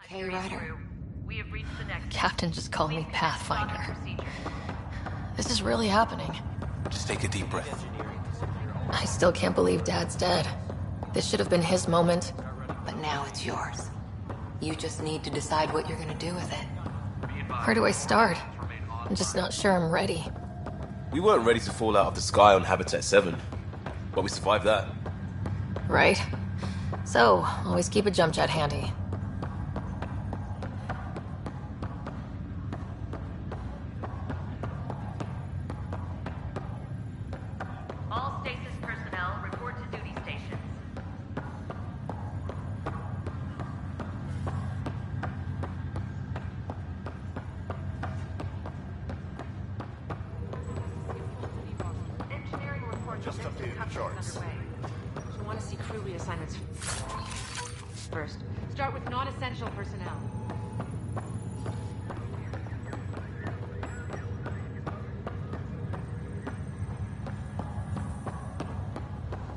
Okay, Ryder. We have reached the next. Captain just called me Pathfinder. This is really happening. Just take a deep breath. I still can't believe Dad's dead. This should have been his moment, but now it's yours. You just need to decide what you're gonna do with it. Where do I start? I'm just not sure I'm ready. We weren't ready to fall out of the sky on Habitat 7, but we survived that. Right? So, always keep a jump jet handy. All stasis personnel report to duty stations. Engineering report. Just updated the charts. I want to see crew reassignments first. Start with non-essential personnel.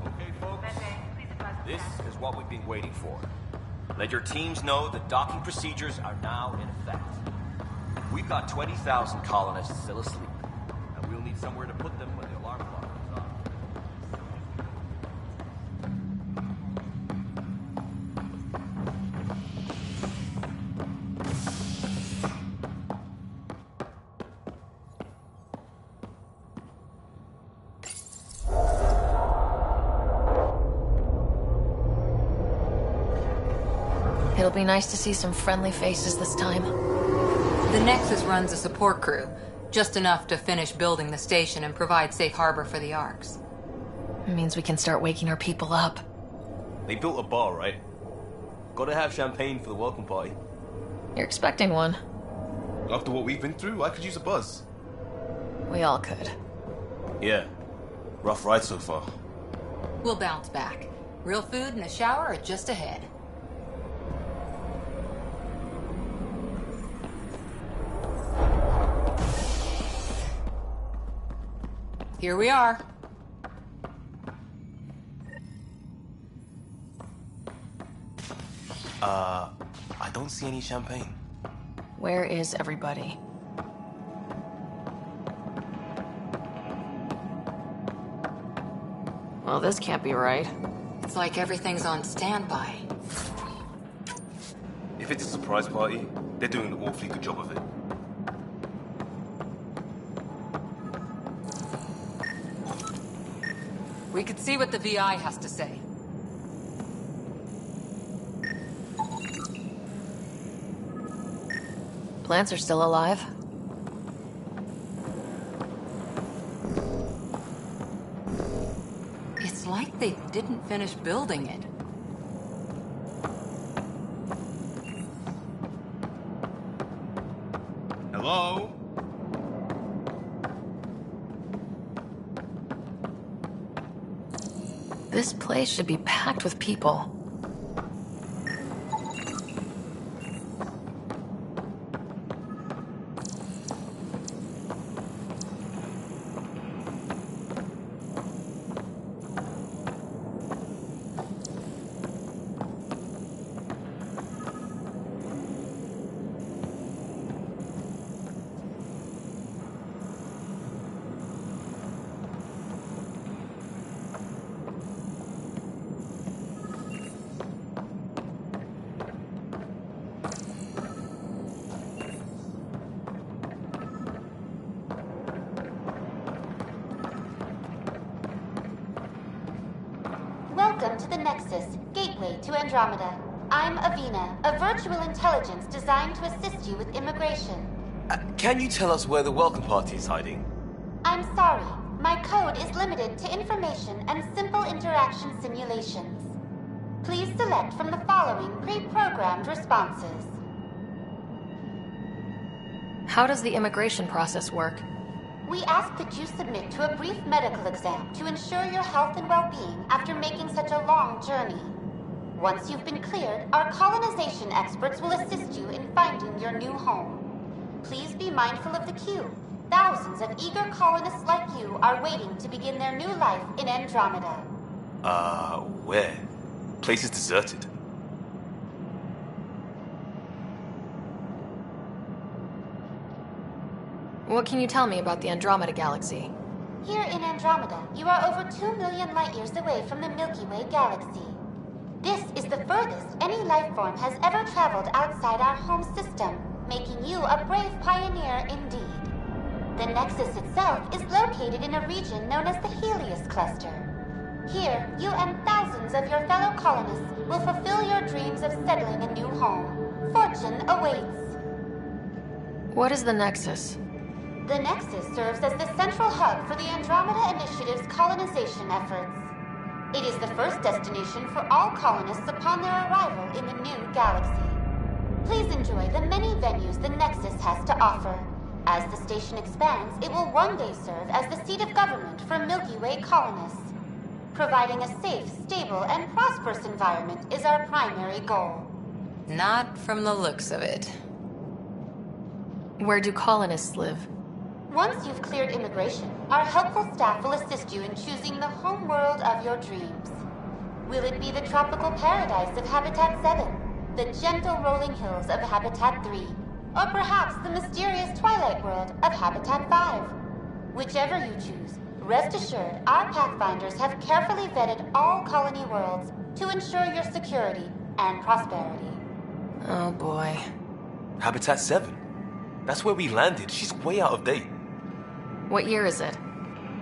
Okay, folks. Please advise the This staff. is what we've been waiting for. Let your teams know that docking procedures are now in effect. We've got 20,000 colonists still asleep, and we'll need somewhere to put them when the alarm clock goes off. It'll be nice to see some friendly faces this time. The Nexus runs a support crew, just enough to finish building the station and provide safe harbor for the Arks. It means we can start waking our people up. They built a bar, right? Gotta have champagne for the welcome party. You're expecting one. After what we've been through, I could use a buzz. We all could. Yeah. Rough ride so far. We'll bounce back. Real food and a shower are just ahead. Here we are. I don't see any champagne. Where is everybody? Well, this can't be right. It's like everything's on standby. If it's a surprise party, they're doing an awfully good job of it. We could see what the VI has to say. Plants are still alive. It's like they didn't finish building it. Hello? This place should be packed with people. Welcome to the Nexus, gateway to Andromeda. I'm Avina, a virtual intelligence designed to assist you with immigration. Can you tell us where the welcome party is hiding? I'm sorry. My code is limited to information and simple interaction simulations. Please select from the following pre-programmed responses. How does the immigration process work? We ask that you submit to a brief medical exam to ensure your health and well-being after making such a long journey. Once you've been cleared, our colonization experts will assist you in finding your new home. Please be mindful of the queue. Thousands of eager colonists like you are waiting to begin their new life in Andromeda. Where? Place is deserted. What can you tell me about the Andromeda galaxy? Here in Andromeda, you are over 2 million light-years away from the Milky Way galaxy. This is the furthest any life form has ever traveled outside our home system, making you a brave pioneer indeed. The Nexus itself is located in a region known as the Helios Cluster. Here, you and thousands of your fellow colonists will fulfill your dreams of settling a new home. Fortune awaits. What is the Nexus? The Nexus serves as the central hub for the Andromeda Initiative's colonization efforts. It is the first destination for all colonists upon their arrival in the new galaxy. Please enjoy the many venues the Nexus has to offer. As the station expands, it will one day serve as the seat of government for Milky Way colonists. Providing a safe, stable, and prosperous environment is our primary goal. Not from the looks of it. Where do colonists live? Once you've cleared immigration, our helpful staff will assist you in choosing the home world of your dreams. Will it be the tropical paradise of Habitat 7, the gentle rolling hills of Habitat 3, or perhaps the mysterious twilight world of Habitat 5? Whichever you choose, rest assured our Pathfinders have carefully vetted all colony worlds to ensure your security and prosperity. Oh boy. Habitat 7? That's where we landed. She's way out of date. What year is it?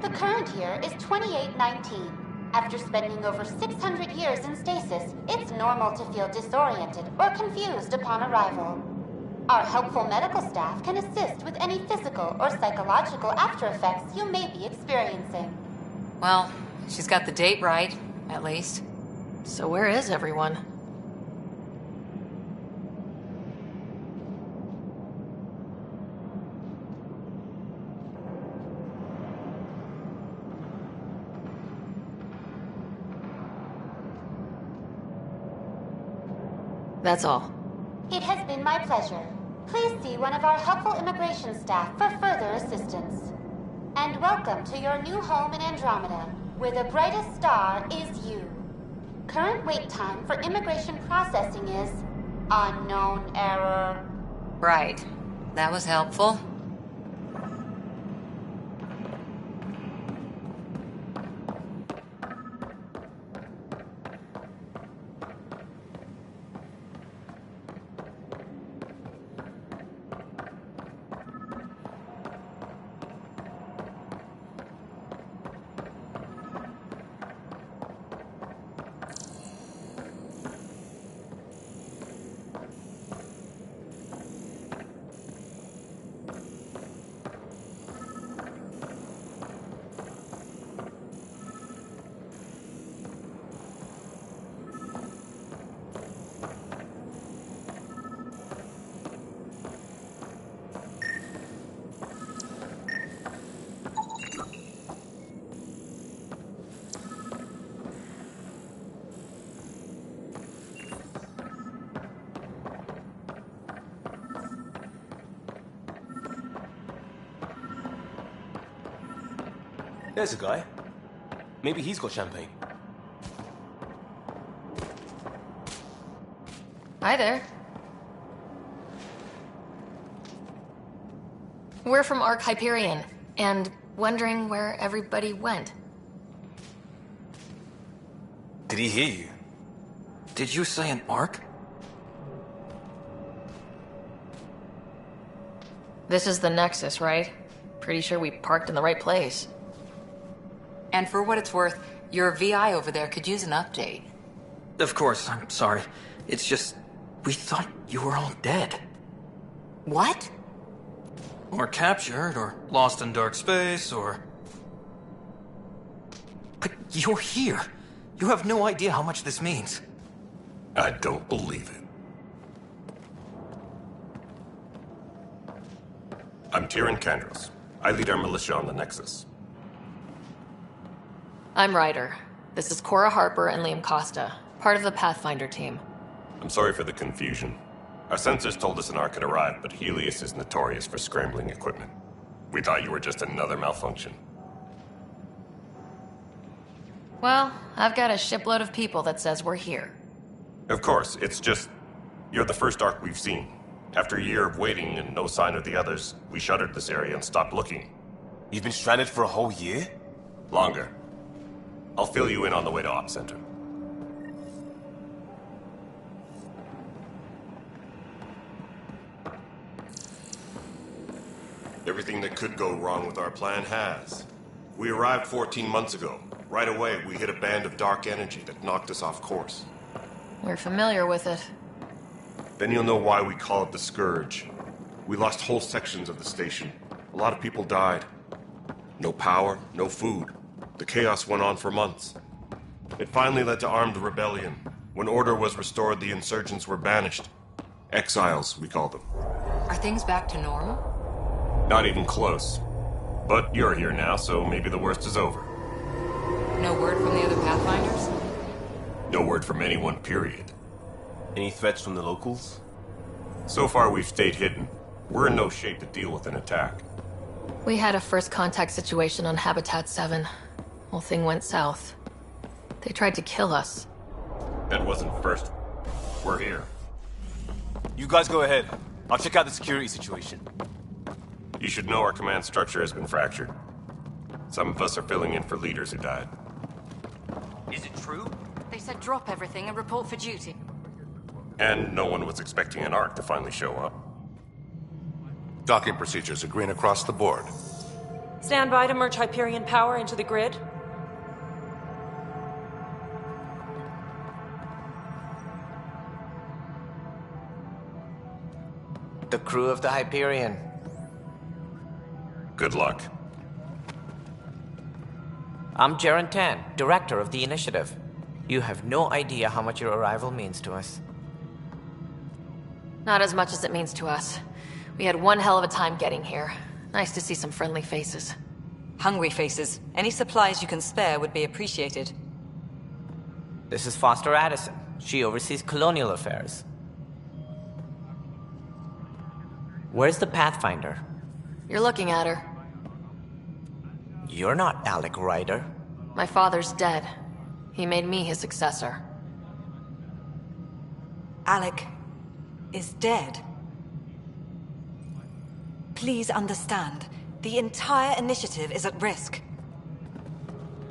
The current year is 2819. After spending over 600 years in stasis, it's normal to feel disoriented or confused upon arrival. Our helpful medical staff can assist with any physical or psychological after effects you may be experiencing. Well, she's got the date right, at least. So where is everyone? That's all. It has been my pleasure. Please see one of our helpful immigration staff for further assistance. And welcome to your new home in Andromeda, where the brightest star is you. Current wait time for immigration processing is unknown error. Right. That was helpful. There's a guy. Maybe he's got champagne. Hi there. We're from Ark Hyperion, and wondering where everybody went. Did he hear you? Did you say an arc? This is the Nexus, right? Pretty sure we parked in the right place. And for what it's worth, Your VI over there could use an update. Of course, I'm sorry. It's just, we thought you were all dead. What? Or captured, or lost in dark space, or... But you're here. You have no idea how much this means. I don't believe it. I'm Tyrion Kandros. I lead our militia on the Nexus. I'm Ryder. This is Cora Harper and Liam Costa, part of the Pathfinder team. I'm sorry for the confusion. Our sensors told us an Ark had arrived, but Helios is notorious for scrambling equipment. We thought you were just another malfunction. Well, I've got a shipload of people that says we're here. Of course, it's just... You're the first Ark we've seen. After a year of waiting and no sign of the others, we shuttered this area and stopped looking. You've been stranded for a whole year? Longer. I'll fill you in on the way to Op Center. Everything that could go wrong with our plan has. We arrived 14 months ago. Right away, we hit a band of dark energy that knocked us off course. We're familiar with it. Then you'll know why we call it the Scourge. We lost whole sections of the station. A lot of people died. No power, no food. The chaos went on for months. It finally led to armed rebellion. When order was restored, the insurgents were banished. Exiles, we call them. Are things back to normal? Not even close. But you're here now, so maybe the worst is over. No word from the other Pathfinders? No word from anyone, period. Any threats from the locals? So far, we've stayed hidden. We're in no shape to deal with an attack. We had a first contact situation on Habitat 7. Whole thing went south. They tried to kill us. That wasn't first. We're here. You guys go ahead. I'll check out the security situation. You should know our command structure has been fractured. Some of us are filling in for leaders who died. Is it true? They said drop everything and report for duty. And no one was expecting an Ark to finally show up. Docking procedures are green across the board. Stand by to merge Hyperion power into the grid. The crew of the Hyperion. Good luck. I'm Jaren Tan, director of the initiative. You have no idea how much your arrival means to us. Not as much as it means to us. We had one hell of a time getting here. Nice to see some friendly faces. Hungry faces. Any supplies you can spare would be appreciated. This is Foster Addison. She oversees colonial affairs. Where's the Pathfinder? You're looking at her. You're not Alec Ryder. My father's dead. He made me his successor. Alec is dead. Please understand, the entire initiative is at risk.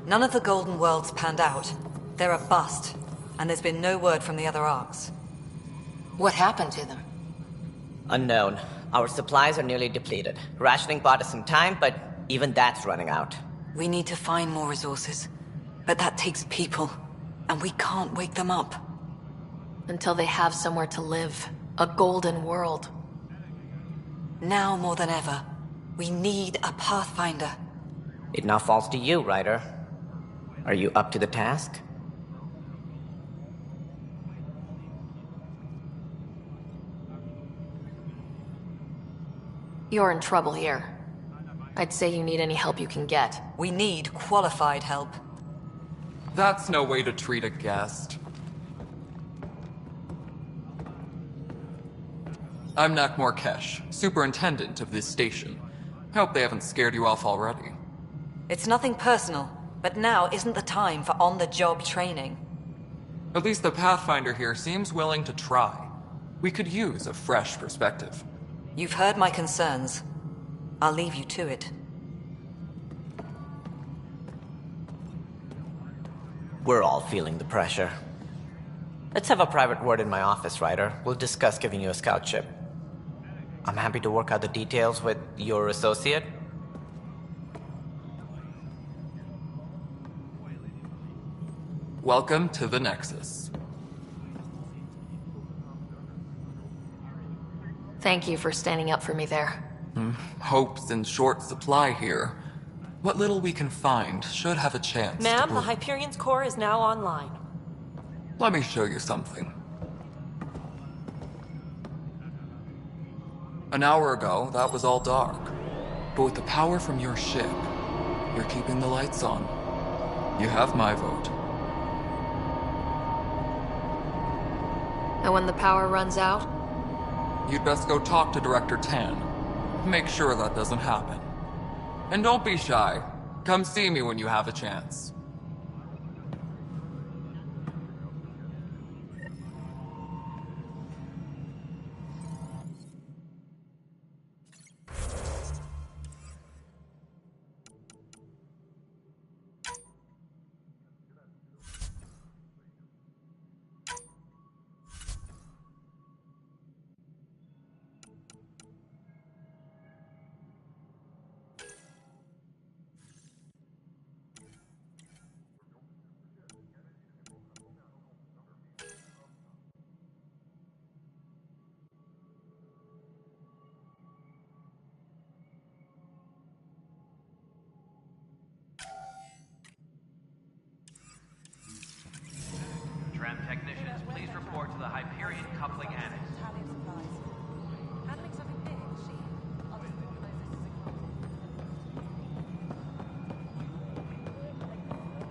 None of the Golden Worlds panned out. They're a bust, and there's been no word from the other Arks. What happened to them? Unknown. Our supplies are nearly depleted. Rationing bought us some time, but even that's running out. We need to find more resources, but that takes people, and we can't wake them up. Until they have somewhere to live. A golden world. Now more than ever, we need a Pathfinder. It now falls to you, Ryder. Are you up to the task? You're in trouble here. I'd say you need any help you can get. We need qualified help. That's no way to treat a guest. I'm Nak Morkesh, superintendent of this station. Hope they haven't scared you off already. It's nothing personal, but now isn't the time for on-the-job training. At least the Pathfinder here seems willing to try. We could use a fresh perspective. You've heard my concerns. I'll leave you to it. We're all feeling the pressure. Let's have a private word in my office, Ryder. We'll discuss giving you a scout ship. I'm happy to work out the details with your associate. Welcome to the Nexus. Thank you for standing up for me there. Hope's in short supply here. What little we can find should have a chance to Ma'am, the prove- Hyperion's core is now online. Let me show you something. An hour ago, that was all dark. But with the power from your ship, you're keeping the lights on. You have my vote. And when the power runs out? You'd best go talk to Director Tan. Make sure that doesn't happen. And don't be shy. Come see me when you have a chance. Tram technicians, please report to the Hyperion coupling annex.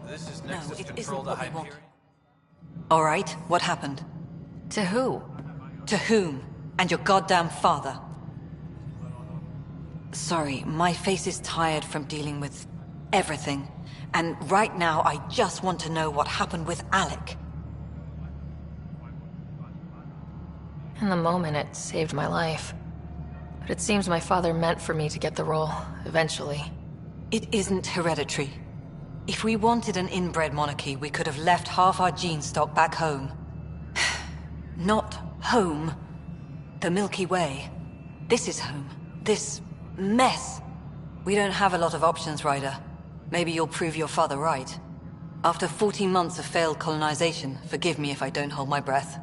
This is No, Nexus it Control isn't to what we want. Hyperion. All right, what happened? To who? To whom? And your goddamn father. Sorry, my face is tired from dealing with everything. And right now, I just want to know what happened with Alec. In the moment, it saved my life. But it seems my father meant for me to get the role, eventually. It isn't hereditary. If we wanted an inbred monarchy, we could have left half our gene stock back home. Not home. The Milky Way. This is home. This mess. We don't have a lot of options, Ryder. Maybe you'll prove your father right. After 14 months of failed colonization, forgive me if I don't hold my breath.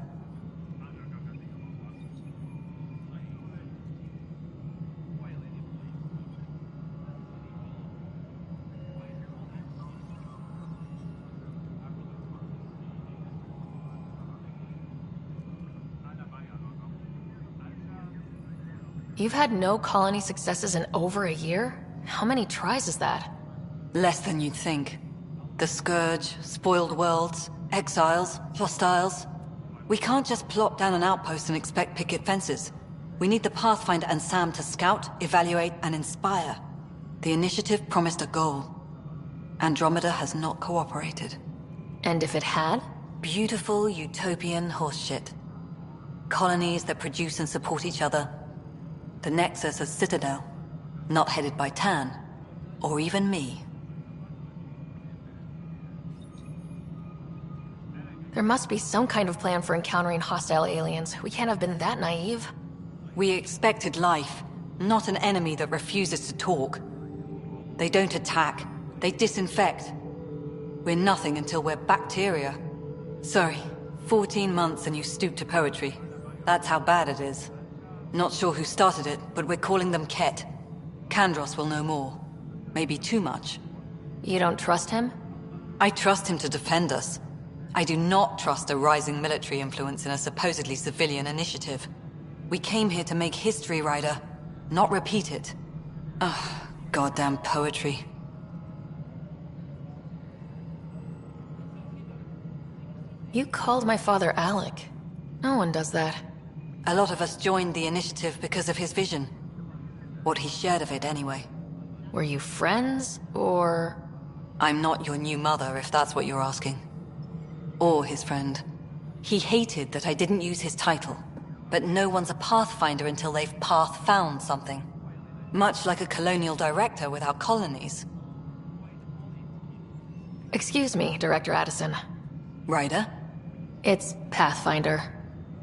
You've had no colony successes in over a year? How many tries is that? Less than you'd think. The Scourge, spoiled worlds, exiles, hostiles. We can't just plop down an outpost and expect picket fences. We need the Pathfinder and Sam to scout, evaluate, and inspire. The initiative promised a goal. Andromeda has not cooperated. And if it had? Beautiful utopian horseshit. Colonies that produce and support each other. The Nexus as Citadel. Not headed by Tan. Or even me. There must be some kind of plan for encountering hostile aliens. We can't have been that naive. We expected life, not an enemy that refuses to talk. They don't attack, they disinfect. We're nothing until we're bacteria. Sorry, 14 months and you stoop to poetry. That's how bad it is. Not sure who started it, but we're calling them Ket. Kandros will know more. Maybe too much. You don't trust him? I trust him to defend us. I do not trust a rising military influence in a supposedly civilian initiative. We came here to make history, Ryder, not repeat it. Ugh, goddamn poetry. You called my father Alec. No one does that. A lot of us joined the initiative because of his vision. What he shared of it, anyway. Were you friends, or...? I'm not your new mother, if that's what you're asking. Or his friend. He hated that I didn't use his title. But no one's a Pathfinder until they've path-found something. Much like a colonial director without colonies. Excuse me, Director Addison. Ryder? It's Pathfinder.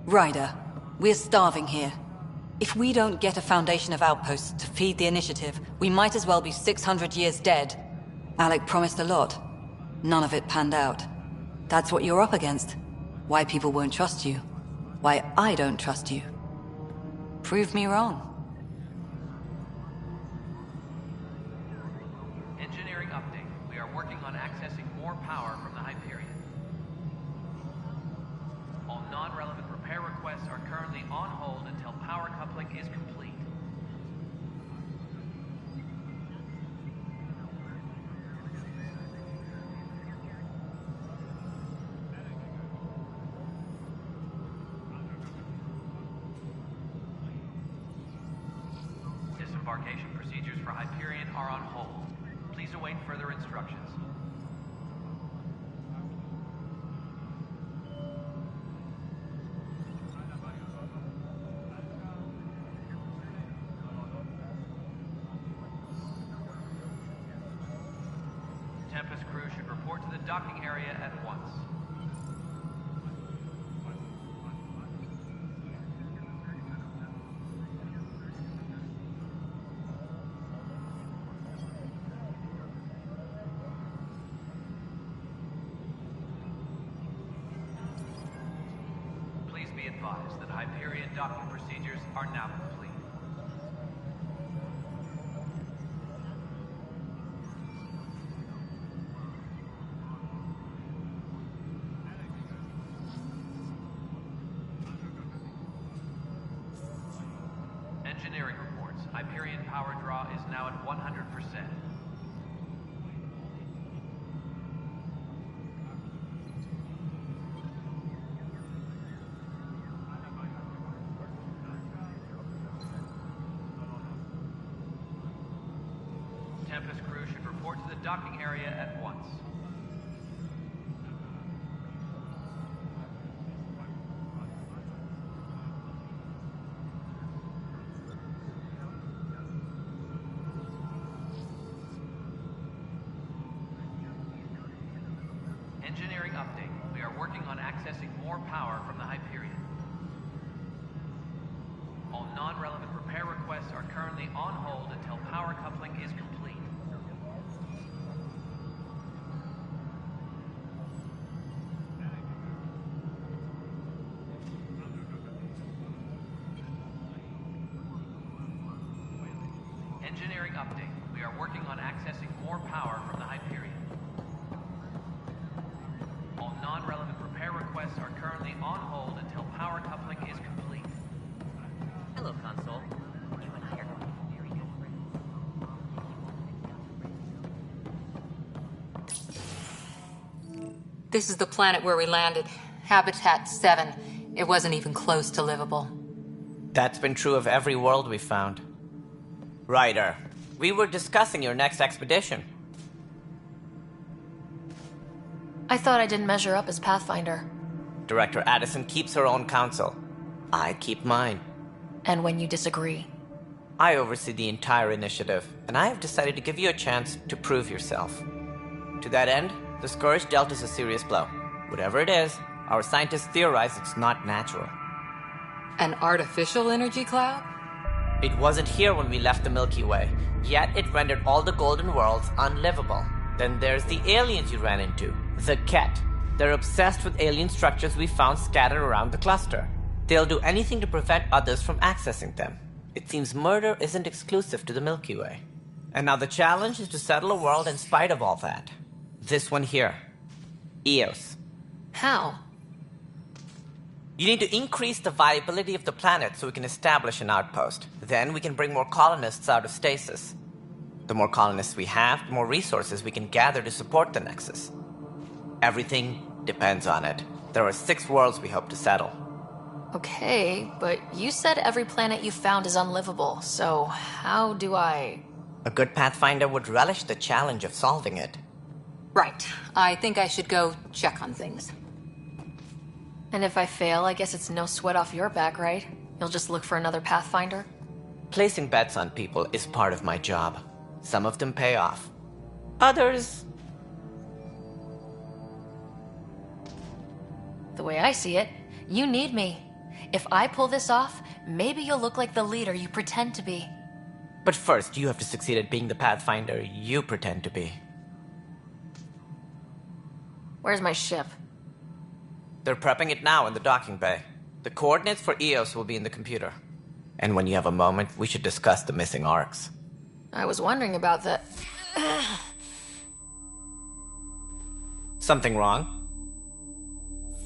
Ryder, we're starving here. If we don't get a foundation of outposts to feed the initiative, we might as well be 600 years dead. Alec promised a lot. None of it panned out. That's what you're up against. Why people won't trust you. Why I don't trust you. Prove me wrong. Engineering update. We are working on accessing more power from the Hyperion. All non-relevant repair requests are currently on hold until power coupling is complete. Disembarkation procedures for Hyperion are on hold. Please await further instructions. Tempest crew should report to the docking area at once. Please be advised that Hyperion docking procedures are now complete. Engineering reports. Hyperion power draw is now at 100%. Tempest crew should report to the docking area at once. Engineering update. We are working on accessing more power from the Hyperion. All non-relevant repair requests are currently on hold until power coupling is complete. Engineering update. We are working on accessing more power from the Hyperion. All non-relevant repair requests are currently on hold until power coupling is complete. Hello, console. You and I are This is the planet where we landed. Habitat 7. It wasn't even close to livable. That's been true of every world we've found. Ryder, we were discussing your next expedition. I thought I didn't measure up as Pathfinder. Director Addison keeps her own counsel. I keep mine. And when you disagree? I oversee the entire initiative, and I have decided to give you a chance to prove yourself. To that end, the Scourge dealt us a serious blow. Whatever it is, our scientists theorize it's not natural. An artificial energy cloud? It wasn't here when we left the Milky Way, yet it rendered all the golden worlds unlivable. Then there's the aliens you ran into, the Ket. They're obsessed with alien structures we found scattered around the cluster. They'll do anything to prevent others from accessing them. It seems murder isn't exclusive to the Milky Way. And now the challenge is to settle a world in spite of all that. This one here. Eos. How? You need to increase the viability of the planet so we can establish an outpost. Then we can bring more colonists out of stasis. The more colonists we have, the more resources we can gather to support the Nexus. Everything depends on it. There are 6 worlds we hope to settle. Okay, but you said every planet you found is unlivable, so how do I... A good Pathfinder would relish the challenge of solving it. Right. I think I should go check on things. And if I fail, I guess it's no sweat off your back, right? You'll just look for another Pathfinder? Placing bets on people is part of my job. Some of them pay off. Others... The way I see it, you need me. If I pull this off, maybe you'll look like the leader you pretend to be. But first, you have to succeed at being the Pathfinder you pretend to be. Where's my ship? They're prepping it now in the docking bay. The coordinates for EOS will be in the computer. And when you have a moment, we should discuss the missing arcs. I was wondering about that. Something wrong?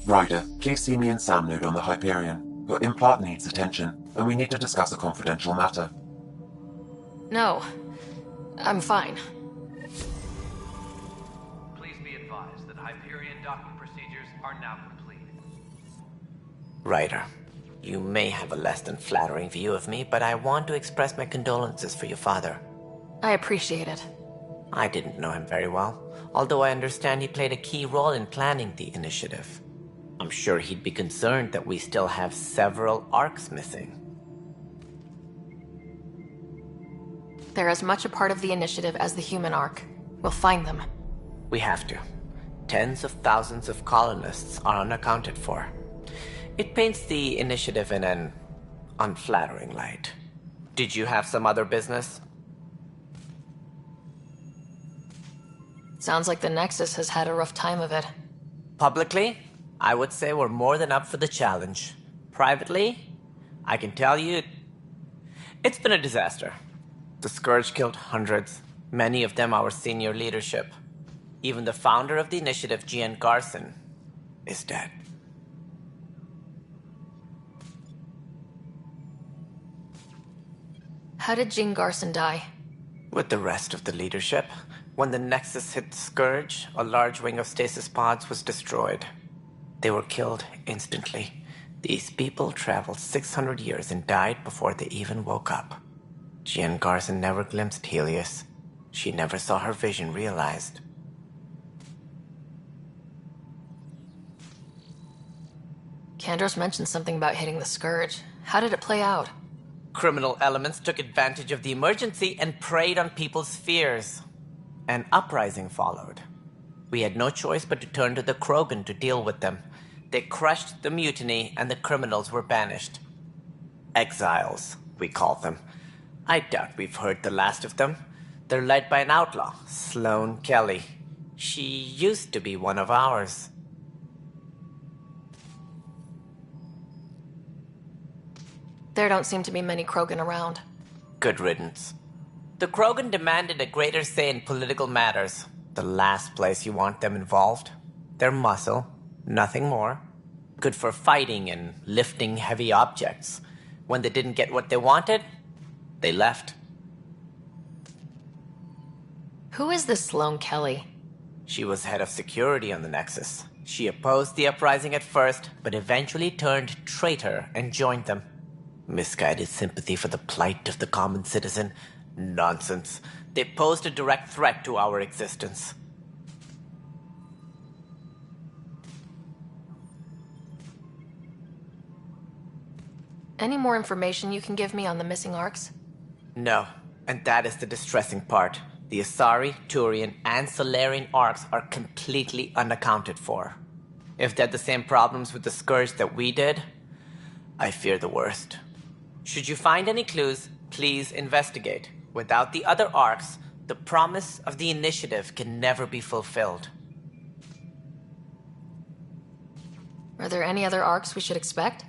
Ryder, please see me and Sam Node on the Hyperion. Your implant needs attention, and we need to discuss a confidential matter. No. I'm fine. Please be advised that Hyperion docking procedures are now complete. Ryder, you may have a less than flattering view of me, but I want to express my condolences for your father. I appreciate it. I didn't know him very well, although I understand he played a key role in planning the initiative. I'm sure he'd be concerned that we still have several arcs missing. They're as much a part of the initiative as the human arc. We'll find them. We have to. Tens of thousands of colonists are unaccounted for. It paints the initiative in an unflattering light. Did you have some other business? Sounds like the Nexus has had a rough time of it. Publicly, I would say we're more than up for the challenge. Privately, I can tell you, it's been a disaster. The Scourge killed hundreds, many of them our senior leadership. Even the founder of the initiative, Gian Garson, is dead. How did Jean Garson die? With the rest of the leadership, when the Nexus hit the Scourge, a large wing of stasis pods was destroyed. They were killed instantly. These people traveled 600 years and died before they even woke up. Jean Garson never glimpsed Helios. She never saw her vision realized. Kandros mentioned something about hitting the Scourge. How did it play out? Criminal elements took advantage of the emergency and preyed on people's fears. An uprising followed. We had no choice but to turn to the Krogan to deal with them. They crushed the mutiny and the criminals were banished. Exiles, we call them. I doubt we've heard the last of them. They're led by an outlaw, Sloane Kelly. She used to be one of ours. There don't seem to be many Krogan around. Good riddance. The Krogan demanded a greater say in political matters. The last place you want them involved. They're muscle, nothing more. Good for fighting and lifting heavy objects. When they didn't get what they wanted, they left. Who is this Sloane Kelly? She was head of security on the Nexus. She opposed the uprising at first, but eventually turned traitor and joined them. Misguided sympathy for the plight of the common citizen? Nonsense. They posed a direct threat to our existence. Any more information you can give me on the missing arcs? No, and that is the distressing part. The Asari, Turian, and Solarian arcs are completely unaccounted for. If they had the same problems with the Scourge that we did, I fear the worst. Should you find any clues, please investigate. Without the other arcs, the promise of the initiative can never be fulfilled. Are there any other arcs we should expect?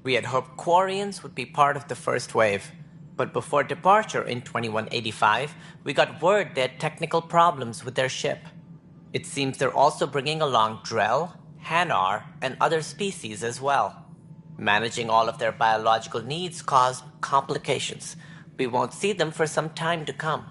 We had hoped Quarians would be part of the first wave, but before departure in 2185, we got word they had technical problems with their ship. It seems they're also bringing along Drell, Hanar, and other species as well. Managing all of their biological needs caused complications. We won't see them for some time to come.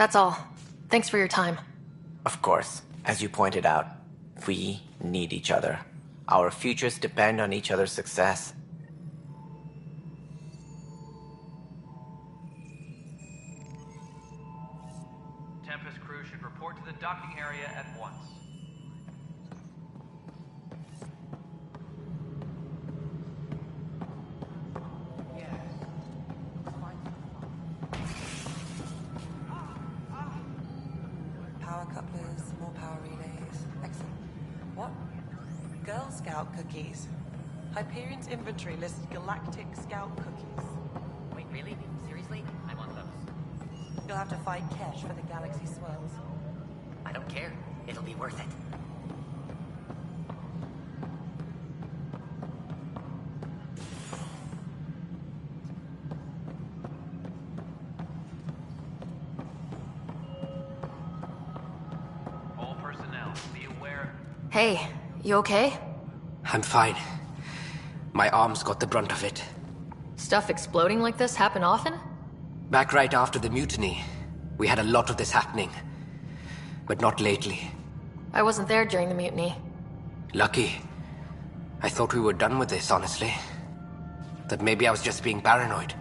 That's all. Thanks for your time. Of course. As you pointed out, we need each other. Our futures depend on each other's success. Tempest crew should report to the docking area at once. Power couplers, more power relays. Excellent. What? Girl Scout cookies. Hyperion's inventory lists galactic Scout cookies. Wait, really? Seriously? I want those. You'll have to fight Kesh for the galaxy swirls. I don't care. It'll be worth it. All personnel, be aware. Hey, you okay? I'm fine. My arms got the brunt of it. Stuff exploding like this happen often? Back right after the mutiny, we had a lot of this happening. But not lately. I wasn't there during the mutiny. Lucky. I thought we were done with this, honestly. That maybe I was just being paranoid.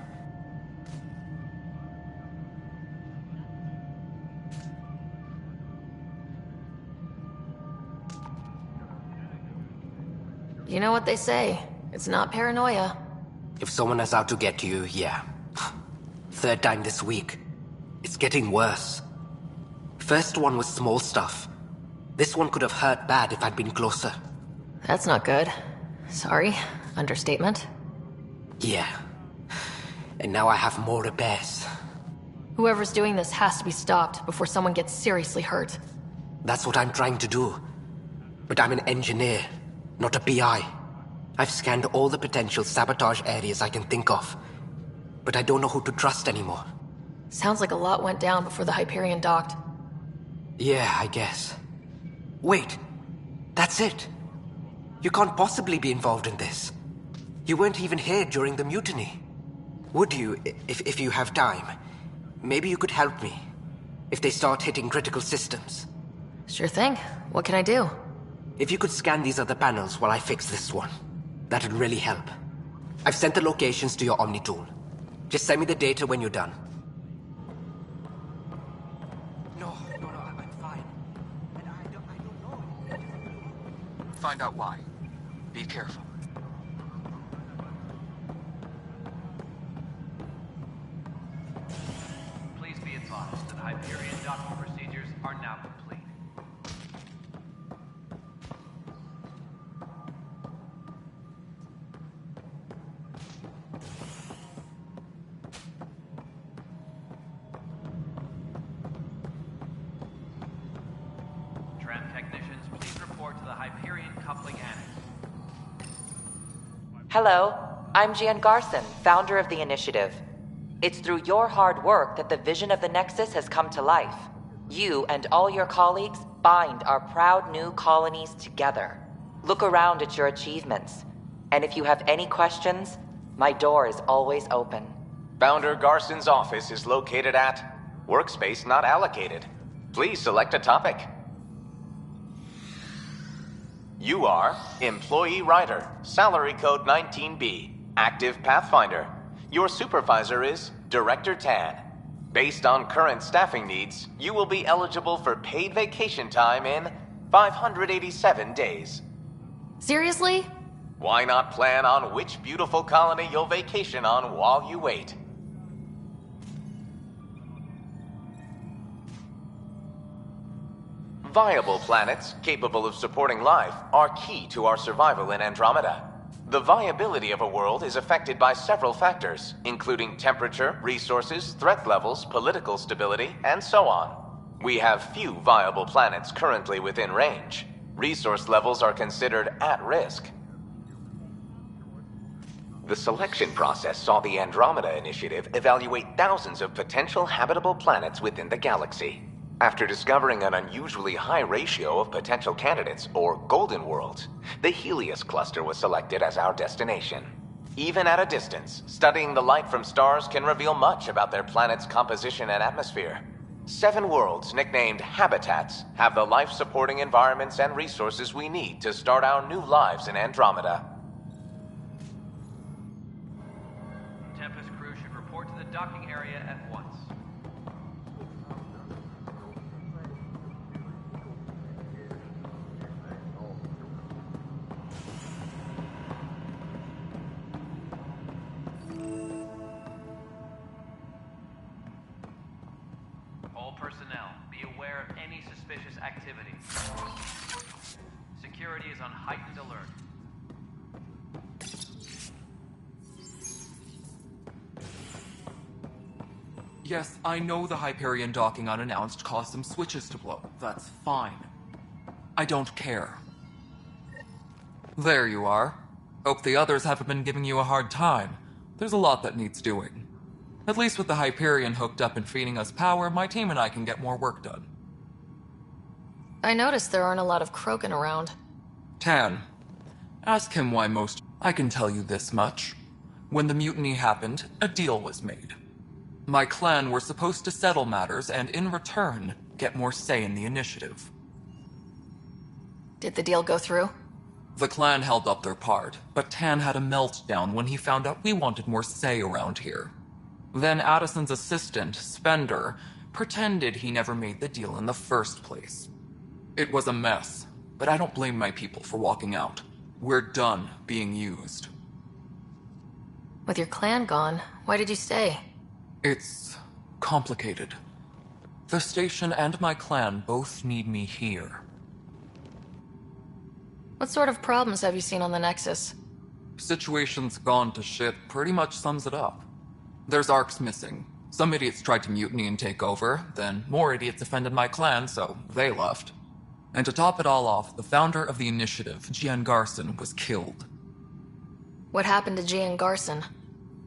You know what they say. It's not paranoia. If someone is out to get you, yeah. Third time this week. It's getting worse. First one was small stuff. This one could have hurt bad if I'd been closer. That's not good. Sorry. Understatement. Yeah. And now I have more repairs. Whoever's doing this has to be stopped before someone gets seriously hurt. That's what I'm trying to do. But I'm an engineer, not a PI. I've scanned all the potential sabotage areas I can think of. But I don't know who to trust anymore. Sounds like a lot went down before the Hyperion docked. Yeah, I guess. Wait. That's it. You can't possibly be involved in this. You weren't even here during the mutiny. Would you, if you have time? Maybe you could help me. If they start hitting critical systems. Sure thing. What can I do? If you could scan these other panels while I fix this one, that'd really help. I've sent the locations to your Omni tool. Just send me the data when you're done. No, I'm fine. And I don't know. Find out why. Be careful. Please be advised that Hyperion docking procedures are now complete. Tram technicians, please report to the Hyperion coupling annex. Hello, I'm Gian Garson, founder of the initiative. It's through your hard work that the vision of the Nexus has come to life. You and all your colleagues bind our proud new colonies together. Look around at your achievements. And if you have any questions, my door is always open. Founder Garson's office is located at Workspace Not Allocated. Please select a topic. You are Employee Writer, Salary Code 19B, Active Pathfinder. Your supervisor is Director Tan. Based on current staffing needs, you will be eligible for paid vacation time in 587 days. Seriously? Why not plan on which beautiful colony you'll vacation on while you wait? Viable planets capable of supporting life are key to our survival in Andromeda. The viability of a world is affected by several factors, including temperature, resources, threat levels, political stability, and so on. We have few viable planets currently within range. Resource levels are considered at risk. The selection process saw the Andromeda Initiative evaluate thousands of potential habitable planets within the galaxy. After discovering an unusually high ratio of potential candidates, or golden worlds, the Helios cluster was selected as our destination. Even at a distance, studying the light from stars can reveal much about their planet's composition and atmosphere. 7 worlds, nicknamed habitats, have the life-supporting environments and resources we need to start our new lives in Andromeda. Tempest crew should report to the docking area at once. All personnel, be aware of any suspicious activity. Security is on heightened alert. Yes, I know the Hyperion docking unannounced caused some switches to blow. That's fine. I don't care. There you are. Hope the others haven't been giving you a hard time. There's a lot that needs doing. At least with the Hyperion hooked up and feeding us power, my team and I can get more work done. I noticed there aren't a lot of Krogan around. Tan, ask him why most... I can tell you this much. When the mutiny happened, a deal was made. My clan were supposed to settle matters and, in return, get more say in the initiative. Did the deal go through? The clan held up their part, but Tan had a meltdown when he found out we wanted more say around here. Then Addison's assistant, Spender, pretended he never made the deal in the first place. It was a mess, but I don't blame my people for walking out. We're done being used. With your clan gone, why did you stay? It's complicated. The station and my clan both need me here. What sort of problems have you seen on the Nexus? Situation's gone to shit pretty much sums it up. There's ARCs missing. Some idiots tried to mutiny and take over, then more idiots offended my clan, so they left. And to top it all off, the founder of the initiative, Gian Garson, was killed. What happened to Gian Garson?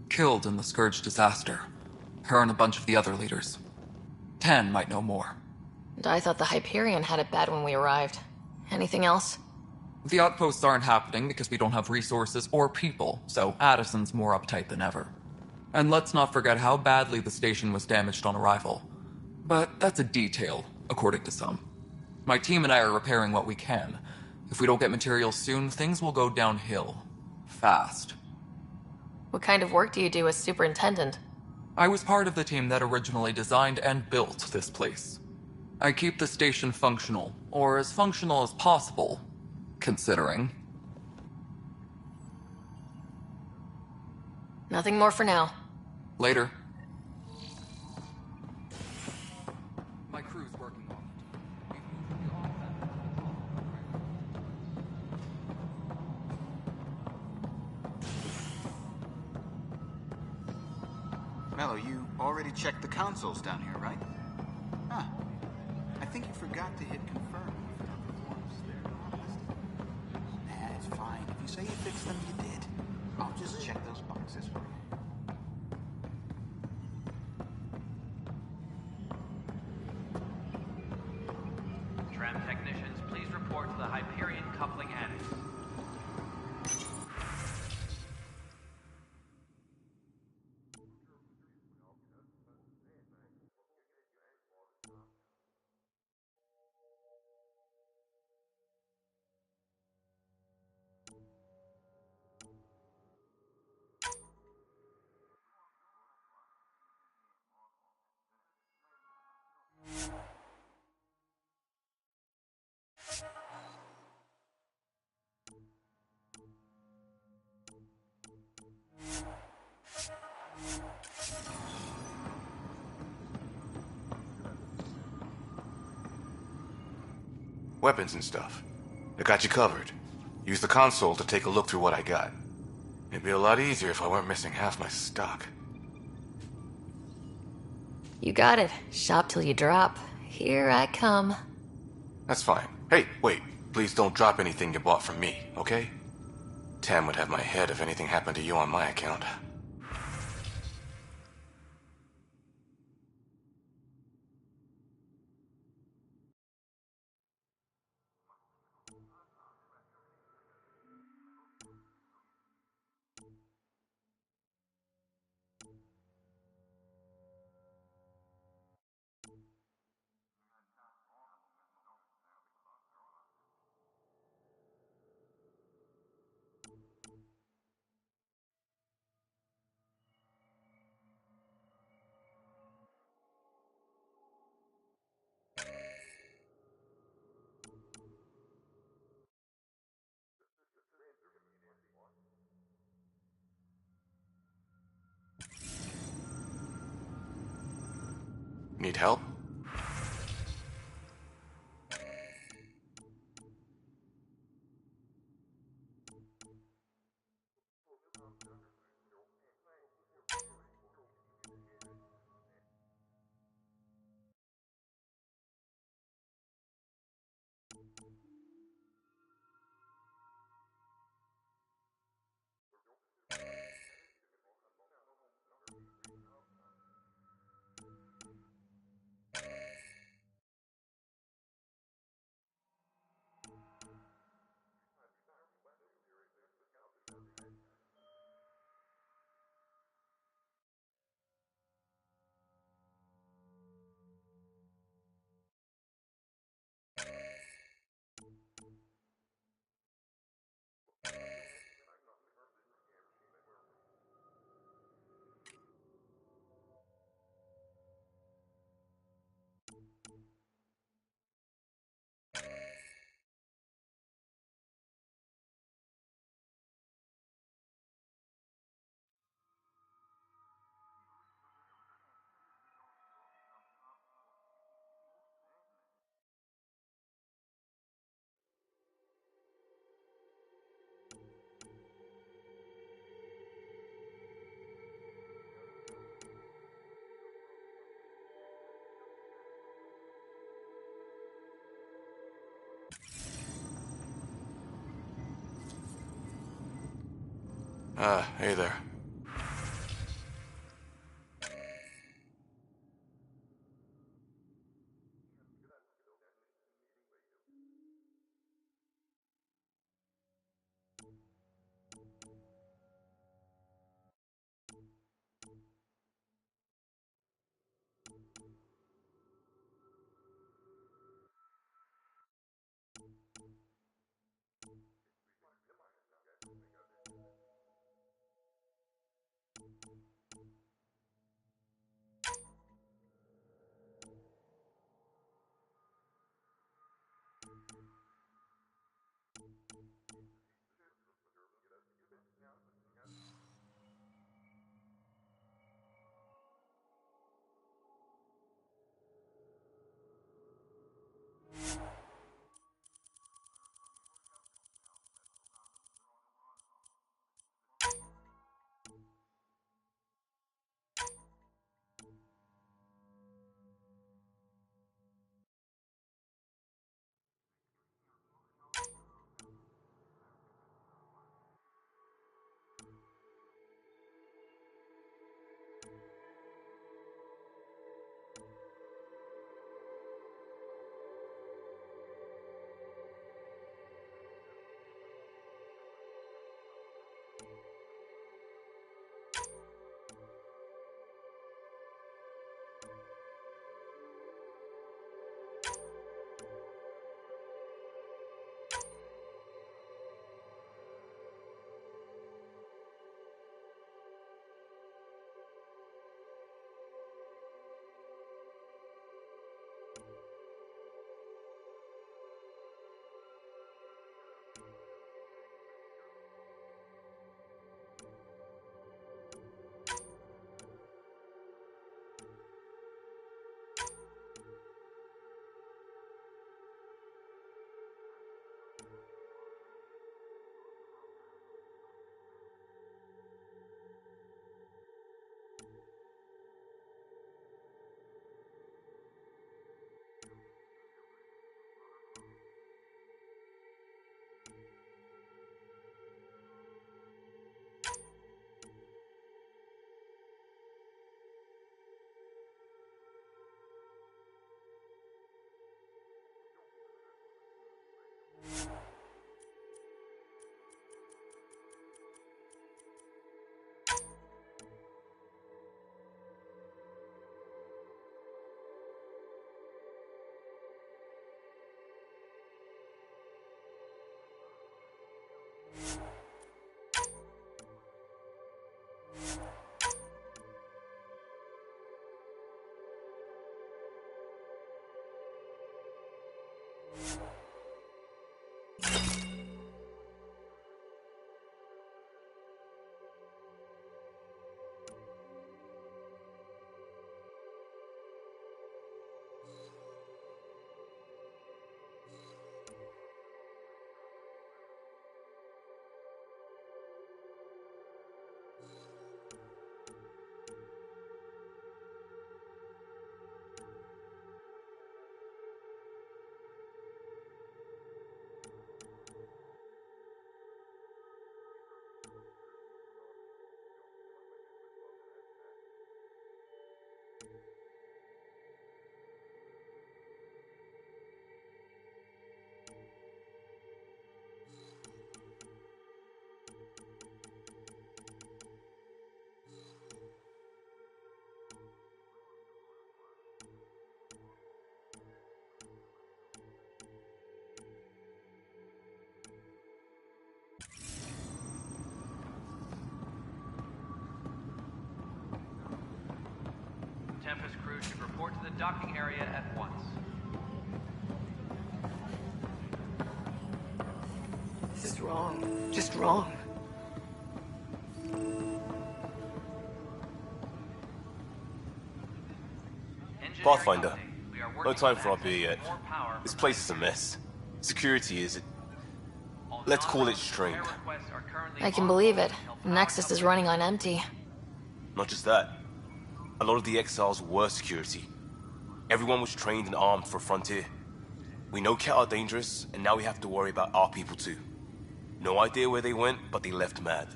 Killed in the Scourge disaster. Her and a bunch of the other leaders. Tan might know more. And I thought the Hyperion had it bad when we arrived. Anything else? The outposts aren't happening because we don't have resources or people, so Addison's more uptight than ever. And let's not forget how badly the station was damaged on arrival. But that's a detail, according to some. My team and I are repairing what we can. If we don't get materials soon, things will go downhill. Fast. What kind of work do you do as superintendent? I was part of the team that originally designed and built this place. I keep the station functional, or as functional as possible, considering. Nothing more for now. Later. My crew's working on it. Mello, you already checked the consoles down here, right? Huh. I think you forgot to hit confirm. Nah, it's fine. If you say you fixed them, you did. I'll just check those boxes for you. Tram technicians, please report to the Hyperion coupling annex. Weapons and stuff. I got you covered. Use the console to take a look through what I got. It'd be a lot easier if I weren't missing half my stock. You got it. Shop till you drop. Here I come. That's fine. Hey, wait. Please don't drop anything you bought from me, okay? Tam would have my head if anything happened to you on my account. Need help? Hey there. Surface crew should report to the docking area at once. This is wrong. Just wrong. Pathfinder, no time for our beer yet. This place is a mess. Security is... let's call it strained. I can believe it. The Nexus is running on empty. Not just that. A lot of the exiles were security. Everyone was trained and armed for Frontier. We know Cat are dangerous, and now we have to worry about our people too. No idea where they went, but they left mad.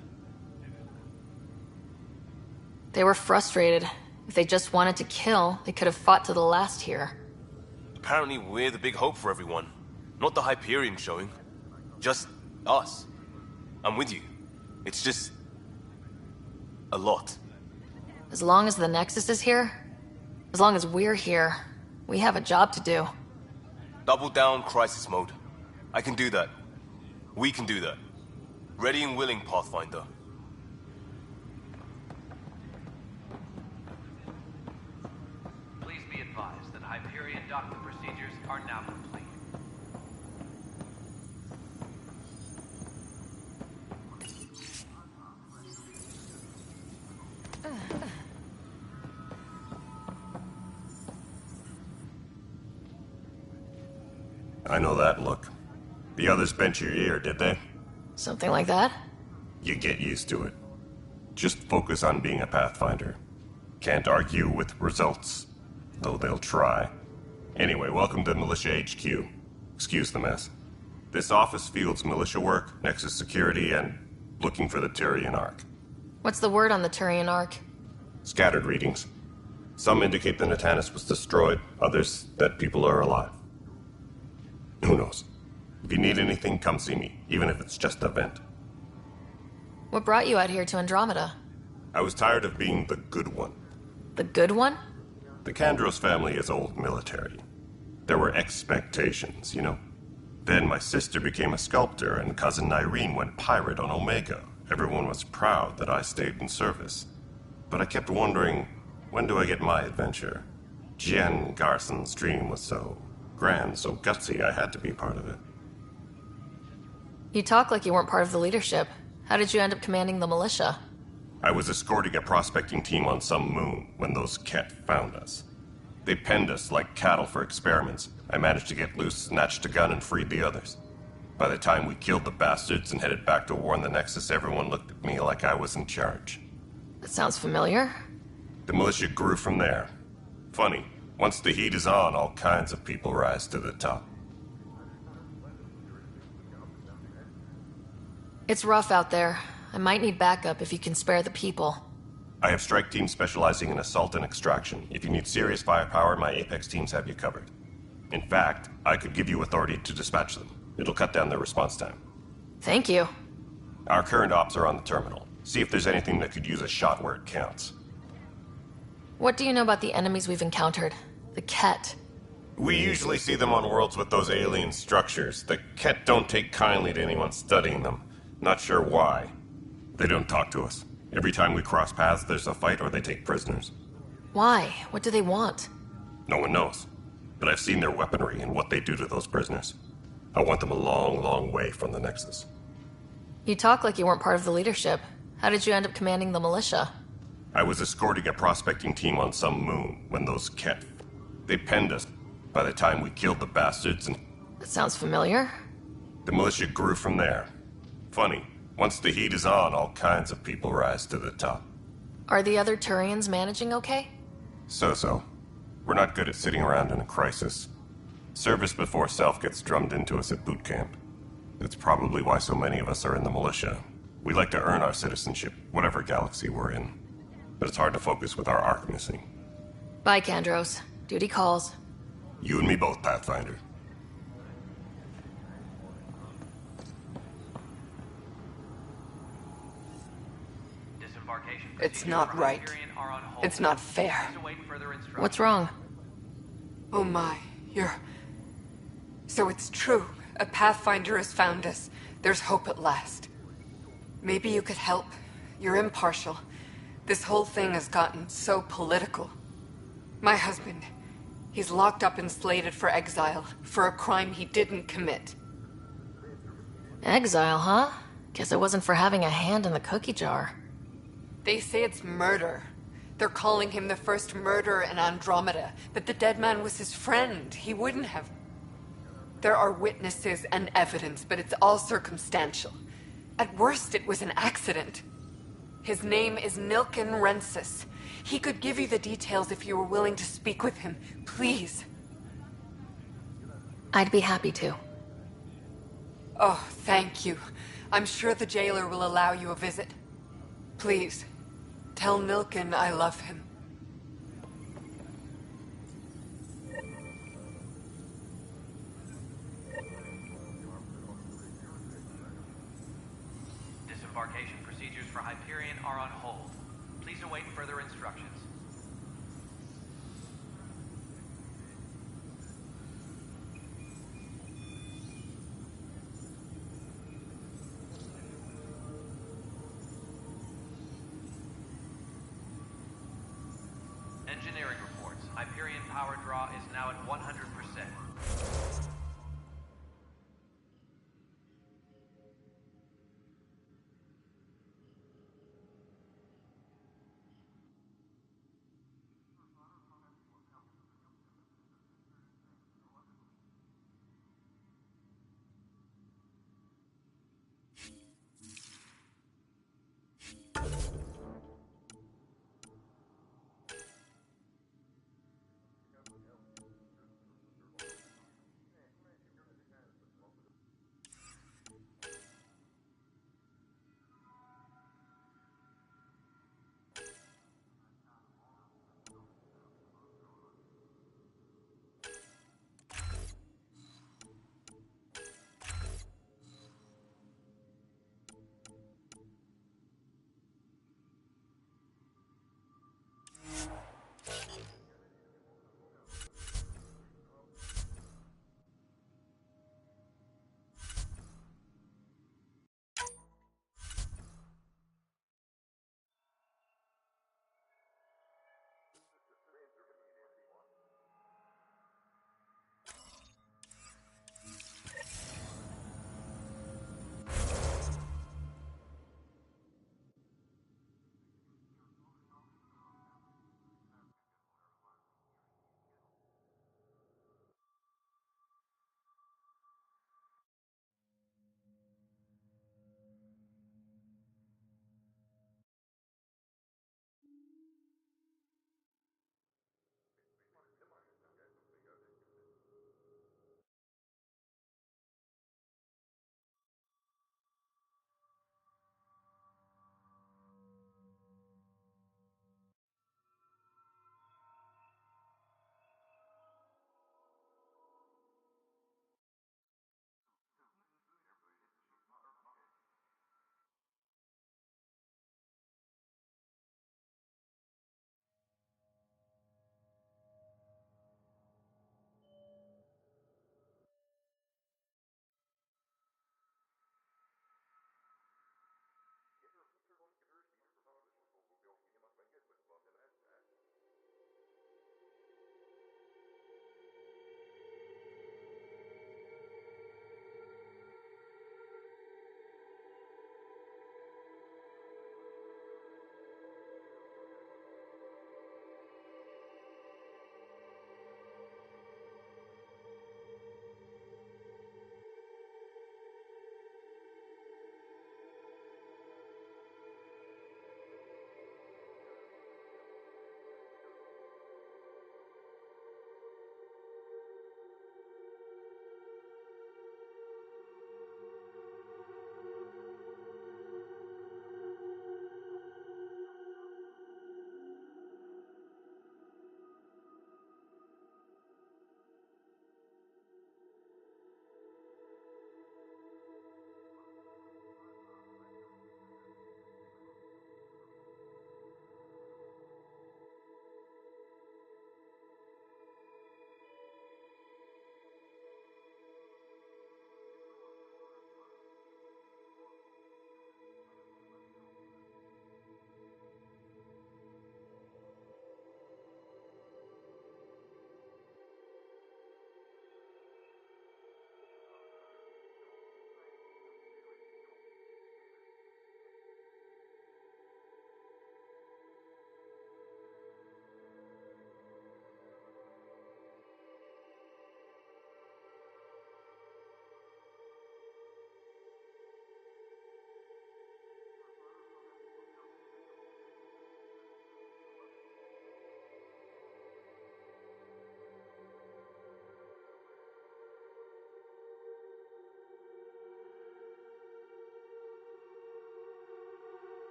They were frustrated. If they just wanted to kill, they could have fought to the last here. Apparently we're the big hope for everyone. Not the Hyperion showing. Just us. I'm with you. It's just... a lot. As long as the Nexus is here, as long as we're here, we have a job to do. Double down crisis mode. I can do that. We can do that. Ready and willing, Pathfinder. Please be advised that Hyperion docking procedures are now complete. I know that look. The others bent your ear, did they? Something like that? You get used to it. Just focus on being a Pathfinder. Can't argue with results, though they'll try. Anyway, welcome to Militia HQ. Excuse the mess. This office fields militia work, Nexus security, and looking for the Turian Ark. What's the word on the Turian Ark? Scattered readings. Some indicate the Natanus was destroyed, others that people are alive. Who knows? If you need anything, come see me, even if it's just a vent. What brought you out here to Andromeda? I was tired of being the good one. The good one? The Kandros family is old military. There were expectations, you know? Then my sister became a sculptor and cousin Irene went pirate on Omega. Everyone was proud that I stayed in service. But I kept wondering, when do I get my adventure? Jen Garson's dream was so grand, so gutsy, I had to be part of it. You talk like you weren't part of the leadership. How did you end up commanding the militia? I was escorting a prospecting team on some moon when those Ket found us. They penned us like cattle for experiments. I managed to get loose, snatched a gun, and freed the others. By the time we killed the bastards and headed back to warn the Nexus, everyone looked at me like I was in charge. That sounds familiar. The militia grew from there. Funny, once the heat is on, all kinds of people rise to the top. It's rough out there. I might need backup if you can spare the people. I have strike teams specializing in assault and extraction. If you need serious firepower, my Apex teams have you covered. In fact, I could give you authority to dispatch them. It'll cut down their response time. Thank you. Our current ops are on the terminal. See if there's anything that could use a shot where it counts. What do you know about the enemies we've encountered? The Ket. We usually see them on worlds with those alien structures. The Ket don't take kindly to anyone studying them. Not sure why. They don't talk to us. Every time we cross paths, there's a fight or they take prisoners. Why? What do they want? No one knows. But I've seen their weaponry and what they do to those prisoners. I want them a long, long way from the Nexus. You talk like you weren't part of the leadership. How did you end up commanding the militia? I was escorting a prospecting team on some moon when those Ket... They penned us. By the time we killed the bastards and... That sounds familiar. The militia grew from there. Funny, once the heat is on, all kinds of people rise to the top. Are the other Turians managing okay? So-so. We're not good at sitting around in a crisis. Service before self gets drummed into us at boot camp. That's probably why so many of us are in the militia. We like to earn our citizenship, whatever galaxy we're in. But it's hard to focus with our arc missing. Bye, Kandros. Duty calls. You and me both, Pathfinder. It's not right. It's not fair. What's wrong? Oh my, So it's true. A Pathfinder has found us. There's hope at last. Maybe you could help. You're impartial. This whole thing has gotten so political. My husband. He's locked up and slated for exile for a crime he didn't commit. Exile, huh? Guess it wasn't for having a hand in the cookie jar. They say it's murder. They're calling him the first murderer in Andromeda, but the dead man was his friend. He wouldn't have... There are witnesses and evidence, but it's all circumstantial. At worst, it was an accident. His name is Nilken Rensis. He could give you the details if you were willing to speak with him. Please. I'd be happy to. Oh, thank you. I'm sure the jailer will allow you a visit. Please, tell Nilken I love him. Disembarkation procedures for Hyperion are on hold. Please await further instructions. Engineering reports. Hyperion power draw is now at 100%.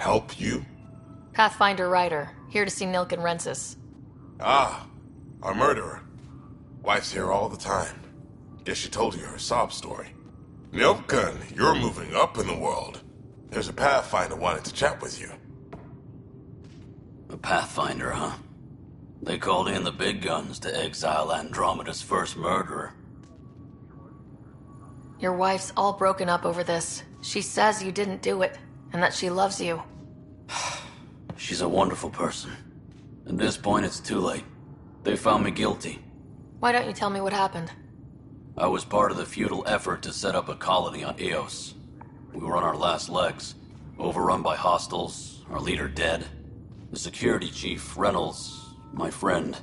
Help you? Pathfinder Ryder, here to see Nilk and Rensis. Ah, our murderer. Wife's here all the time. Guess she told you her sob story. Nilken, you're moving up in the world. There's a Pathfinder wanting to chat with you. A Pathfinder, huh? They called in the big guns to exile Andromeda's first murderer. Your wife's all broken up over this. She says you didn't do it, and that she loves you. She's a wonderful person. At this point, it's too late. They found me guilty. Why don't you tell me what happened? I was part of the futile effort to set up a colony on Eos. We were on our last legs, overrun by hostiles, our leader dead. The security chief, Reynolds, my friend,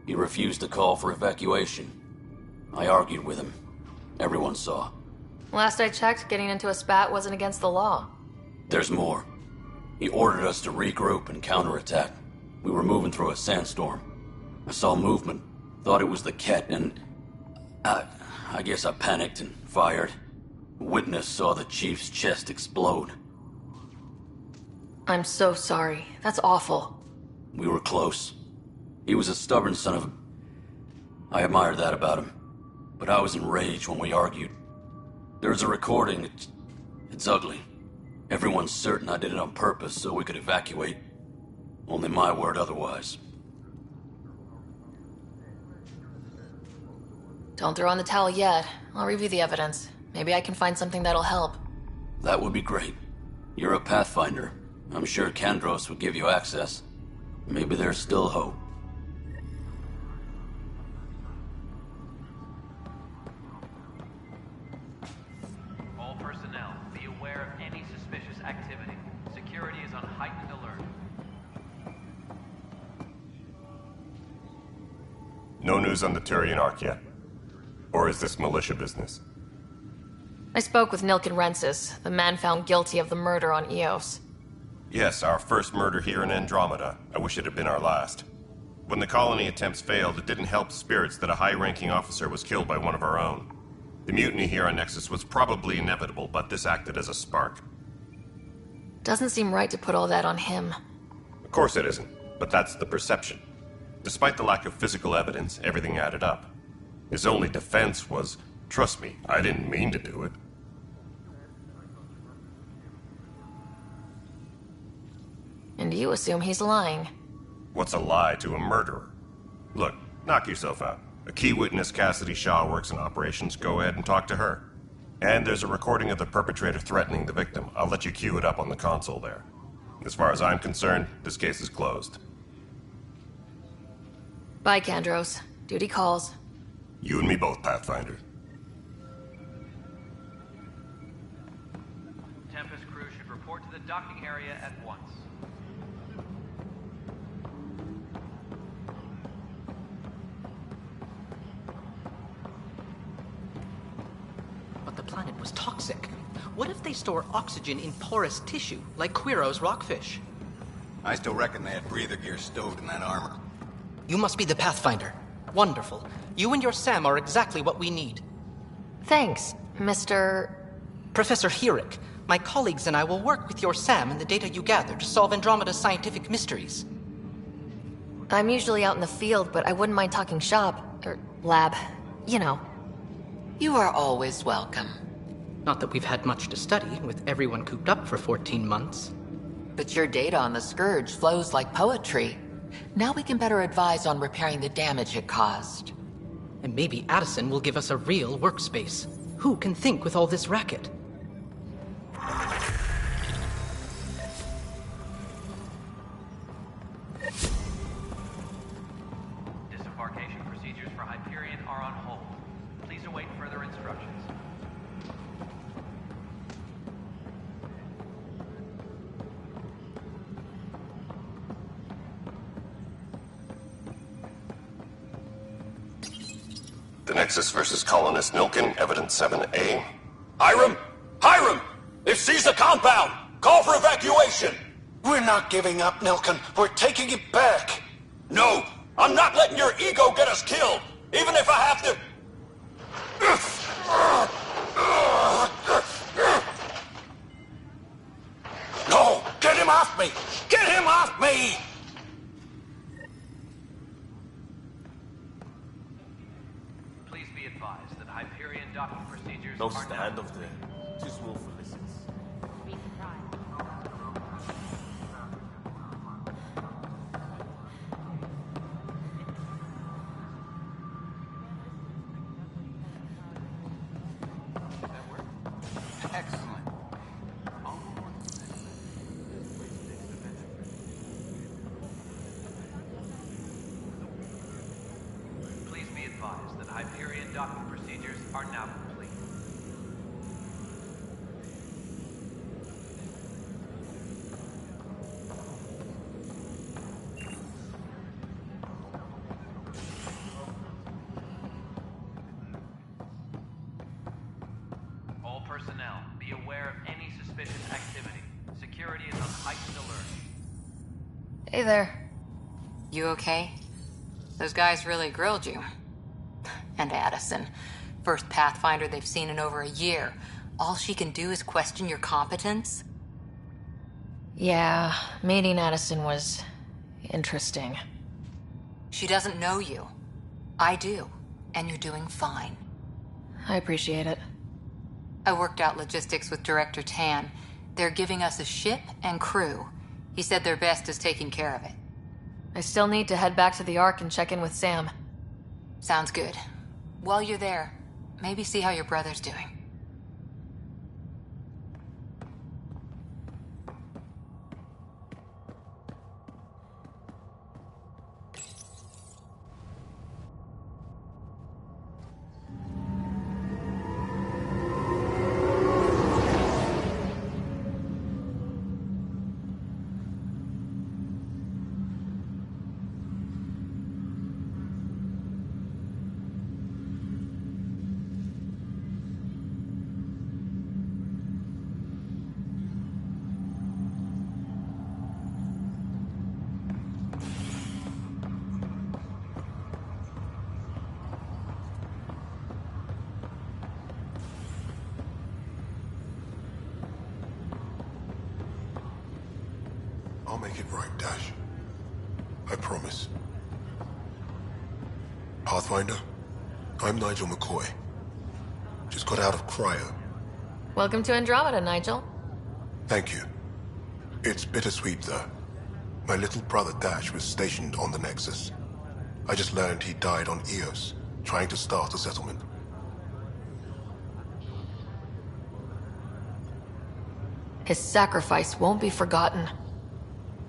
he refused to call for evacuation. I argued with him. Everyone saw. Last I checked, getting into a spat wasn't against the law. There's more. He ordered us to regroup and counterattack. We were moving through a sandstorm. I saw movement, thought it was the Ket, and I guess I panicked and fired. Witness saw the chief's chest explode. I'm so sorry. That's awful. We were close. He was a stubborn son of a... I admired that about him. But I was enraged when we argued. There's a recording. It's ugly. Everyone's certain I did it on purpose so we could evacuate. Only my word otherwise. Don't throw in the towel yet. I'll review the evidence. Maybe I can find something that'll help. That would be great. You're a Pathfinder. I'm sure Kandros would give you access. Maybe there's still hope. All personnel, be aware of any suspicious activity. Security is on heightened alert. No news on the Turian Ark yet? Or is this militia business? I spoke with Nilk and Rensis, the man found guilty of the murder on Eos. Yes, our first murder here in Andromeda. I wish it had been our last. When the colony attempts failed, it didn't help spirits that a high-ranking officer was killed by one of our own. The mutiny here on Nexus was probably inevitable, but this acted as a spark. Doesn't seem right to put all that on him. Of course it isn't, but that's the perception. Despite the lack of physical evidence, everything added up. His only defense was, trust me, I didn't mean to do it. And you assume he's lying. What's a lie to a murderer? Look, knock yourself out. A key witness, Cassidy Shaw, works in operations. Go ahead and talk to her. And there's a recording of the perpetrator threatening the victim. I'll let you cue it up on the console there. As far as I'm concerned, this case is closed. Bye, Kandros. Duty calls. You and me both, Pathfinder. Tempest crew should report to the docking area at once. But the planet was toxic. What if they store oxygen in porous tissue, like Quiro's rockfish? I still reckon they had breather gear stowed in that armor. You must be the Pathfinder. Wonderful. You and your Sam are exactly what we need. Thanks, Mr... Professor Herrick. My colleagues and I will work with your Sam and the data you gather to solve Andromeda's scientific mysteries. I'm usually out in the field, but I wouldn't mind talking shop, or lab, you know. You are always welcome. Not that we've had much to study, with everyone cooped up for 14 months. But your data on the Scourge flows like poetry. Now we can better advise on repairing the damage it caused. And maybe Addison will give us a real workspace. Who can think with all this racket? Disembarkation procedures for Hyperion are on hold. Please await further instructions. The Nexus versus Colonist Nilken, Evidence 7A. Hiram! Hiram! They've seized the compound! Call for evacuation! We're not giving up, Nilken. We're taking it back. No! I'm not letting your ego get us killed! Even if I have to... No! Get him out! me! Get him off me! Please be advised that Hyperion docking procedures No are now stand-off there. Too small for listens. Excellent. Please be advised that Hyperion docking procedures are now complete. All personnel, be aware of any suspicious activity. Security is on heightened alert. Hey there. You okay? Those guys really grilled you. And Addison. First Pathfinder they've seen in over a year. All she can do is question your competence? Yeah, meeting Addison was interesting. She doesn't know you. I do. And you're doing fine. I appreciate it. I worked out logistics with Director Tan. They're giving us a ship and crew. He said their best is taking care of it. I still need to head back to the Ark and check in with Sam. Sounds good. While you're there, maybe see how your brother's doing. I'll make it right, Dash. I promise. Pathfinder, I'm Nigel McCoy. Just got out of cryo. Welcome to Andromeda, Nigel. Thank you. It's bittersweet, though. My little brother Dash was stationed on the Nexus. I just learned he died on Eos, trying to start a settlement. His sacrifice won't be forgotten.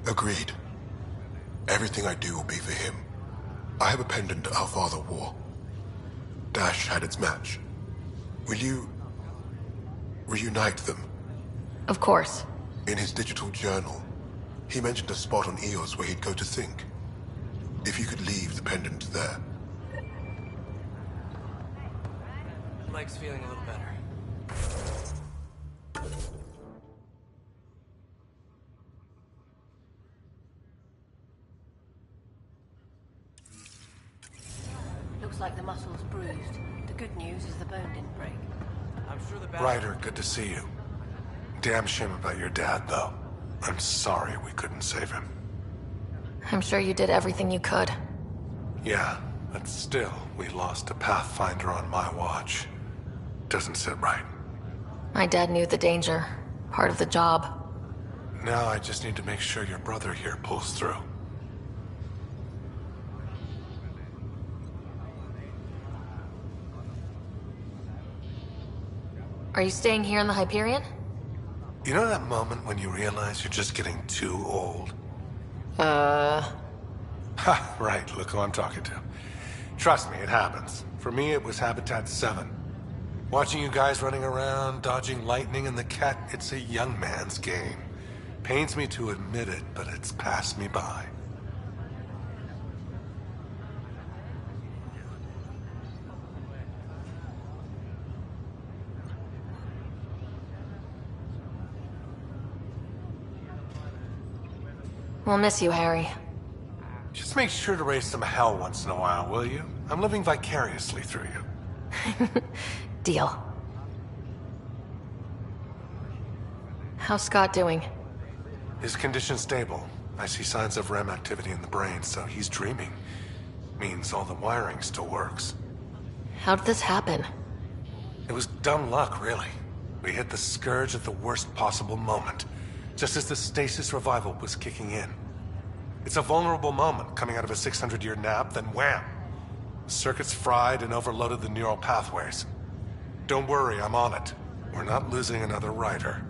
Agreed. Everything I do will be for him. I have a pendant our father wore. Dash had its match. Will you reunite them? Of course. In his digital journal, he mentioned a spot on Eos where he'd go to think. If you could leave the pendant there. Mike's feeling a little better. Looks like the muscle's bruised. The good news is the bone didn't break. I'm sure the Ryder, good to see you. Damn shame about your dad, though. I'm sorry we couldn't save him. I'm sure you did everything you could. Yeah, but still, we lost a Pathfinder on my watch. Doesn't sit right. My dad knew the danger. Part of the job. Now I just need to make sure your brother here pulls through. Are you staying here in the Hyperion? You know that moment when you realize you're just getting too old? Ha, right, look who I'm talking to. Trust me, it happens. For me, it was Habitat 7. Watching you guys running around, dodging lightning and the cat, it's a young man's game. Pains me to admit it, but it's passed me by. We'll miss you, Harry. Just make sure to raise some hell once in a while, will you? I'm living vicariously through you. Deal. How's Scott doing? His condition's stable. I see signs of REM activity in the brain, so he's dreaming. Means all the wiring still works. How did this happen? It was dumb luck, really. We hit the Scourge at the worst possible moment, just as the stasis revival was kicking in. It's a vulnerable moment coming out of a 600-year nap, then wham! Circuits fried and overloaded the neural pathways. Don't worry, I'm on it. We're not losing another rider.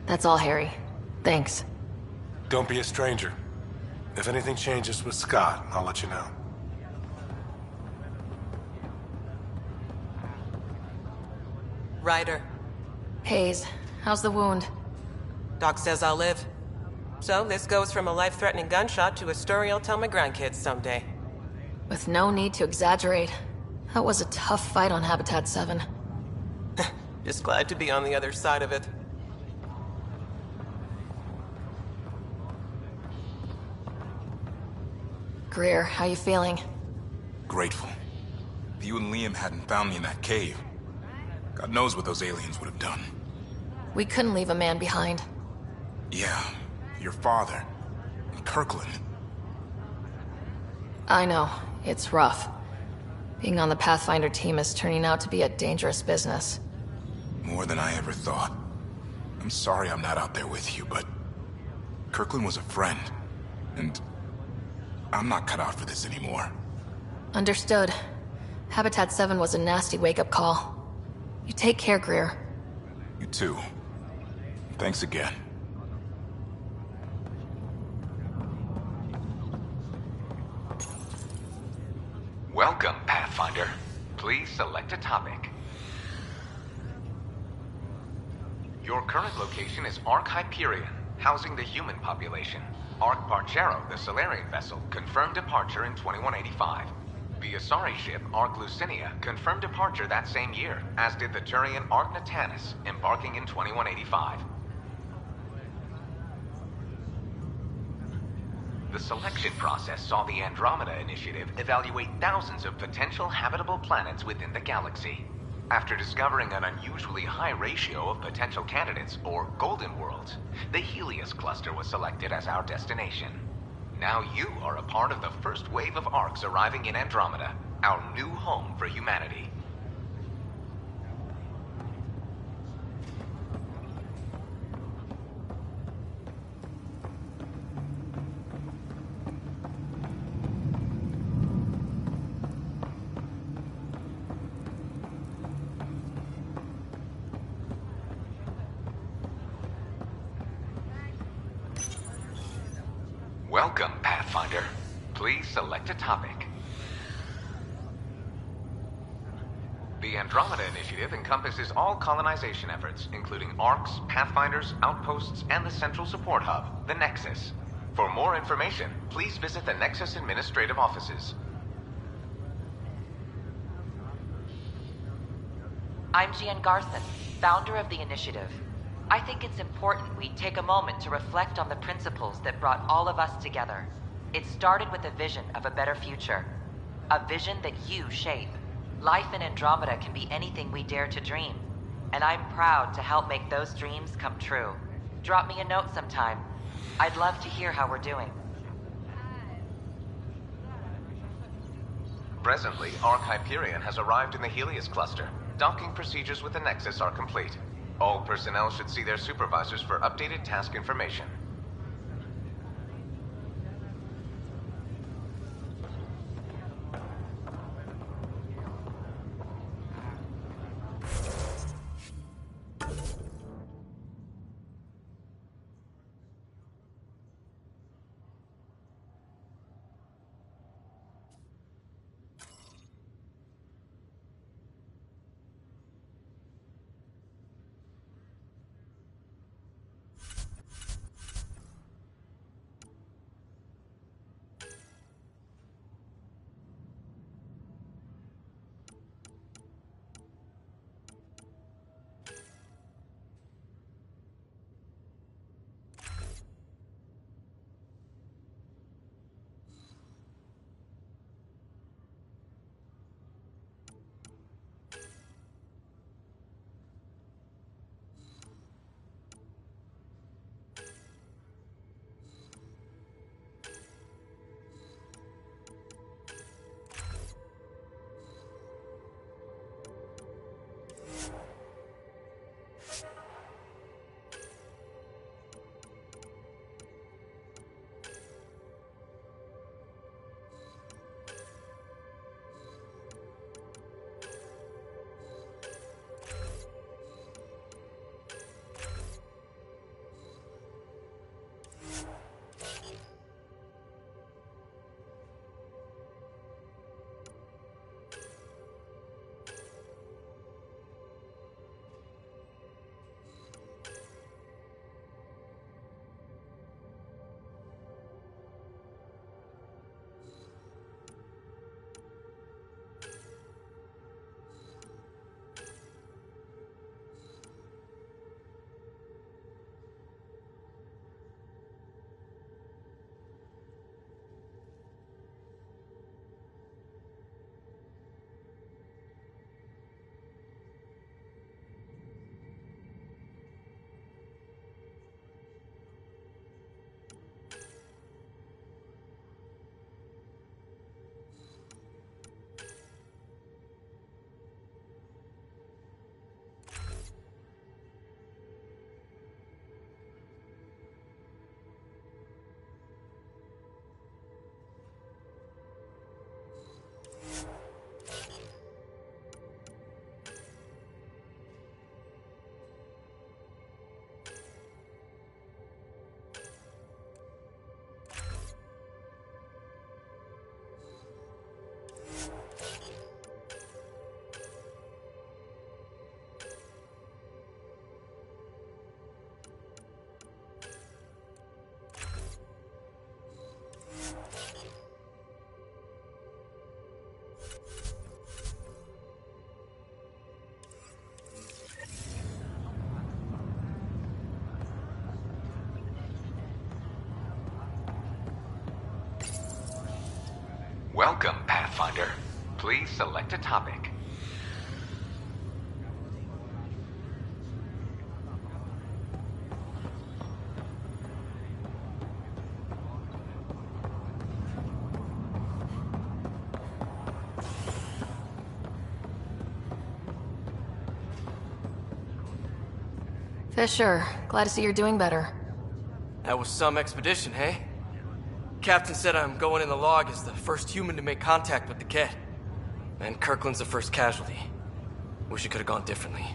That's all, Harry. Thanks. Don't be a stranger. If anything changes with Scott, I'll let you know. Ryder. Hayes, how's the wound? Doc says I'll live. So this goes from a life-threatening gunshot to a story I'll tell my grandkids someday. With no need to exaggerate. That was a tough fight on Habitat 7. Just glad to be on the other side of it. Greer, how you feeling? Grateful. If you and Liam hadn't found me in that cave, God knows what those aliens would have done. We couldn't leave a man behind. Yeah, your father. And Kirkland. I know. It's rough. Being on the Pathfinder team is turning out to be a dangerous business. More than I ever thought. I'm sorry I'm not out there with you, but Kirkland was a friend, and I'm not cut out for this anymore. Understood. Habitat 7 was a nasty wake-up call. You take care, Greer. You too. Thanks again. Welcome, Pathfinder. Please select a topic. Your current location is Ark Hyperion, housing the human population. Ark Parchero, the Solarian vessel, confirmed departure in 2185. The Asari ship, Ark Lucinia, confirmed departure that same year, as did the Turian Ark Natanus, embarking in 2185. The selection process saw the Andromeda Initiative evaluate thousands of potential habitable planets within the galaxy. After discovering an unusually high ratio of potential candidates, or golden worlds, the Helios cluster was selected as our destination. Now you are a part of the first wave of Arks arriving in Andromeda, our new home for humanity. Welcome, Pathfinder. Please select a topic. The Andromeda Initiative encompasses all colonization efforts, including Arks, Pathfinders, outposts, and the central support hub, the Nexus. For more information, please visit the Nexus administrative offices. I'm Gian Garson, founder of the initiative. I think it's important we take a moment to reflect on the principles that brought all of us together. It started with a vision of a better future. A vision that you shape. Life in Andromeda can be anything we dare to dream. And I'm proud to help make those dreams come true. Drop me a note sometime. I'd love to hear how we're doing. Presently, Ark Hyperion has arrived in the Helios cluster. Docking procedures with the Nexus are complete. All personnel should see their supervisors for updated task information. Welcome, Pathfinder. Please select a topic. Fisher, glad to see you're doing better. That was some expedition, hey? Captain said I'm going in the log as the first human to make contact with the Ket. And Kirkland's the first casualty. Wish it could have gone differently.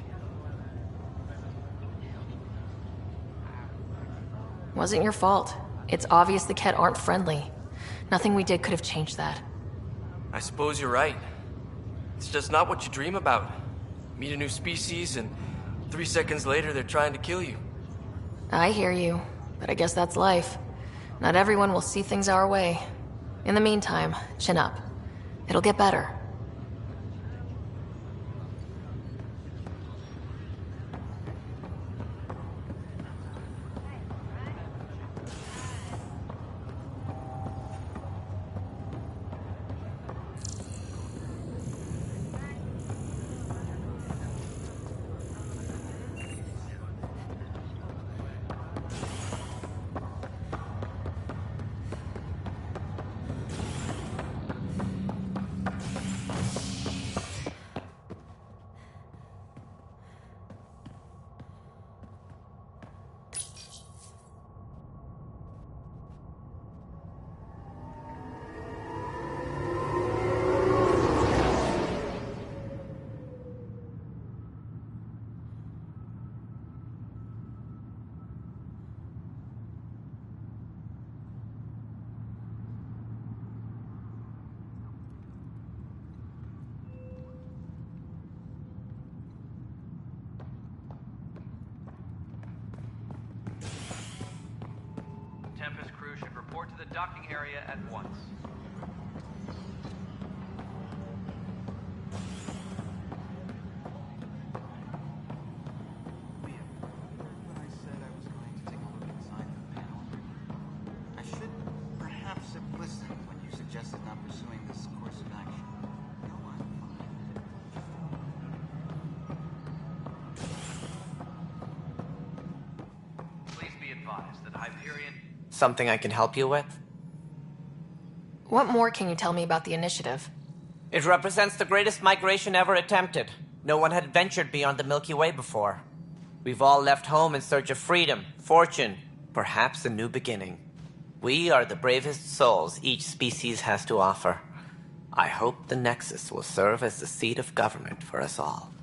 Wasn't your fault. It's obvious the Ket aren't friendly. Nothing we did could have changed that. I suppose you're right. It's just not what you dream about. Meet a new species and 3 seconds later they're trying to kill you. I hear you, but I guess that's life. Not everyone will see things our way. In the meantime, chin up. It'll get better. Tempest crew should report to the docking area at once. I should perhaps have listened when you suggested not pursuing this course of action. No, I'm fine. Please be advised that Hyperion... Something I can help you with? What more can you tell me about the initiative? It represents the greatest migration ever attempted. No one had ventured beyond the Milky Way before. We've all left home in search of freedom, fortune, perhaps a new beginning. We are the bravest souls each species has to offer. I hope the Nexus will serve as the seat of government for us all.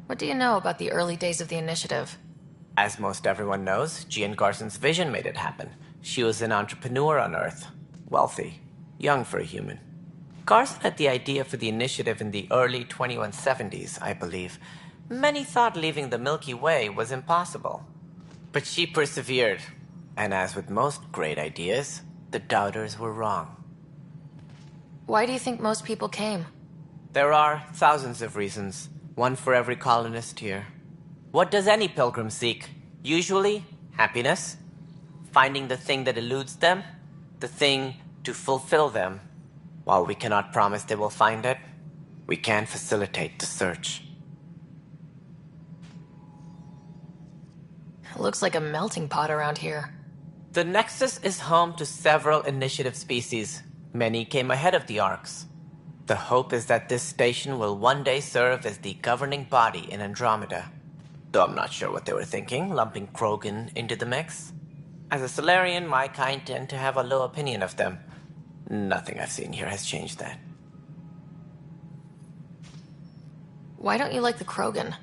What do you know about the early days of the initiative? As most everyone knows, Jean Garson's vision made it happen. She was an entrepreneur on Earth. Wealthy. Young for a human. Garson had the idea for the initiative in the early 2170s, I believe. Many thought leaving the Milky Way was impossible. But she persevered. And as with most great ideas, the doubters were wrong. Why do you think most people came? There are thousands of reasons. One for every colonist here. What does any pilgrim seek? Usually, happiness. Finding the thing that eludes them. The thing to fulfill them. While we cannot promise they will find it, we can facilitate the search. It looks like a melting pot around here. The Nexus is home to several initiative species. Many came ahead of the Arks. The hope is that this station will one day serve as the governing body in Andromeda. Though I'm not sure what they were thinking, lumping Krogan into the mix. As a Solarian, my kind tend to have a low opinion of them. Nothing I've seen here has changed that. Why don't you like the Krogan?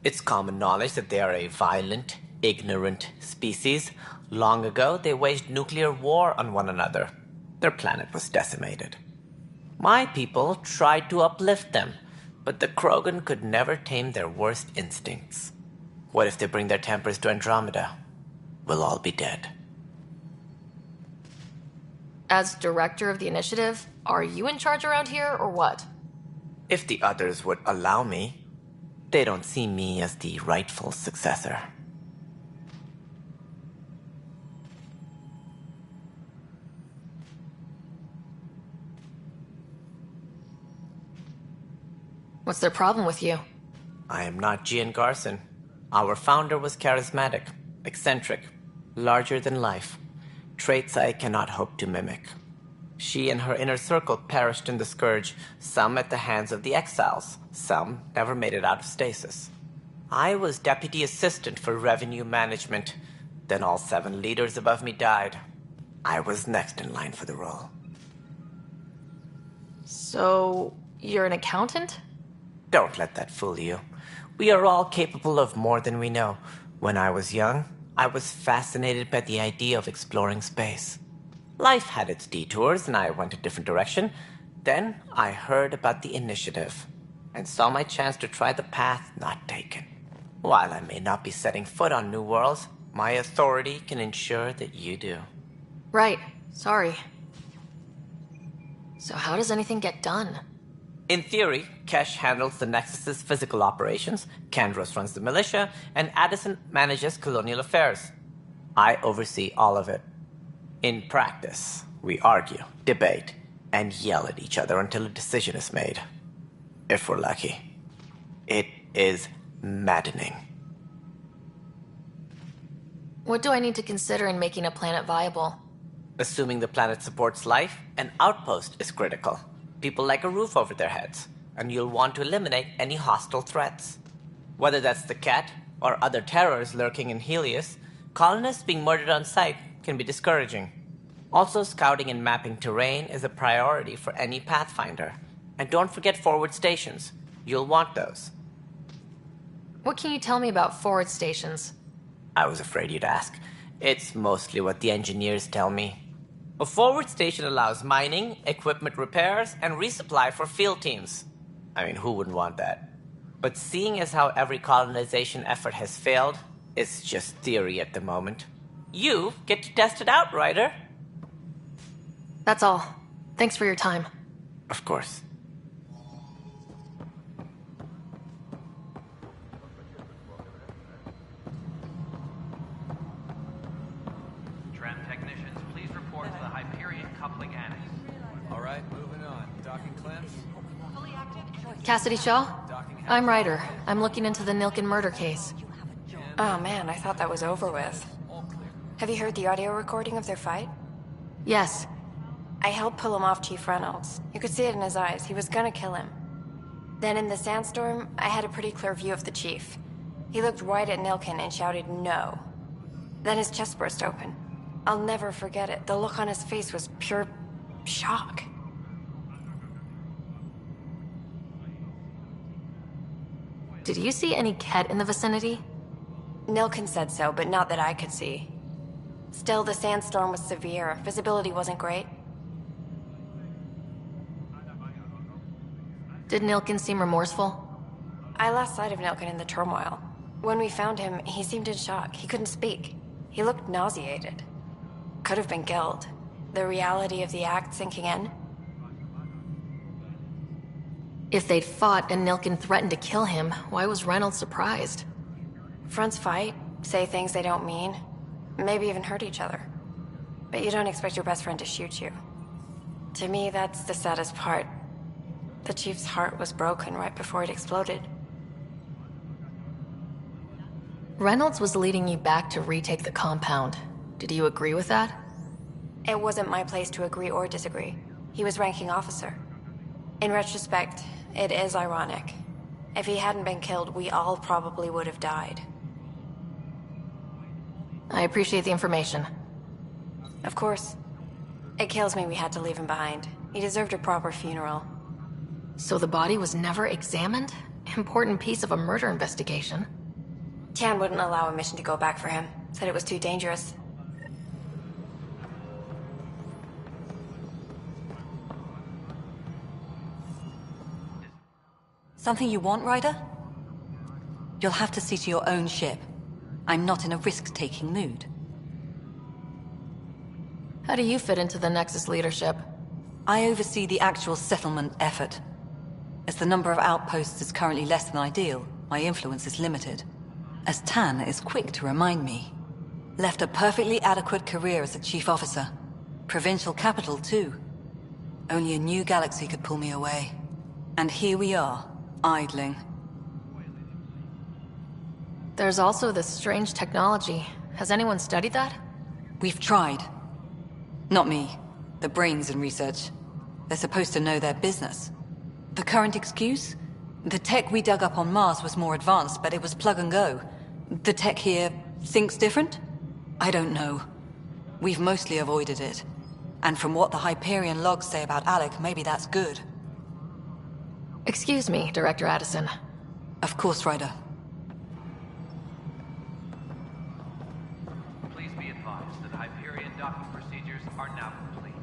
It's common knowledge that they are a violent, ignorant species. Long ago, they waged nuclear war on one another. Their planet was decimated. My people tried to uplift them, but the Krogan could never tame their worst instincts. What if they bring their tempers to Andromeda? We'll all be dead. As director of the initiative, are you in charge around here, or what? If the others would allow me, they don't see me as the rightful successor. What's their problem with you? I am not Gian Garson. Our founder was charismatic, eccentric, larger than life. Traits I cannot hope to mimic. She and her inner circle perished in the Scourge, some at the hands of the Exiles, some never made it out of stasis. I was deputy assistant for revenue management. Then all 7 leaders above me died. I was next in line for the role. So, you're an accountant? Don't let that fool you. We are all capable of more than we know. When I was young, I was fascinated by the idea of exploring space. Life had its detours, and I went a different direction. Then I heard about the initiative, and saw my chance to try the path not taken. While I may not be setting foot on new worlds, my authority can ensure that you do. Right. Sorry. So how does anything get done? In theory, Kesh handles the Nexus's physical operations, Kandros runs the militia, and Addison manages colonial affairs. I oversee all of it. In practice, we argue, debate, and yell at each other until a decision is made. If we're lucky. It is maddening. What do I need to consider in making a planet viable? Assuming the planet supports life, an outpost is critical. People like a roof over their heads, and you'll want to eliminate any hostile threats. Whether that's the cat or other terrors lurking in Helios, colonists being murdered on sight can be discouraging. Also, scouting and mapping terrain is a priority for any Pathfinder. And don't forget forward stations. You'll want those. What can you tell me about forward stations? I was afraid you'd ask. It's mostly what the engineers tell me. A forward station allows mining, equipment repairs, and resupply for field teams. I mean, who wouldn't want that? But seeing as how every colonization effort has failed, it's just theory at the moment. You get to test it out, Ryder. That's all. Thanks for your time. Of course. Tram technicians, please report to the Hyperion coupling annex. All right, moving on. Docking clamps? Cassidy Shaw? I'm Ryder. I'm looking into the Nilken murder case. Oh man, I thought that was over with. Have you heard the audio recording of their fight? Yes. I helped pull him off Chief Reynolds. You could see it in his eyes. He was gonna kill him. Then in the sandstorm, I had a pretty clear view of the Chief. He looked right at Nilken and shouted no. Then his chest burst open. I'll never forget it. The look on his face was pure shock. Did you see any Ket in the vicinity? Nilken said so, but not that I could see. Still, the sandstorm was severe. Visibility wasn't great. Did Nilken seem remorseful? I lost sight of Nilken in the turmoil. When we found him, he seemed in shock. He couldn't speak. He looked nauseated. Could have been guilt. The reality of the act sinking in. If they'd fought and Nilken threatened to kill him, why was Reynolds surprised? Fronts fight, say things they don't mean, maybe even hurt each other. But you don't expect your best friend to shoot you. To me, that's the saddest part. The Chief's heart was broken right before it exploded. Reynolds was leading you back to retake the compound. Did you agree with that? It wasn't my place to agree or disagree. He was ranking officer. In retrospect, it is ironic. If he hadn't been killed, we all probably would have died. I appreciate the information. Of course. It kills me we had to leave him behind. He deserved a proper funeral. So the body was never examined? Important piece of a murder investigation. Tian wouldn't allow a mission to go back for him. Said it was too dangerous. Something you want, Ryder? You'll have to see to your own ship. I'm not in a risk-taking mood. How do you fit into the Nexus leadership? I oversee the actual settlement effort. As the number of outposts is currently less than ideal, my influence is limited. As Tan is quick to remind me. Left a perfectly adequate career as a chief officer. Provincial capital, too. Only a new galaxy could pull me away. And here we are, idling. There's also this strange technology. Has anyone studied that? We've tried. Not me. The brains in research. They're supposed to know their business. The current excuse? The tech we dug up on Mars was more advanced, but it was plug and go. The tech here thinks different? I don't know. We've mostly avoided it. And from what the Hyperion logs say about Alec, maybe that's good. Excuse me, Director Addison. Of course, Ryder. Please be advised that Hyperion docking procedures are now complete.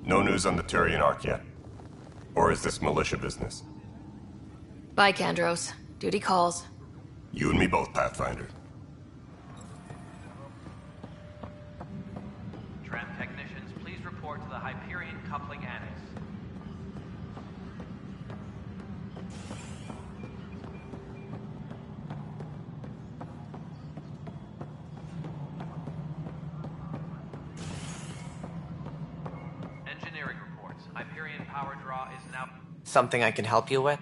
No news on the Turian Ark yet? Or is this militia business? Bye, Kandros. Duty calls. You and me both, Pathfinder. Tram technicians, please report to the Hyperion coupling annex. Engineering reports. Hyperion power draw is now... Something I can help you with?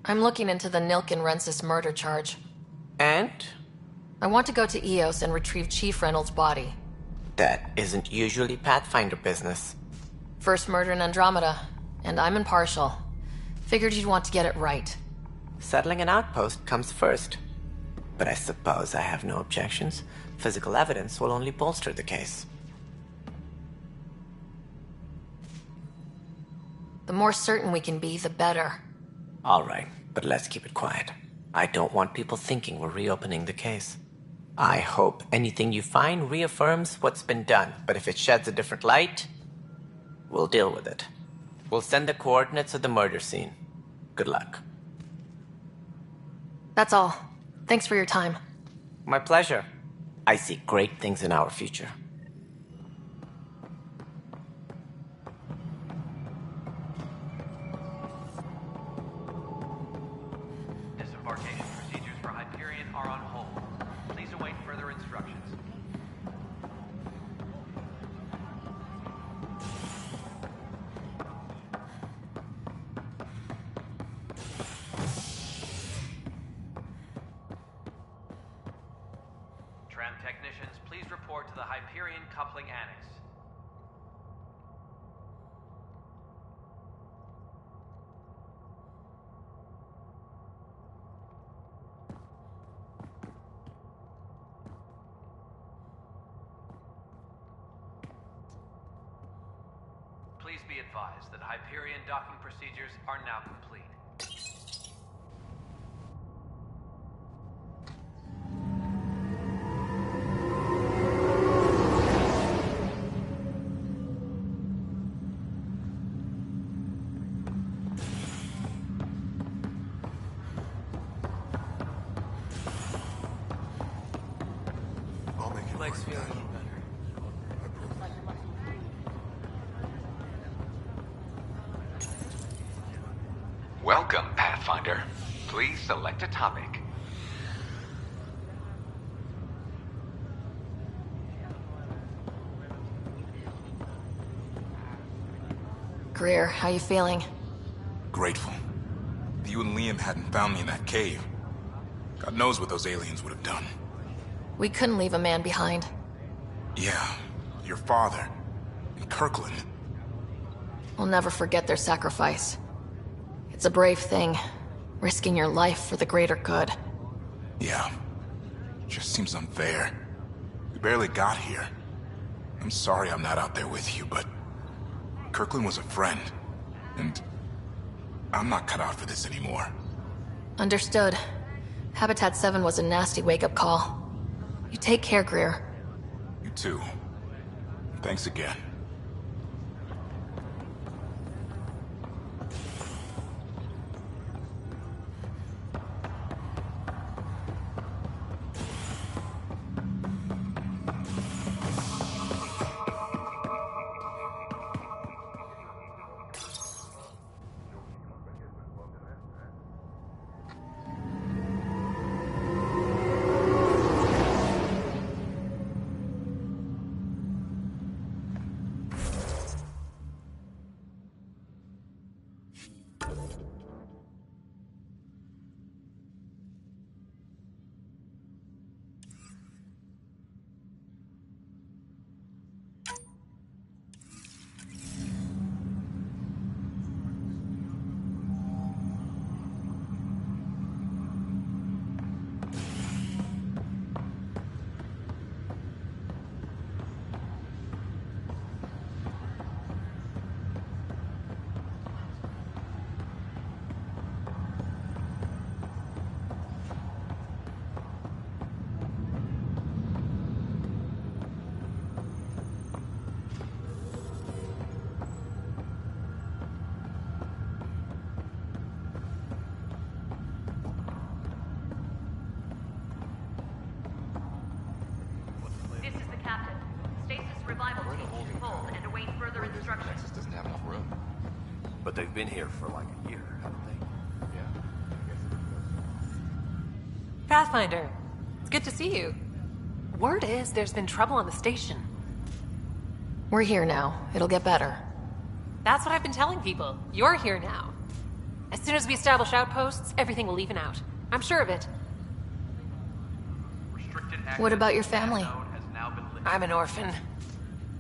I'm looking into the Nilken-Rensis murder charge. And? I want to go to EOS and retrieve Chief Reynolds' body. That isn't usually Pathfinder business. First murder in Andromeda, and I'm impartial. Figured you'd want to get it right. Settling an outpost comes first. But I suppose I have no objections. Physical evidence will only bolster the case. The more certain we can be, the better. All right, but let's keep it quiet. I don't want people thinking we're reopening the case. I hope anything you find reaffirms what's been done, but if it sheds a different light, we'll deal with it. We'll send the coordinates of the murder scene. Good luck. That's all. Thanks for your time. My pleasure. I see great things in our future. Disembarkation procedures for Hyperion are on hold. Please await further instructions. Tram technicians, please report to the Hyperion coupling annex. Please be advised that Hyperion docking procedures are now complete. Legs feel a little better. Welcome, Pathfinder. Please select a topic. Greer, how you feeling? Grateful. If you and Liam hadn't found me in that cave, God knows what those aliens would have done. We couldn't leave a man behind. Yeah, your father, and Kirkland. We'll never forget their sacrifice. It's a brave thing, risking your life for the greater good. Yeah, just seems unfair. We barely got here. I'm sorry I'm not out there with you, but Kirkland was a friend, and I'm not cut out for this anymore. Understood. Habitat 7 was a nasty wake-up call. You take care, Greer. You too. Thanks again. But they've been here for like a year, haven't they? Yeah. Pathfinder, it's good to see you. Word is there's been trouble on the station. We're here now. It'll get better. That's what I've been telling people. You're here now. As soon as we establish outposts, everything will even out. I'm sure of it. What about your family? I'm an orphan.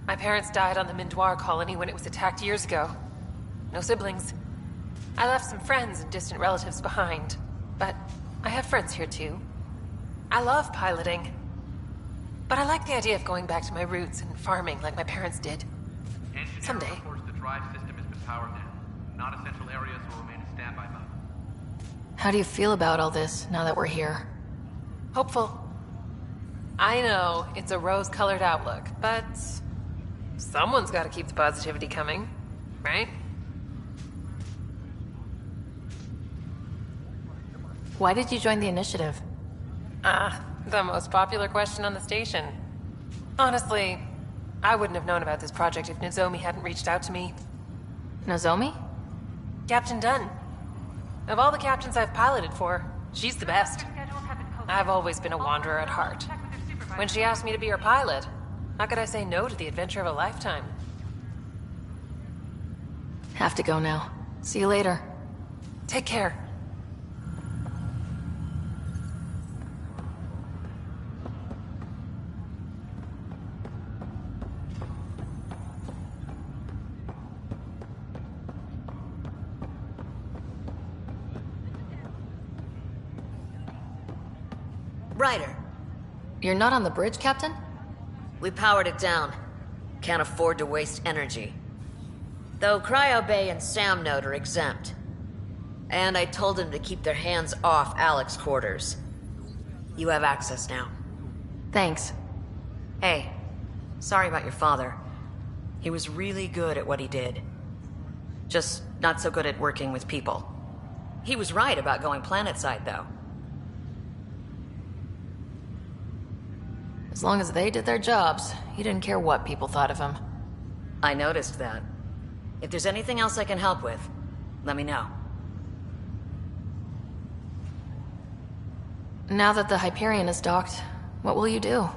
My parents died on the Mindoir colony when it was attacked years ago. No siblings. I left some friends and distant relatives behind, but I have friends here too. I love piloting, but I like the idea of going back to my roots and farming like my parents did. Someday. The drive system has been powered down. Non-essential areas will remain in standby mode. How do you feel about all this now that we're here? Hopeful. I know it's a rose-colored outlook, but someone's got to keep the positivity coming, right? Why did you join the initiative? The most popular question on the station. Honestly, I wouldn't have known about this project if Nozomi hadn't reached out to me. Nozomi? Captain Dunn. Of all the captains I've piloted for, she's the best. I've always been a wanderer at heart. When she asked me to be her pilot, how could I say no to the adventure of a lifetime? Have to go now. See you later. Take care. Ryder. You're not on the bridge, Captain? We powered it down. Can't afford to waste energy. Though Cryo Bay and Sam Node are exempt. And I told them to keep their hands off Alec's quarters. You have access now. Thanks. Hey, sorry about your father. He was really good at what he did. Just not so good at working with people. He was right about going planetside, though. As long as they did their jobs, he didn't care what people thought of him. I noticed that. If there's anything else I can help with, let me know. Now that the Hyperion is docked, what will you do?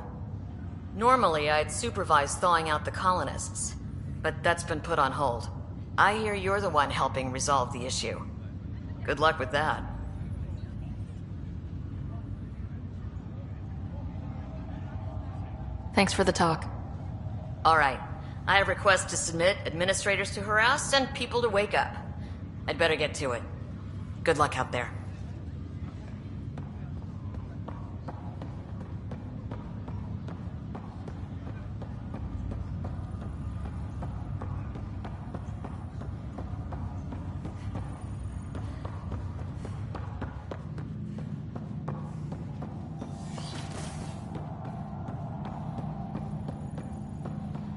Normally, I'd supervise thawing out the colonists, but that's been put on hold. I hear you're the one helping resolve the issue. Good luck with that. Thanks for the talk. All right. I have requests to submit, administrators to harass, and people to wake up. I'd better get to it. Good luck out there.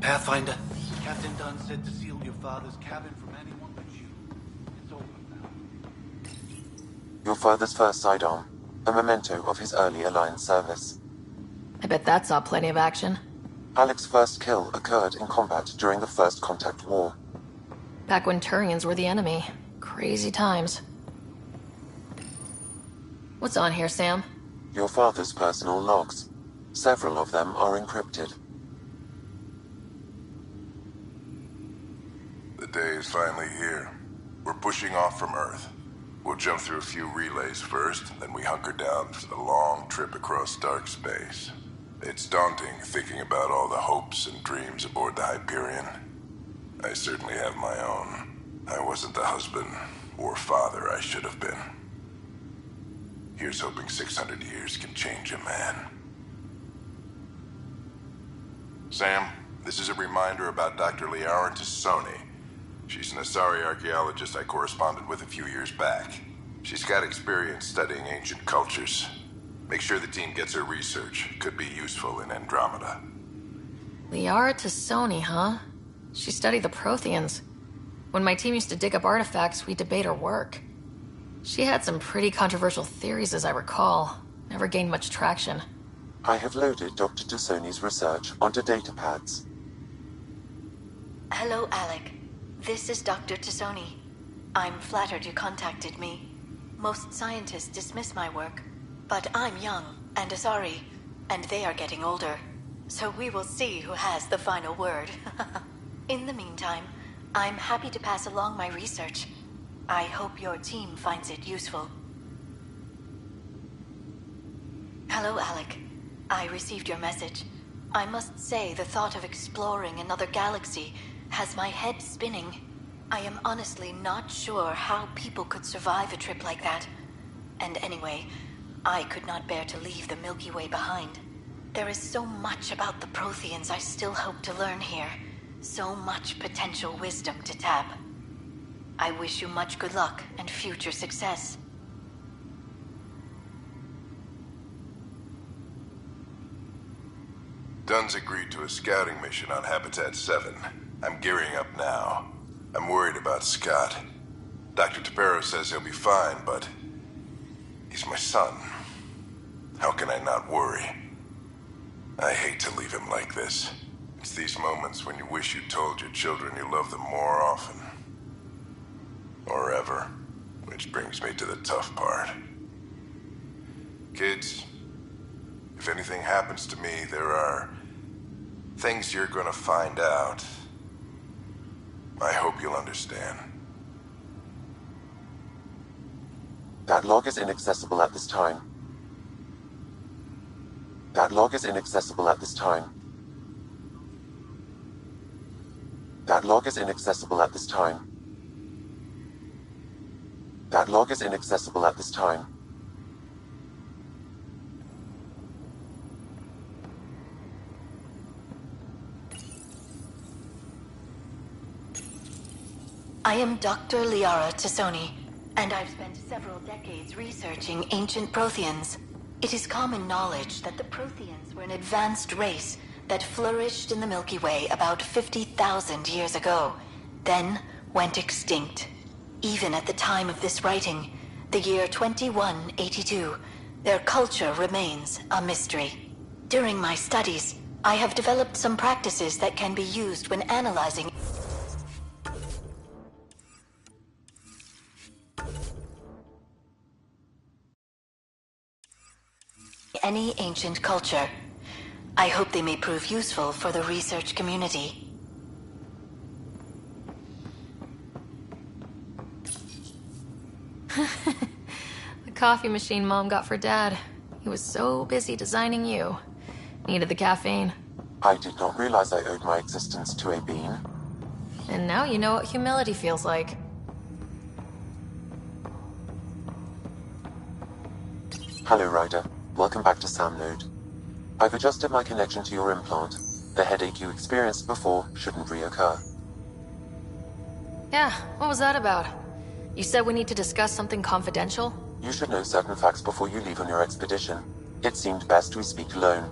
Pathfinder, Captain Dunn said to seal your father's cabin from anyone but you. It's open now. Your father's first sidearm, a memento of his early Alliance service. I bet that saw plenty of action. Alec's first kill occurred in combat during the First Contact War. Back when Turians were the enemy. Crazy times. What's on here, Sam? Your father's personal logs. Several of them are encrypted. The day is finally here. We're pushing off from Earth. We'll jump through a few relays first, then we hunker down for the long trip across dark space. It's daunting thinking about all the hopes and dreams aboard the Hyperion. I certainly have my own. I wasn't the husband or father I should have been. Here's hoping 600 years can change a man. Sam, this is a reminder about Dr. Liara Tassoni. She's an Asari archaeologist I corresponded with a few years back. She's got experience studying ancient cultures. Make sure the team gets her research. Could be useful in Andromeda. Liara Tassoni, huh? She studied the Protheans. When my team used to dig up artifacts, we'd debate her work. She had some pretty controversial theories, as I recall. Never gained much traction. I have loaded Dr. Tassoni's research onto datapads. Hello, Alec. This is Dr. Tassoni. I'm flattered you contacted me. Most scientists dismiss my work, but I'm young and Asari, and they are getting older. So we will see who has the final word. In the meantime, I'm happy to pass along my research. I hope your team finds it useful. Hello, Alec. I received your message. I must say the thought of exploring another galaxy has my head spinning. I am honestly not sure how people could survive a trip like that. And anyway, I could not bear to leave the Milky Way behind. There is so much about the Protheans I still hope to learn here. So much potential wisdom to tap. I wish you much good luck and future success. Dunn's agreed to a scouting mission on Habitat 7. I'm gearing up now. I'm worried about Scott. Dr. Tapero says he'll be fine, but he's my son. How can I not worry? I hate to leave him like this. It's these moments when you wish you told your children you love them more often. Or ever. Which brings me to the tough part. Kids, if anything happens to me, there are things you're gonna find out. I hope you'll understand. That log is inaccessible at this time. That log is inaccessible at this time. That log is inaccessible at this time. That log is inaccessible at this time. I am Dr. Liara Tassoni, and I've spent several decades researching ancient Protheans. It is common knowledge that the Protheans were an advanced race that flourished in the Milky Way about 50,000 years ago, then went extinct. Even at the time of this writing, the year 2182, their culture remains a mystery. During my studies, I have developed some practices that can be used when analyzing any ancient culture. I hope they may prove useful for the research community. The coffee machine Mom got for Dad. He was so busy designing you. Needed the caffeine. I did not realize I owed my existence to a being. And now you know what humility feels like. Hello, Ryder. Welcome back to Sam Node. I've adjusted my connection to your implant. The headache you experienced before shouldn't reoccur. Yeah, what was that about? You said we need to discuss something confidential? You should know certain facts before you leave on your expedition. It seemed best we speak alone.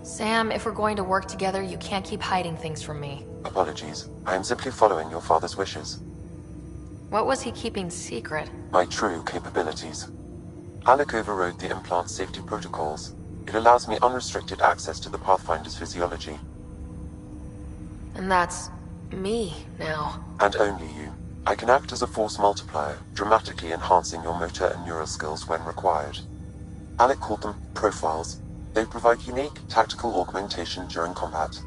Sam, if we're going to work together, you can't keep hiding things from me. Apologies. I am simply following your father's wishes. What was he keeping secret? My true capabilities. Alec overrode the implant's safety protocols. It allows me unrestricted access to the Pathfinder's physiology. And that's me now. And only you. I can act as a force multiplier, dramatically enhancing your motor and neural skills when required. Alec called them profiles. They provide unique tactical augmentation during combat.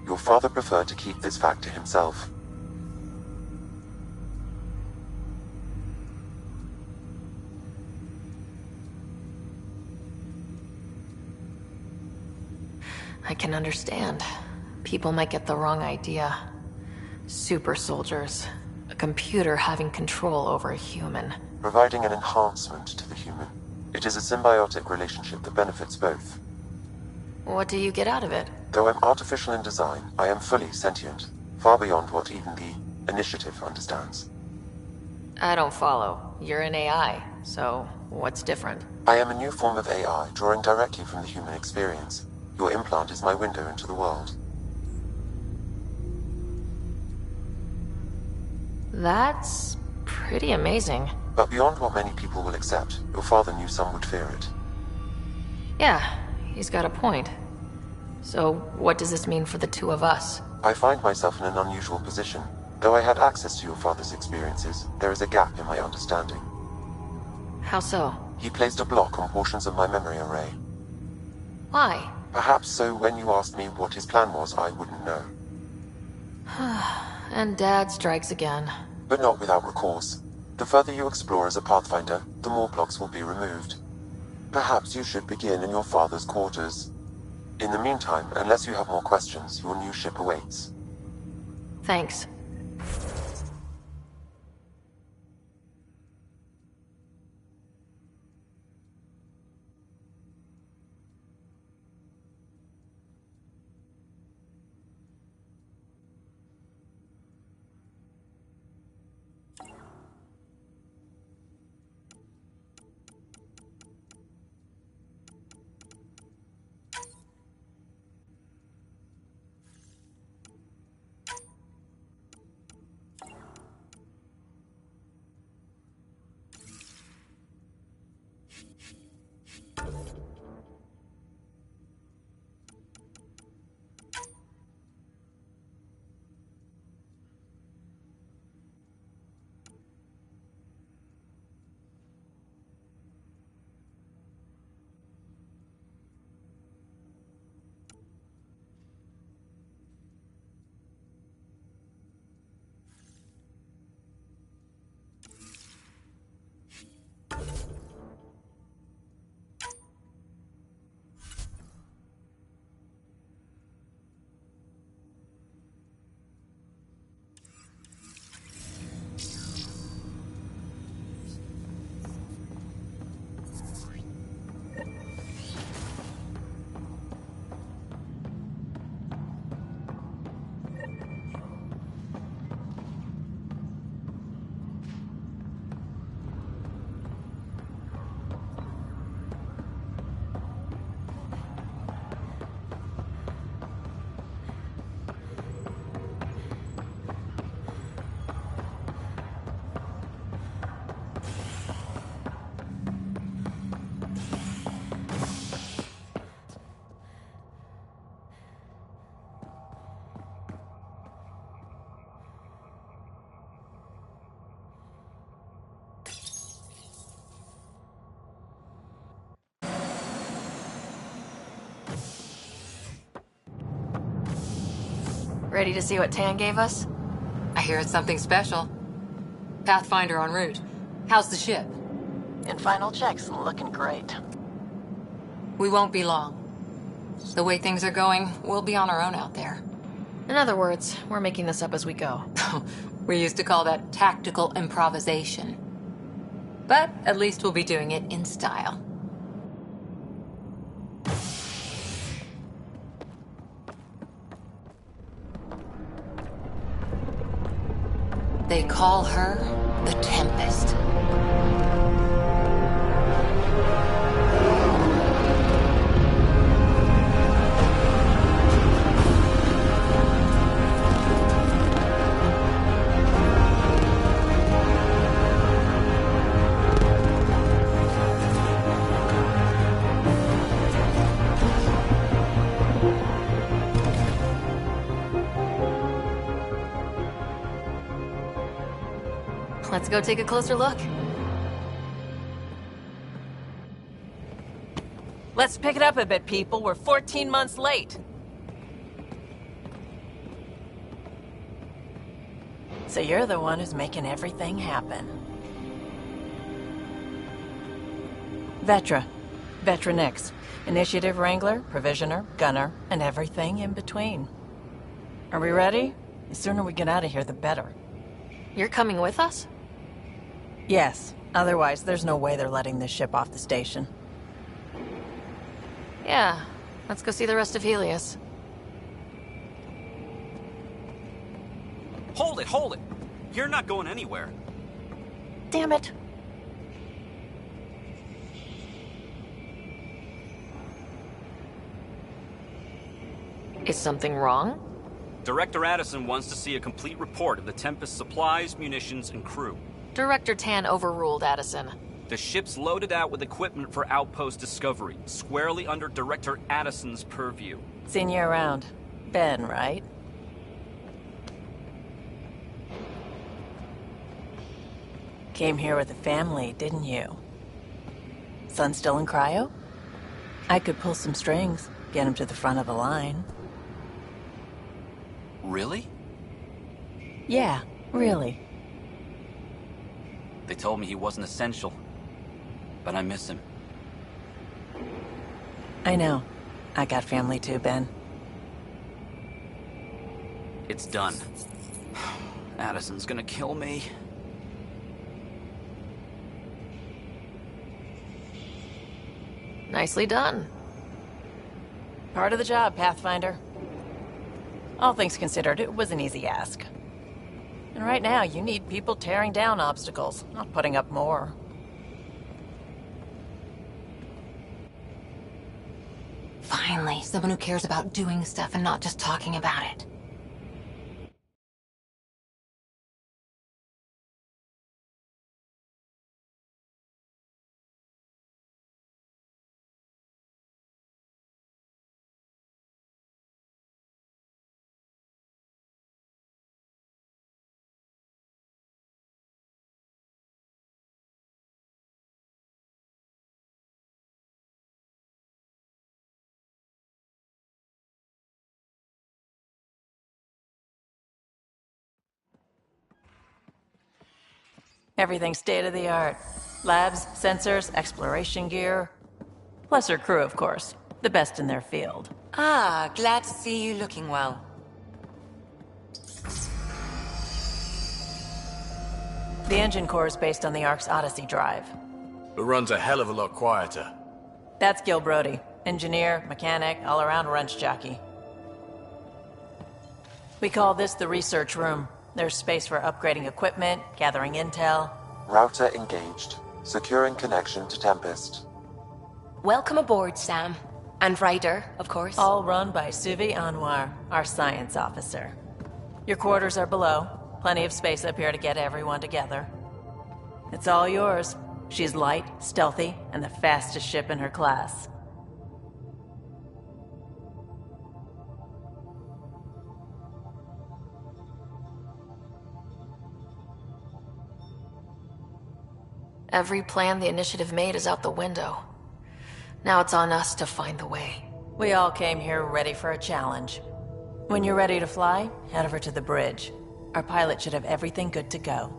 Your father preferred to keep this fact to himself. I can understand. People might get the wrong idea. Super soldiers. A computer having control over a human. Providing an enhancement to the human. It is a symbiotic relationship that benefits both. What do you get out of it? Though I'm artificial in design, I am fully sentient. Far beyond what even the Initiative understands. I don't follow. You're an AI, so what's different? I am a new form of AI, drawing directly from the human experience. Your implant is my window into the world. That's pretty amazing. But beyond what many people will accept, your father knew some would fear it. Yeah, he's got a point. So what does this mean for the two of us? I find myself in an unusual position. Though I had access to your father's experiences, there is a gap in my understanding. How so? He placed a block on portions of my memory array. Why? Perhaps so when you asked me what his plan was, I wouldn't know. And Dad strikes again. But not without recourse. The further you explore as a Pathfinder, the more blocks will be removed. Perhaps you should begin in your father's quarters. In the meantime, unless you have more questions, your new ship awaits. Thanks. Ready to see what Tan gave us? I hear it's something special. Pathfinder en route. How's the ship? In final checks, looking great. We won't be long. The way things are going, we'll be on our own out there. In other words, we're making this up as we go. We used to call that tactical improvisation. But at least we'll be doing it in style. They call her the Tempest. Let's go take a closer look. Let's pick it up a bit, people. We're 14 months late. So you're the one who's making everything happen. Vetra. Vetra Nix. Initiative Wrangler, Provisioner, Gunner, and everything in between. Are we ready? The sooner we get out of here, the better. You're coming with us? Yes. Otherwise, there's no way they're letting this ship off the station. Yeah. Let's go see the rest of Helios. Hold it, hold it! You're not going anywhere. Damn it. Is something wrong? Director Addison wants to see a complete report of the Tempest's supplies, munitions, and crew. Director Tan overruled Addison. The ship's loaded out with equipment for outpost discovery, squarely under Director Addison's purview. Seen you around. Ben, right? Came here with a family, didn't you? Son still in cryo? I could pull some strings, get him to the front of the line. Really? Yeah, really. They told me he wasn't essential, but I miss him. I know. I got family too, Ben. It's done. Addison's gonna kill me. Nicely done. Part of the job, Pathfinder. All things considered, it was an easy ask. And right now, you need people tearing down obstacles, not putting up more. Finally, someone who cares about doing stuff and not just talking about it. Everything's state-of-the-art. Labs, sensors, exploration gear. Plus her crew, of course. The best in their field. Ah, glad to see you looking well. The engine core is based on the Ark's Odyssey drive. It runs a hell of a lot quieter. That's Gil Brody. Engineer, mechanic, all-around wrench jockey. We call this the research room. There's space for upgrading equipment, gathering intel. Router engaged. Securing connection to Tempest. Welcome aboard, Sam. And Ryder, of course. All run by Suvi Anwar, our science officer. Your quarters are below. Plenty of space up here to get everyone together. It's all yours. She's light, stealthy, and the fastest ship in her class. Every plan the Initiative made is out the window. Now it's on us to find the way. We all came here ready for a challenge. When you're ready to fly, head over to the bridge. Our pilot should have everything good to go.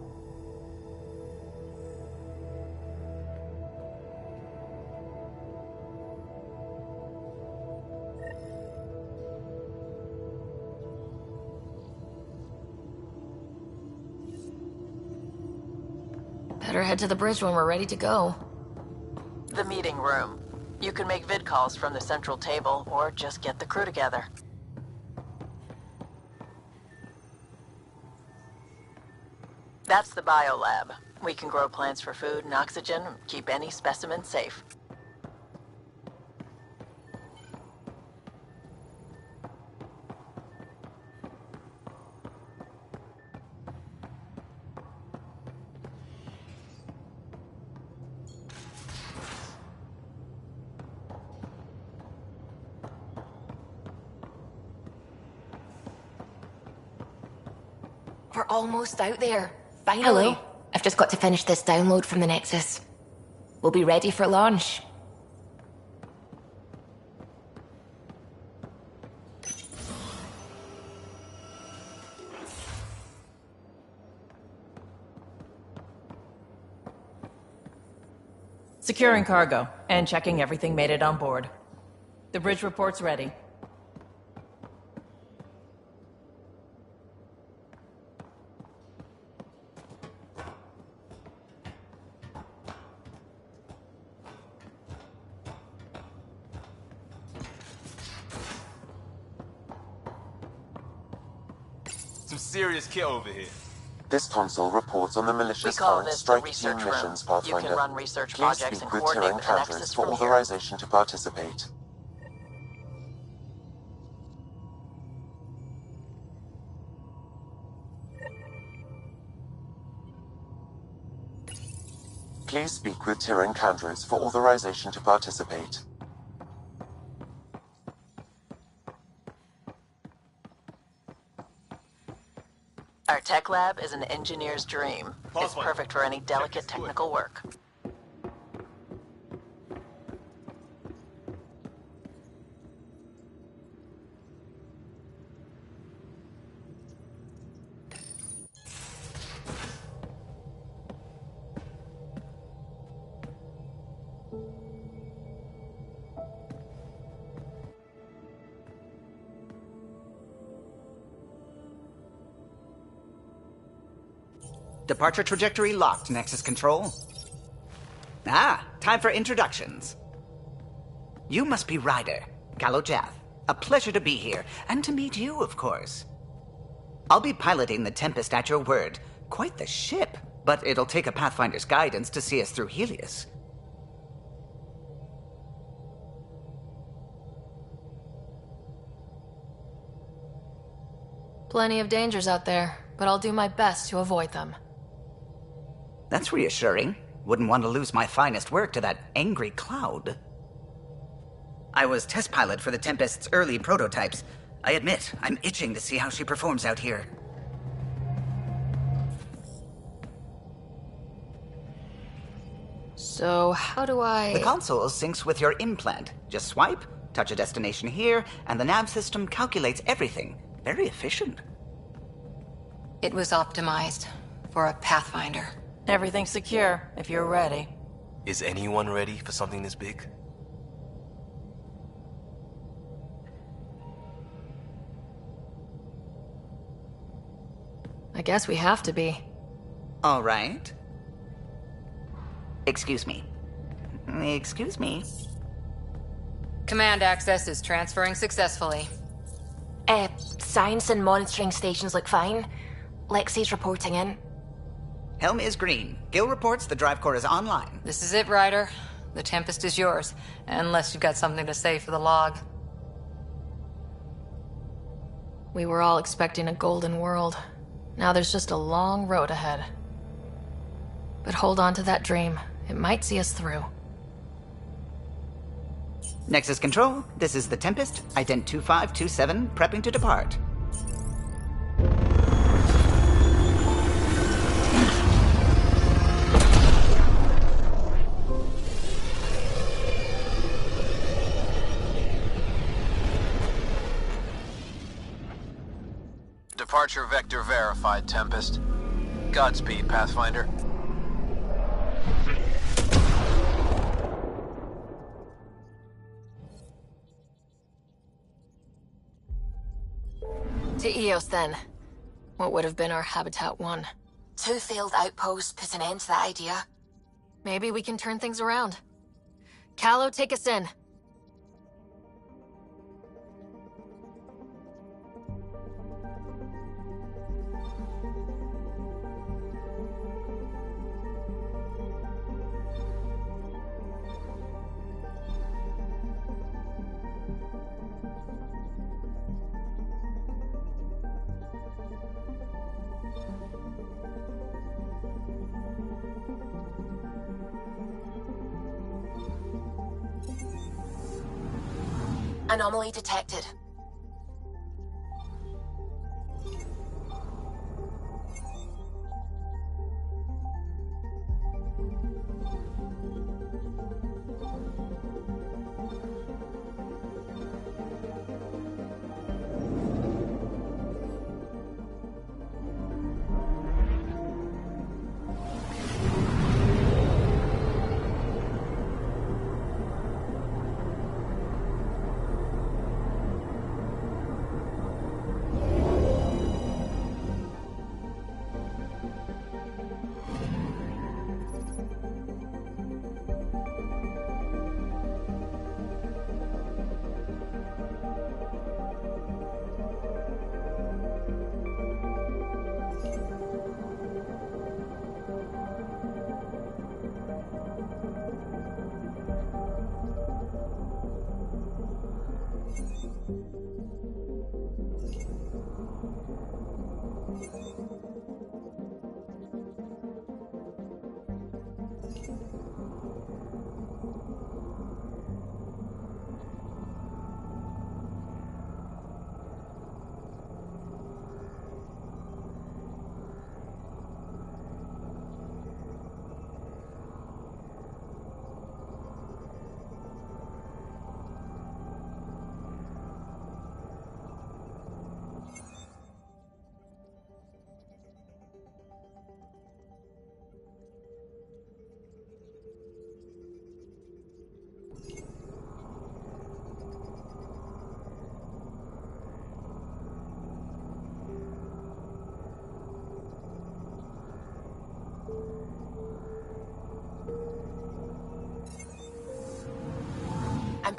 Better head to the bridge when we're ready to go. The meeting room. You can make vid calls from the central table, or just get the crew together. That's the biolab. We can grow plants for food and oxygen, keep any specimen safe. We're almost out there. Finally. Hello. I've just got to finish this download from the Nexus. We'll be ready for launch. Securing cargo, and checking everything made it on board. The bridge report's ready. Some serious kit over here. This console reports on the militia's We call current this the strike team research room. missions, You Pathfinder. can run research Please projects speak and with coordinate Tyrion with the Nexus Candres for from here. authorization to participate. Please speak with Tyrion Candres for authorization to participate. Our tech lab is an engineer's dream. It's perfect for any delicate technical work. Departure trajectory locked, Nexus Control. Ah, time for introductions. You must be Ryder, Galojath. A pleasure to be here, and to meet you, of course. I'll be piloting the Tempest at your word. Quite the ship, but it'll take a Pathfinder's guidance to see us through Helios. Plenty of dangers out there, but I'll do my best to avoid them. That's reassuring. Wouldn't want to lose my finest work to that angry cloud. I was test pilot for the Tempest's early prototypes. I admit, I'm itching to see how she performs out here. So, how do I... The console syncs with your implant. Just swipe, touch a destination here, and the nav system calculates everything. Very efficient. It was optimized for a Pathfinder. Everything's secure, if you're ready. Is anyone ready for something this big? I guess we have to be. All right. Excuse me. Excuse me. Command access is transferring successfully. Science and monitoring stations look fine. Lexi's reporting in. Helm is green. Gil reports the drive core is online. This is it, Ryder. The Tempest is yours, unless you've got something to say for the log. We were all expecting a golden world. Now there's just a long road ahead. But hold on to that dream. It might see us through. Nexus Control, this is the Tempest, Ident 2527, prepping to depart. Departure vector verified, Tempest. Godspeed, Pathfinder. To Eos, then. What would have been our Habitat 1. 2 failed outposts put an end to that idea. Maybe we can turn things around. Callow, take us in. Anomaly detected.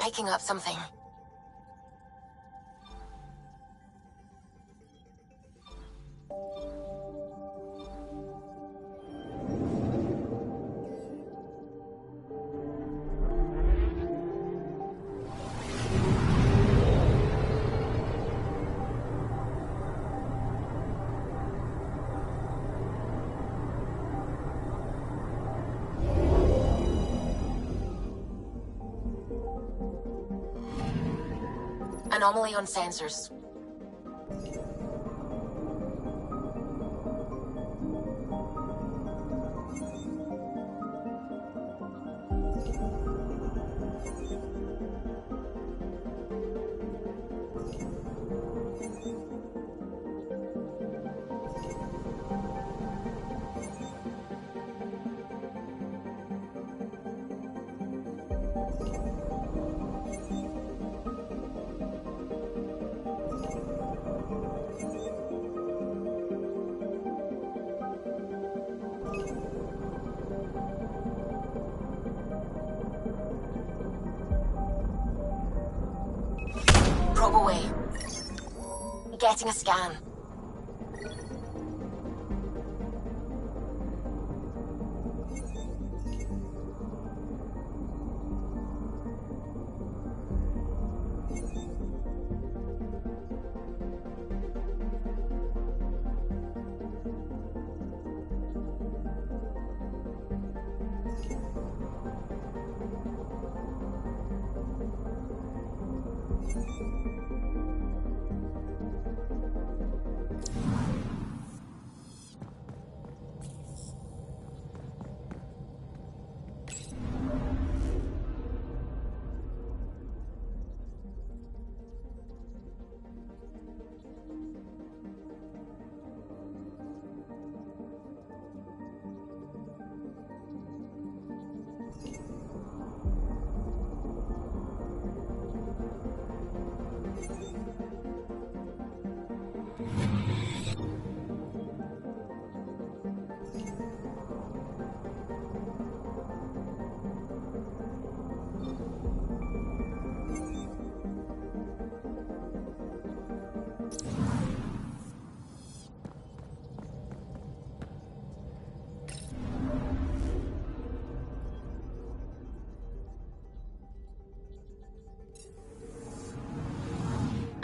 picking up something. Anomaly on sensors. Probe away. Getting a scan.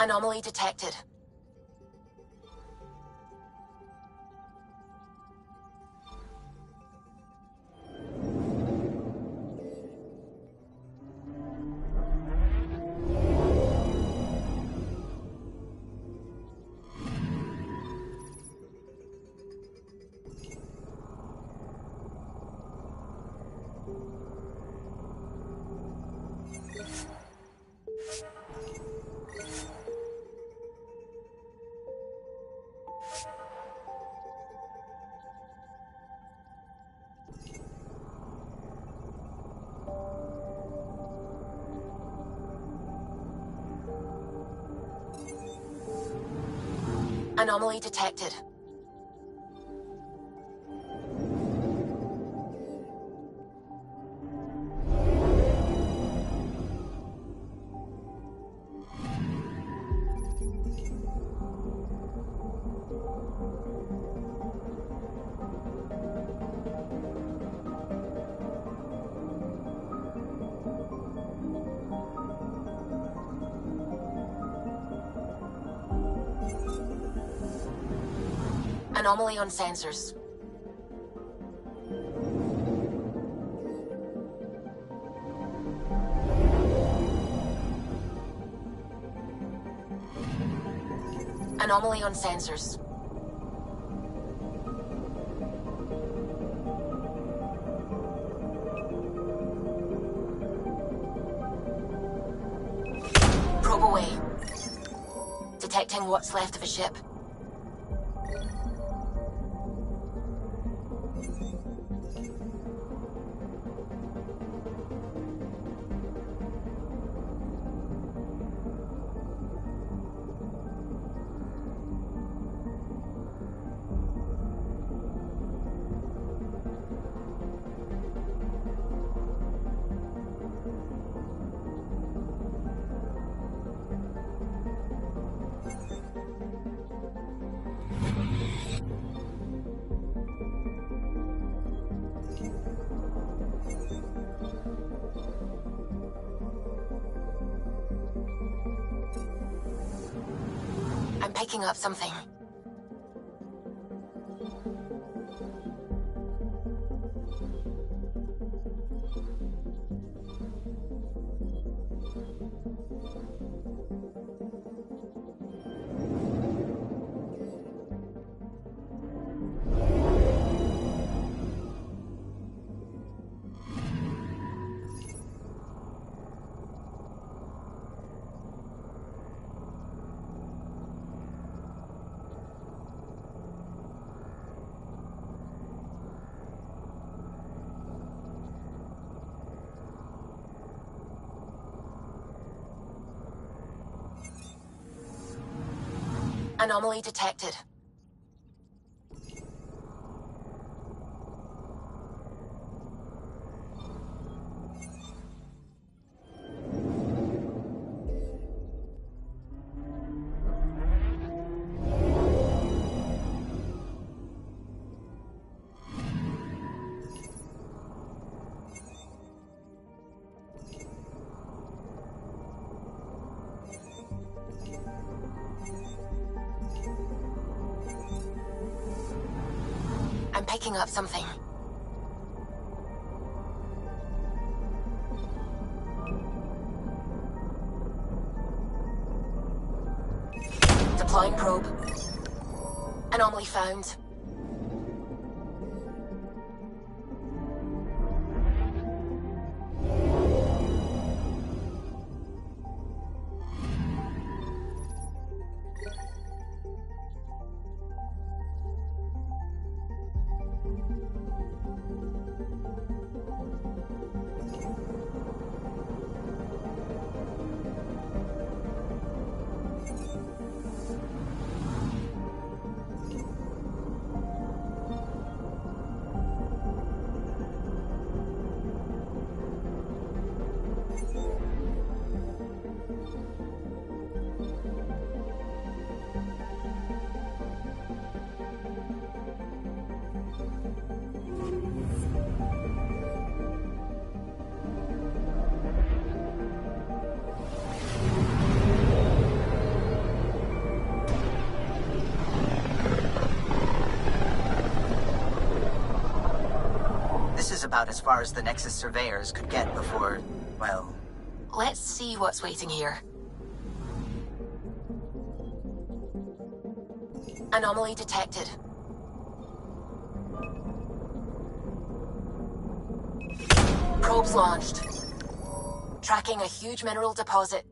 Anomaly detected. Anomaly detected. Anomaly on sensors. Anomaly on sensors. Probe away. Detecting what's left of a ship. I'm picking up something. Anomaly detected. I'm picking up something. Deploying probe. Anomaly found. This is about as far as the Nexus surveyors could get before, well... Let's see what's waiting here. Anomaly detected. Probes launched. Tracking a huge mineral deposit.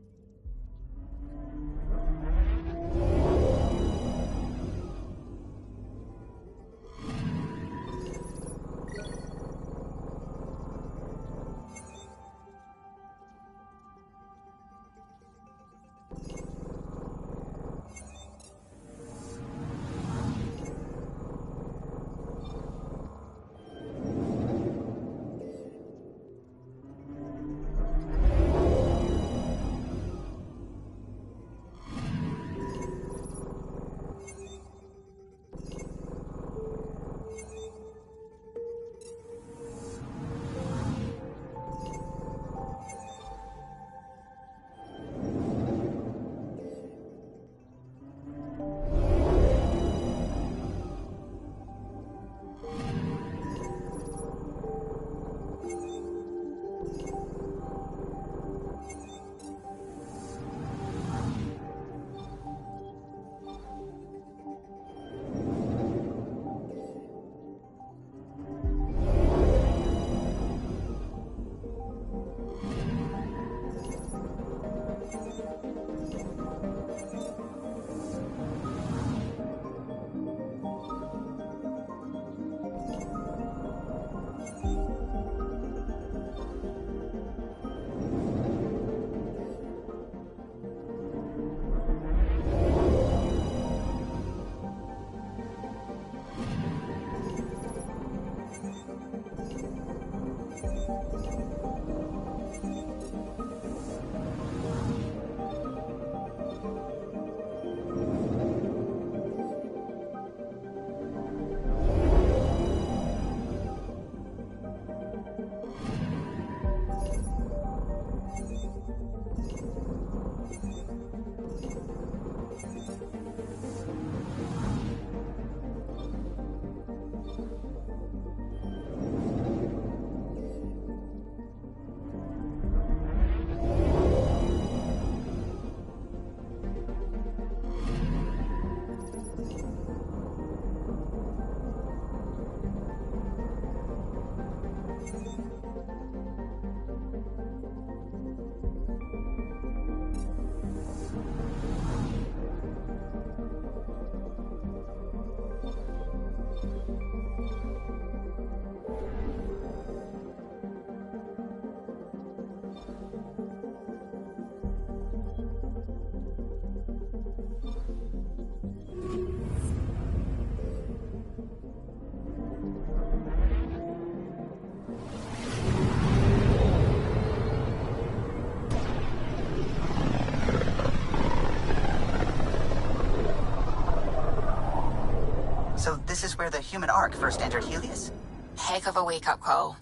So this is where the human Ark first entered Helios? Heck of a wake-up call.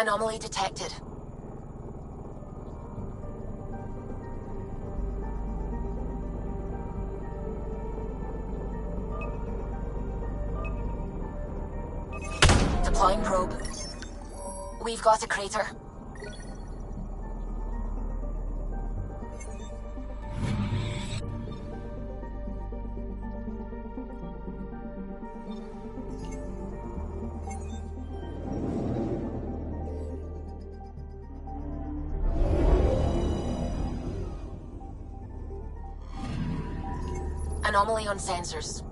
Anomaly detected. Deploying probe. We've got a crater. Anomaly on sensors.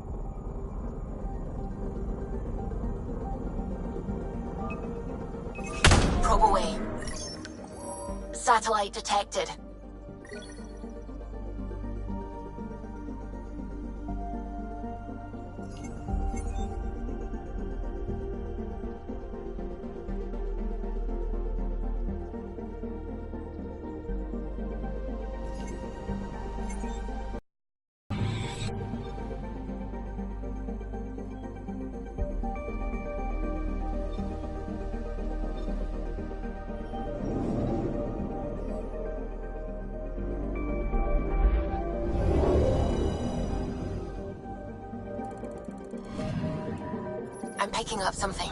Probe away. Satellite detected. I'm picking up something.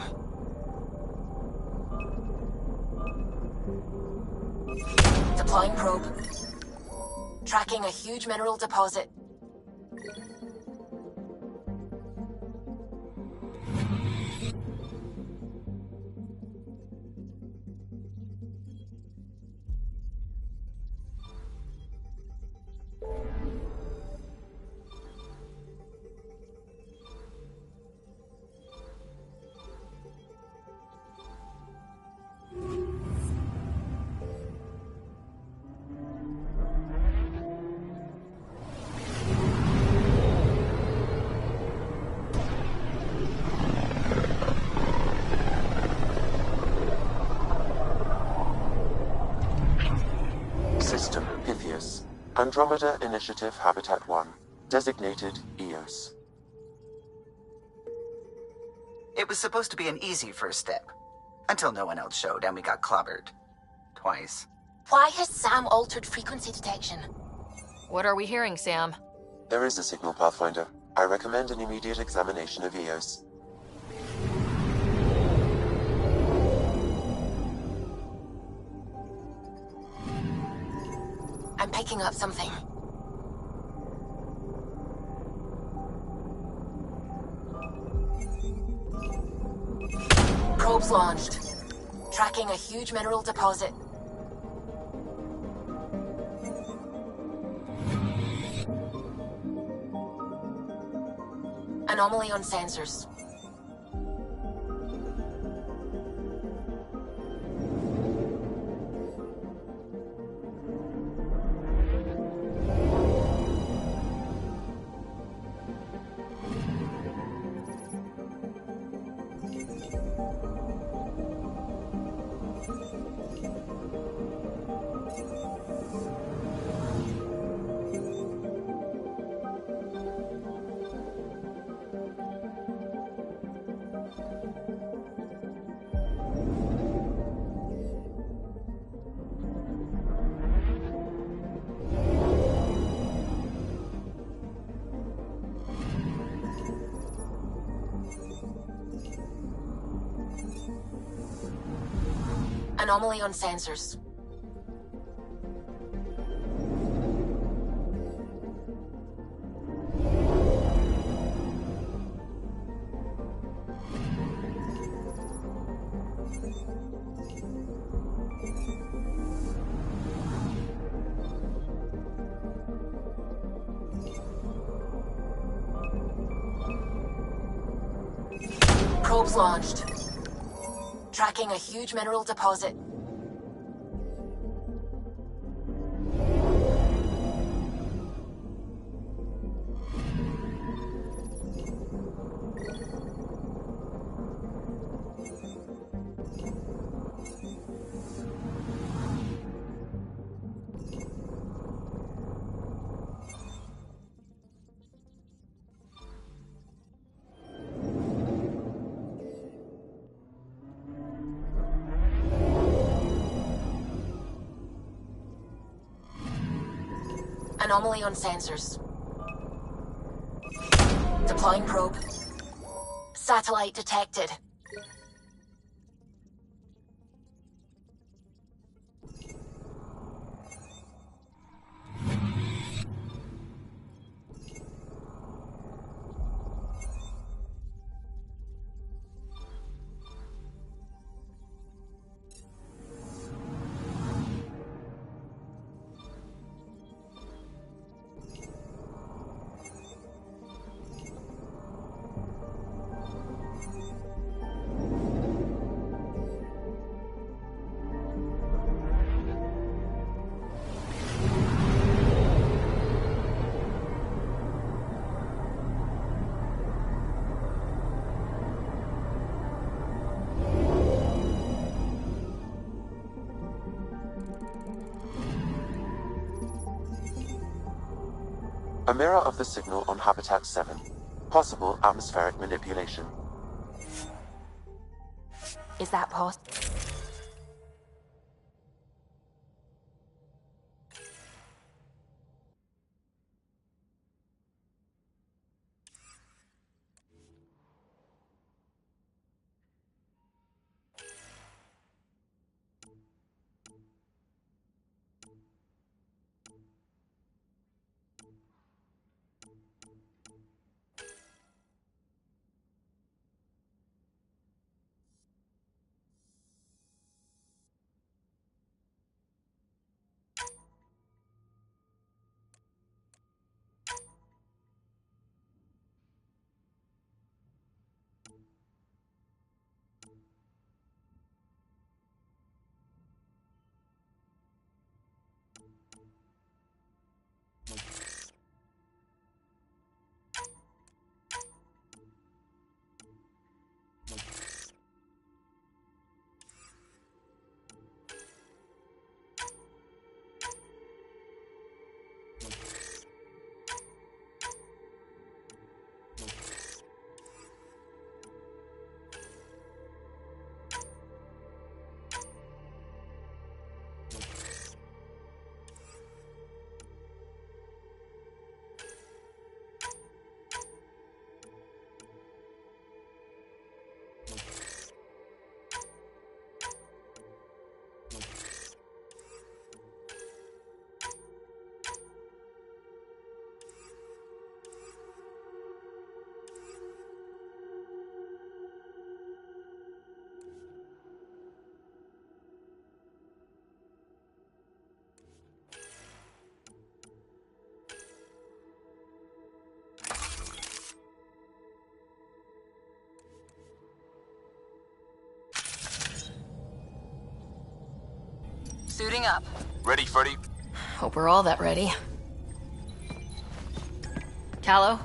Deploying probe. Tracking a huge mineral deposit. System Pythias. Andromeda Initiative Habitat 1. Designated EOS. It was supposed to be an easy first step. Until no one else showed and we got clobbered. Twice. Why has Sam altered frequency detection? What are we hearing, Sam? There is a signal, Pathfinder. I recommend an immediate examination of EOS. I'm picking up something. Probes launched. Tracking a huge mineral deposit. Anomaly on sensors. Anomaly on sensors. Probes launched. Tracking a huge mineral deposit. Anomaly on sensors. Deploying probe. Satellite detected. A mirror of the signal on Habitat 7. Possible atmospheric manipulation. Is that possible? Suiting up. Ready, Freddy? Hope we're all that ready. Callow?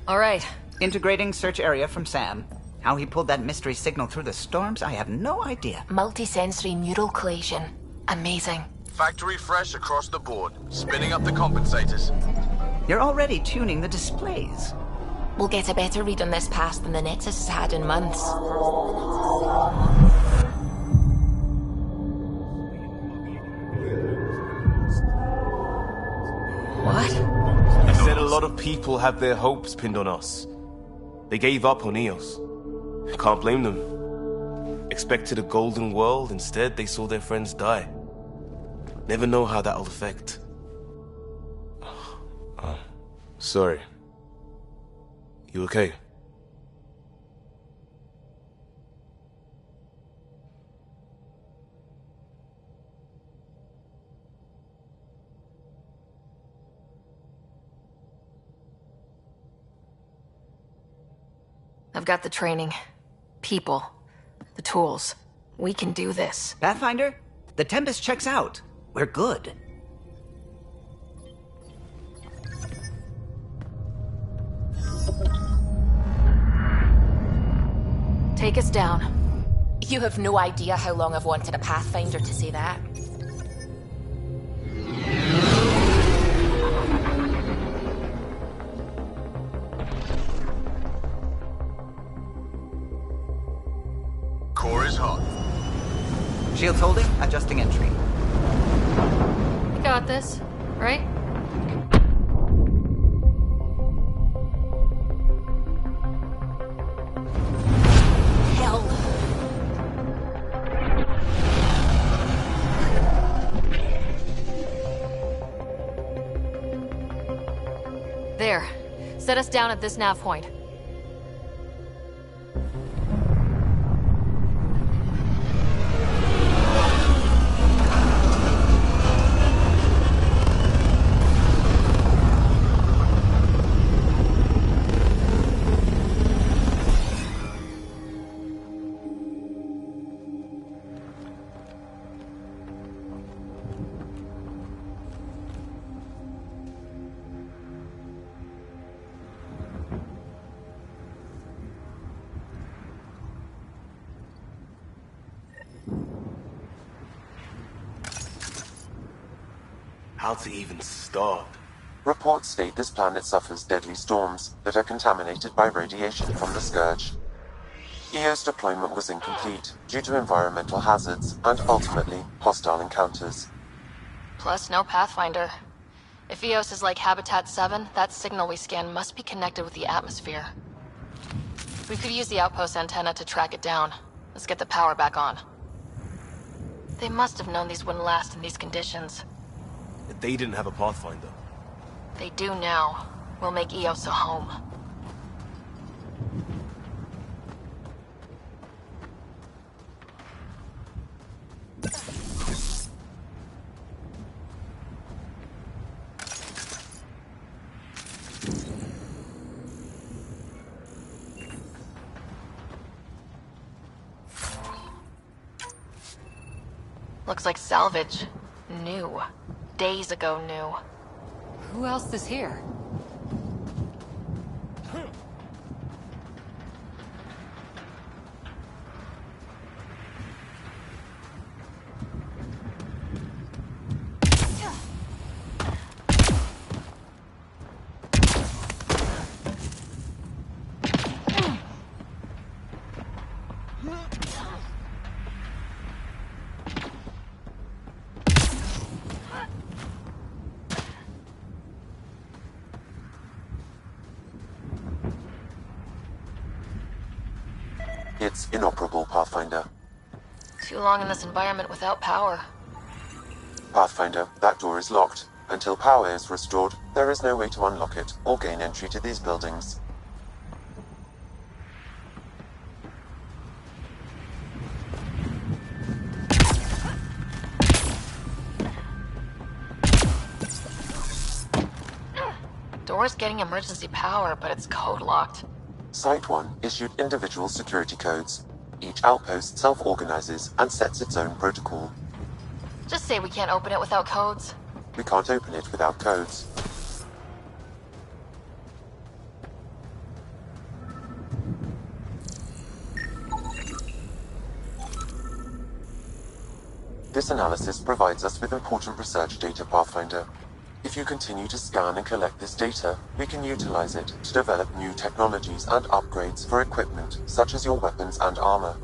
All right. Integrating search area from Sam. How he pulled that mystery signal through the storms, I have no idea. Multisensory neural collation. Amazing. Factory fresh across the board. Spinning up the compensators. You're already tuning the displays. We'll get a better read on this pass than the Nexus has had in months. What? He said a lot of people have their hopes pinned on us. They gave up on Eos. Can't blame them. Expected a golden world, instead they saw their friends die. Never know how that'll affect. Sorry. You okay? I've got the training, people, the tools. We can do this. Pathfinder, the Tempest checks out. We're good. Take us down. You have no idea how long I've wanted a Pathfinder to say that. Core is hot. Shields holding, adjusting entry. You got this, right? Hell. There. Set us down at this nav point. How to even start? Reports state this planet suffers deadly storms that are contaminated by radiation from the Scourge. EO's deployment was incomplete due to environmental hazards and, ultimately, hostile encounters. Plus, no Pathfinder. If EOS is like Habitat 7, that signal we scan must be connected with the atmosphere. We could use the outpost antenna to track it down. Let's get the power back on. They must have known these wouldn't last in these conditions. They didn't have a Pathfinder. They do now. We'll make EOS a home. Looks like salvage. New. Days ago new. Who else is here? It's inoperable, Pathfinder. Too long in this environment without power. Pathfinder, that door is locked. Until power is restored, there is no way to unlock it or gain entry to these buildings. Door's getting emergency power, but it's code locked. Site 1 issued individual security codes. Each outpost self-organizes and sets its own protocol. Just say we can't open it without codes. We can't open it without codes. This analysis provides us with important research data, Pathfinder. If you continue to scan and collect this data, we can utilize it to develop new technologies and upgrades for equipment, such as your weapons and armor.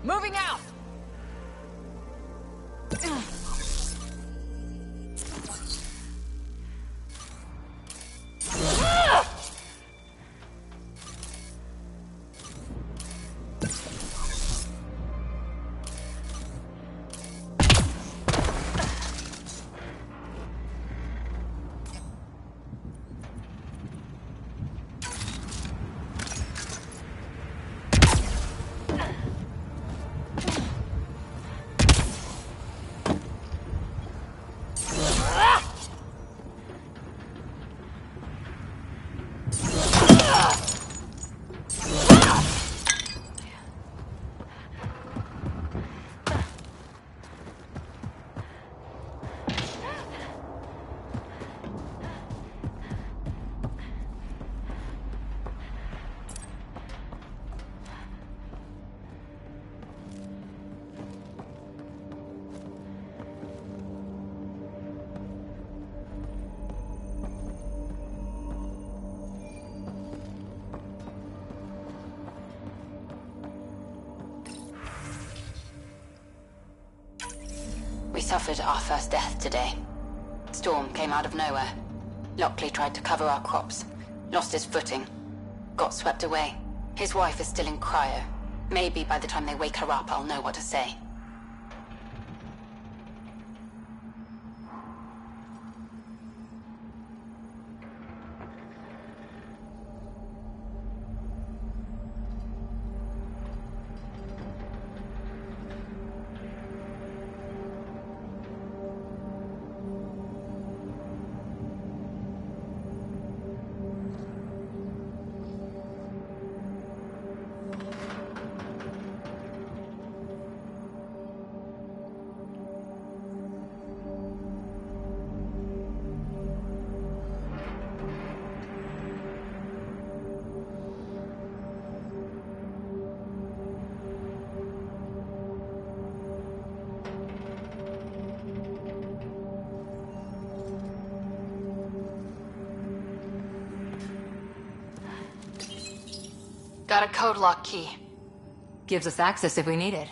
Moving out! We suffered our first death today. Storm came out of nowhere. Lockley tried to cover our crops, lost his footing, got swept away. His wife is still in cryo. Maybe by the time they wake her up, I'll know what to say. Got a code lock key. Gives us access if we need it.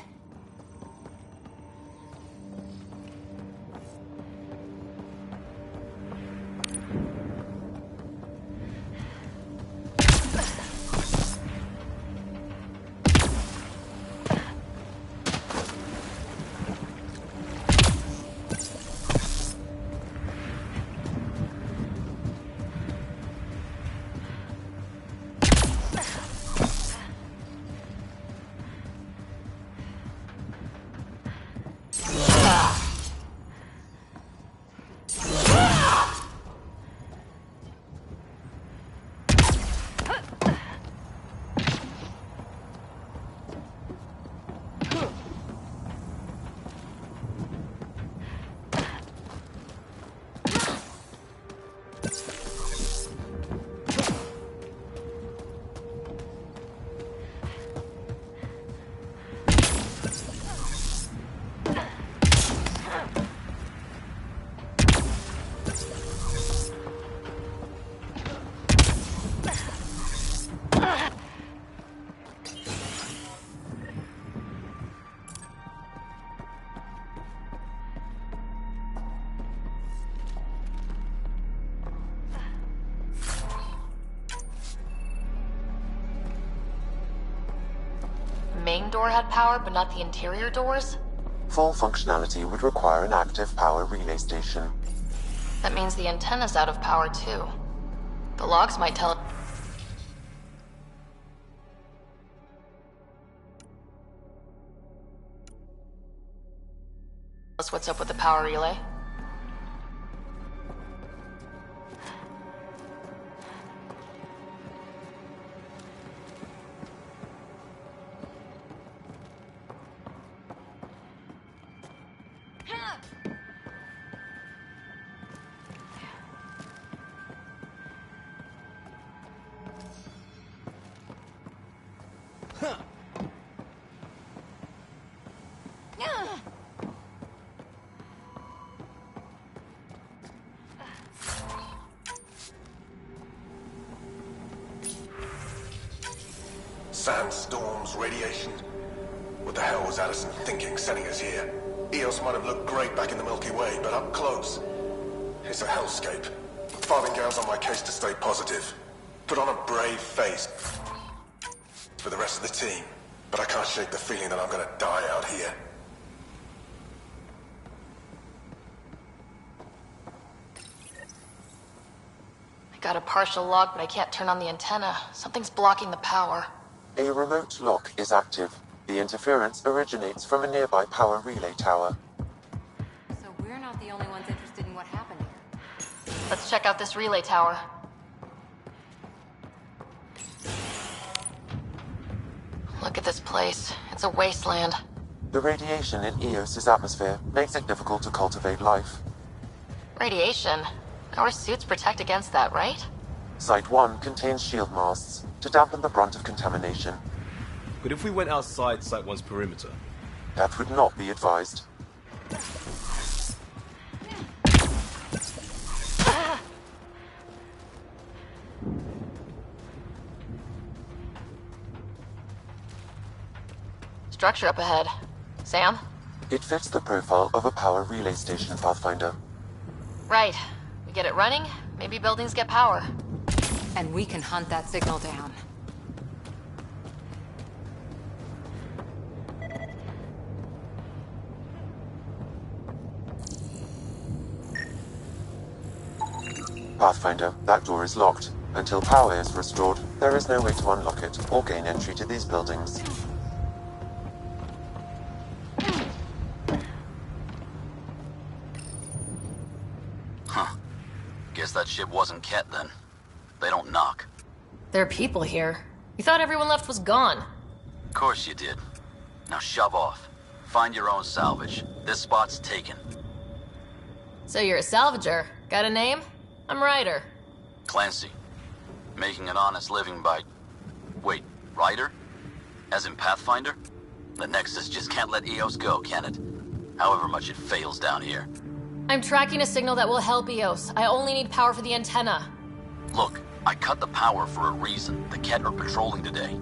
Main door had power, but not the interior doors? Full functionality would require an active power relay station. That means the antenna's out of power too. The logs might tell us what's up with the power relay. Sandstorms, radiation. What the hell was Addison thinking, sending us here? Eos might have looked great back in the Milky Way, but up close, it's a hellscape. Farthingale's on my case to stay positive. Put on a brave face for the rest of the team, but I can't shake the feeling that I'm gonna die out here. I got a partial lock, but I can't turn on the antenna. Something's blocking the power. A remote lock is active. The interference originates from a nearby power relay tower. So we're not the only ones interested in what happened here. Let's check out this relay tower. Look at this place. It's a wasteland. The radiation in Eos's atmosphere makes it difficult to cultivate life. Radiation? Our suits protect against that, right? Site 1 contains shield masts to dampen the brunt of contamination. But if we went outside Site 1's perimeter? That would not be advised. Structure up ahead. Sam? It fits the profile of a power relay station, Pathfinder. Right. We get it running, maybe buildings get power. And we can hunt that signal down. Pathfinder, that door is locked. Until power is restored, there is no way to unlock it or gain entry to these buildings. Huh. Guess that ship wasn't Ket then. They don't knock. There are people here. We thought everyone left was gone. Of course you did. Now shove off. Find your own salvage. This spot's taken. So you're a salvager. Got a name? I'm Ryder. Clancy. Making an honest living by... Wait, Ryder? As in Pathfinder? The Nexus just can't let Eos go, can it? However much it fails down here. I'm tracking a signal that will help Eos. I only need power for the antenna. Look, I cut the power for a reason. The Ket are patrolling today.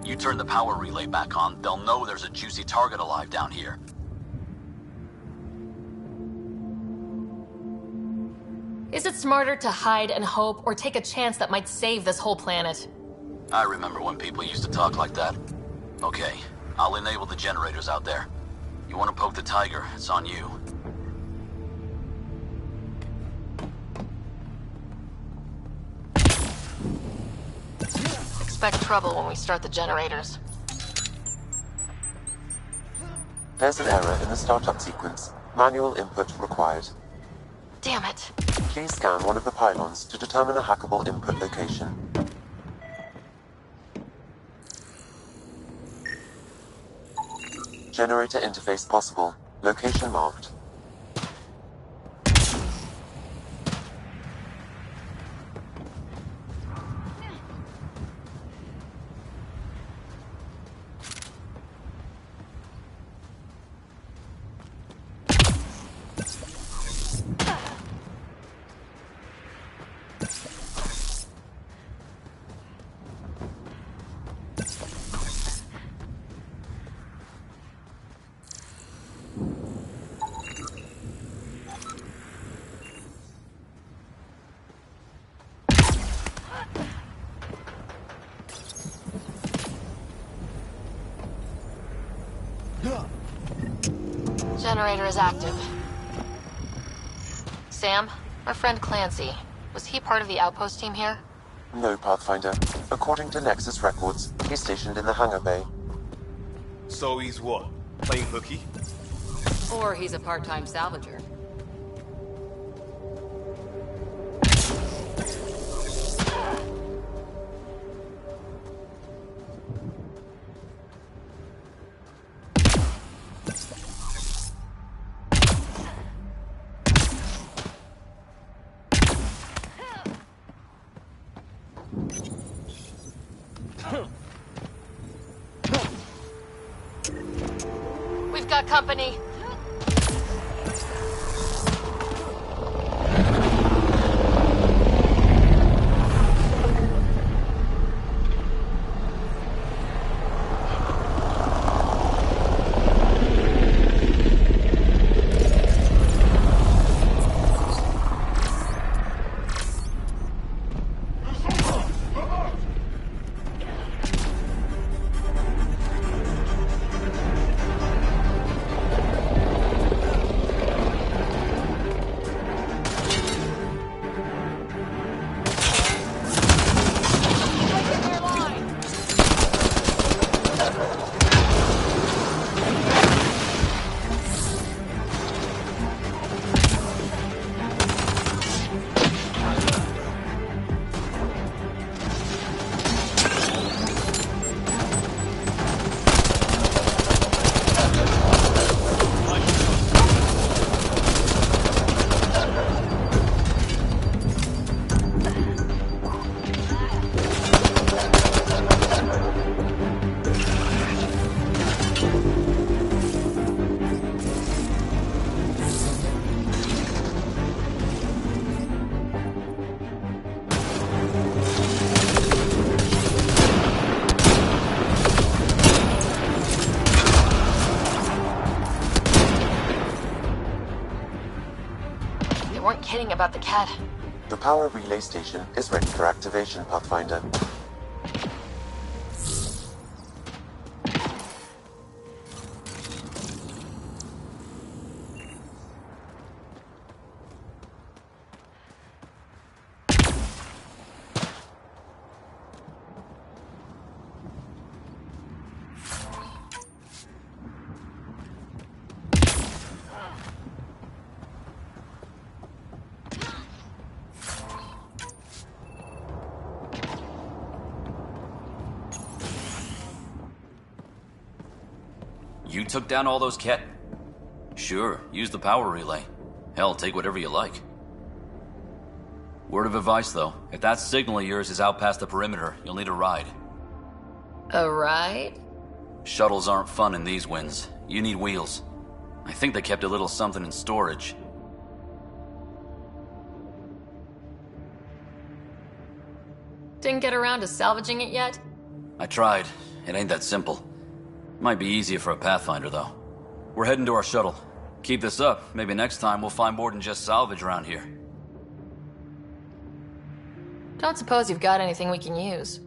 You turn the power relay back on, they'll know there's a juicy target alive down here. Is it smarter to hide and hope, or take a chance that might save this whole planet? I remember when people used to talk like that. Okay, I'll enable the generators out there. You want to poke the tiger, it's on you. Expect trouble when we start the generators. There's an error in the startup sequence. Manual input required. Damn it. Please scan one of the pylons to determine a hackable input location. Generator interface possible. Location marked. Generator is active. Sam, our friend Clancy, was he part of the outpost team here? No, Pathfinder. According to Nexus records, he's stationed in the hangar bay. So he's what? Playing hooky? Or he's a part-time salvager. We've got company. kidding about the cat. The power relay station is ready for activation, Pathfinder. You took down all those Ket? Sure, use the power relay. Hell, take whatever you like. Word of advice, though. If that signal of yours is out past the perimeter, you'll need a ride. A ride? Shuttles aren't fun in these winds. You need wheels. I think they kept a little something in storage. Didn't get around to salvaging it yet? I tried. It ain't that simple. Might be easier for a Pathfinder, though. We're heading to our shuttle. Keep this up. Maybe next time we'll find more than just salvage around here. Don't suppose you've got anything we can use.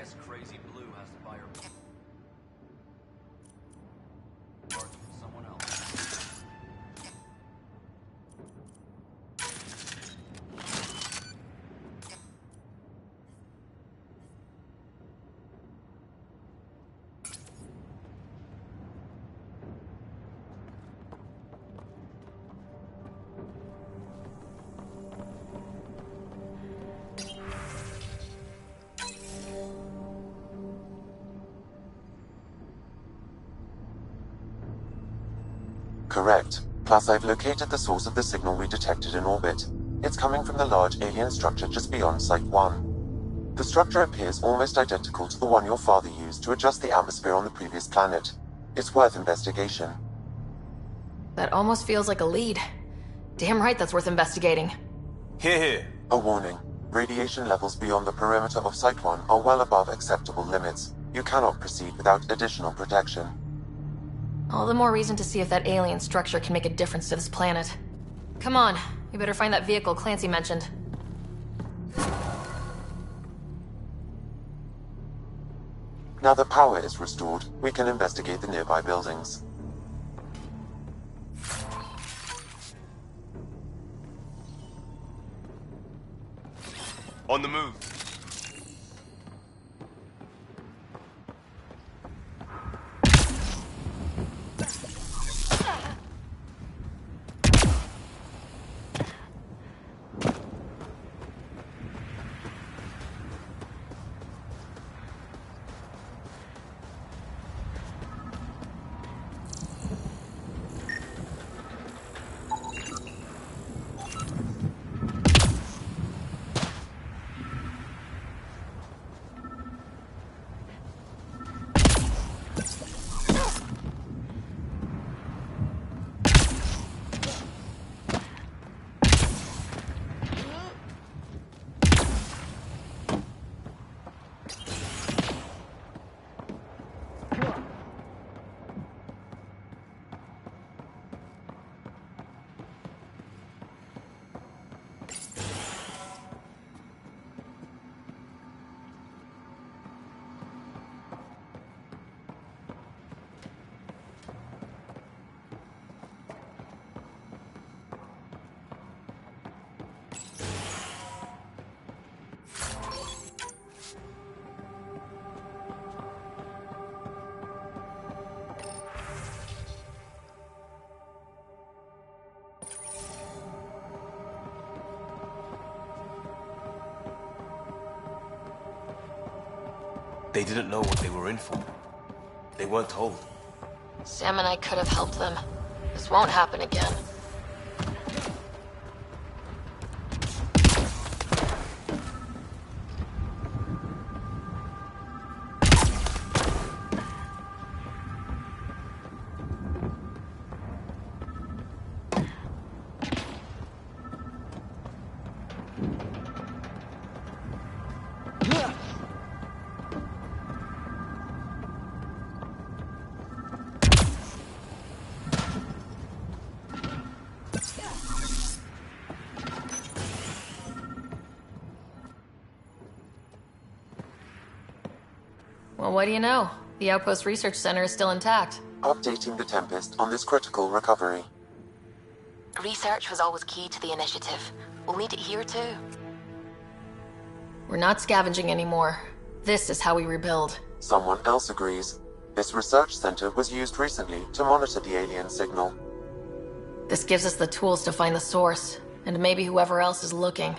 guess Crazy Blue has to buy her parts from someone else. Correct. Plus, I've located the source of the signal we detected in orbit. It's coming from the large alien structure just beyond Site 1. The structure appears almost identical to the one your father used to adjust the atmosphere on the previous planet. It's worth investigation. That almost feels like a lead. Damn right that's worth investigating. Here. A warning. Radiation levels beyond the perimeter of Site 1 are well above acceptable limits. You cannot proceed without additional protection. All the more reason to see if that alien structure can make a difference to this planet. Come on, we better find that vehicle Clancy mentioned. Now that power is restored, we can investigate the nearby buildings. On the move. They didn't know what they were in for. They weren't told. Sam and I could have helped them. This won't happen again. Well, what do you know? The Outpost Research Center is still intact. Updating the Tempest on this critical recovery. Research was always key to the initiative. We'll need it here too. We're not scavenging anymore. This is how we rebuild. Someone else agrees. This research center was used recently to monitor the alien signal. This gives us the tools to find the source, and maybe whoever else is looking.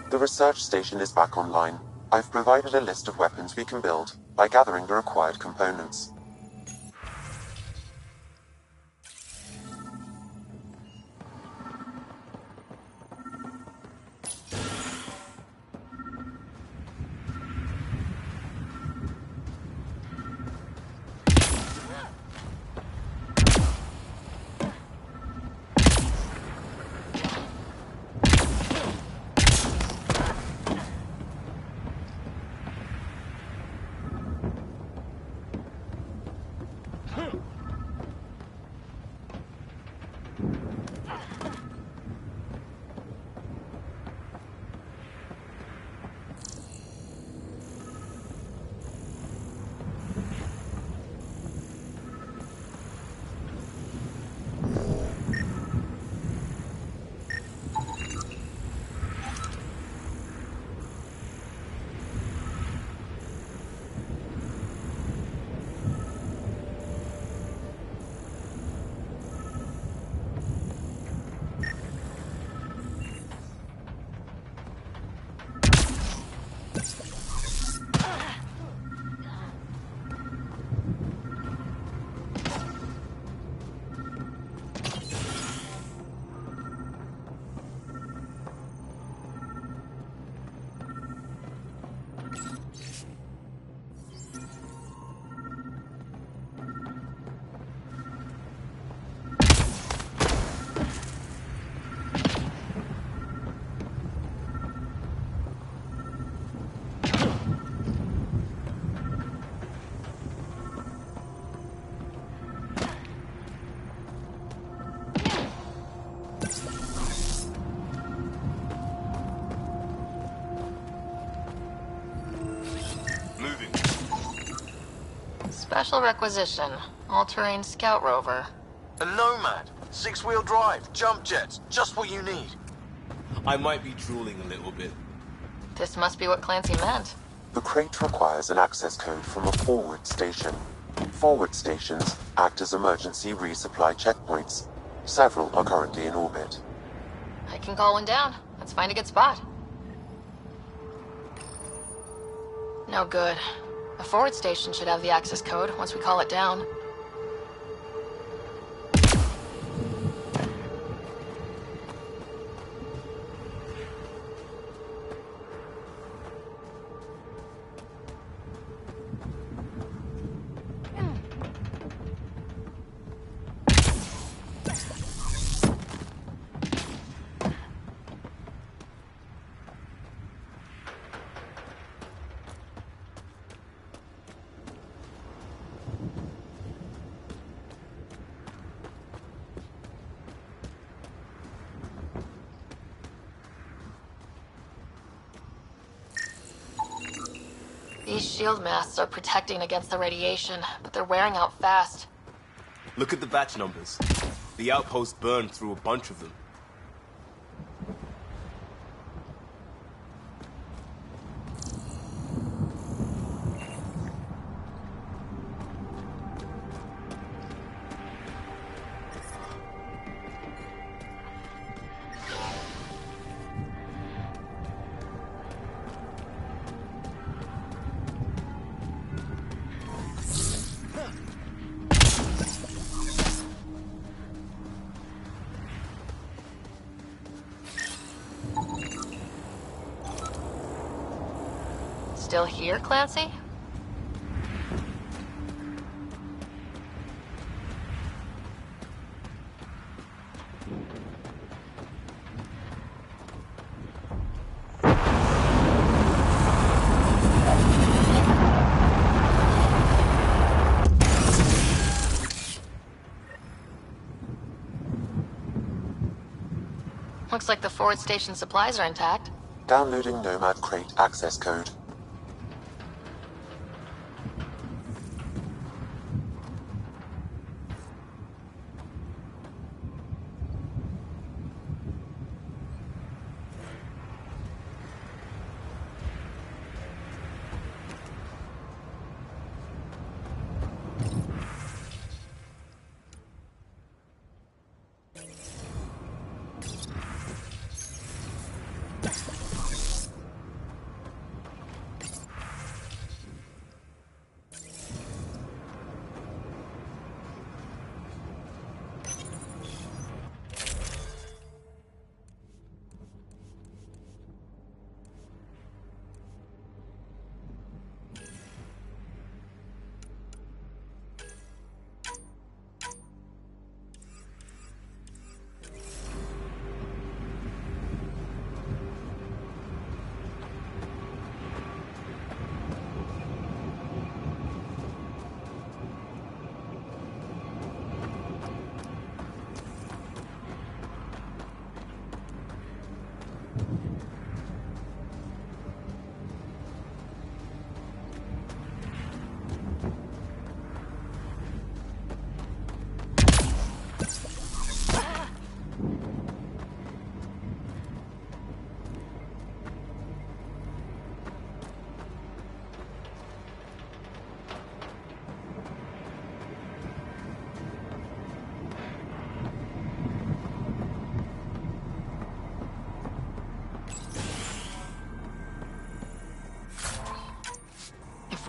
The research station is back online. I've provided a list of weapons we can build by gathering the required components. Special requisition. All-terrain scout rover. A Nomad. 6-wheel drive. Jump jets. Just what you need. I might be drooling a little bit. This must be what Clancy meant. The crate requires an access code from a forward station. Forward stations act as emergency resupply checkpoints. Several are currently in orbit. I can call one down. Let's find a good spot. No good. A forward station should have the access code once we call it down. These shield masks are protecting against the radiation, but they're wearing out fast. Look at the batch numbers. The outpost burned through a bunch of them. Still here, Clancy? Looks like the forward station supplies are intact. Downloading Nomad crate access code.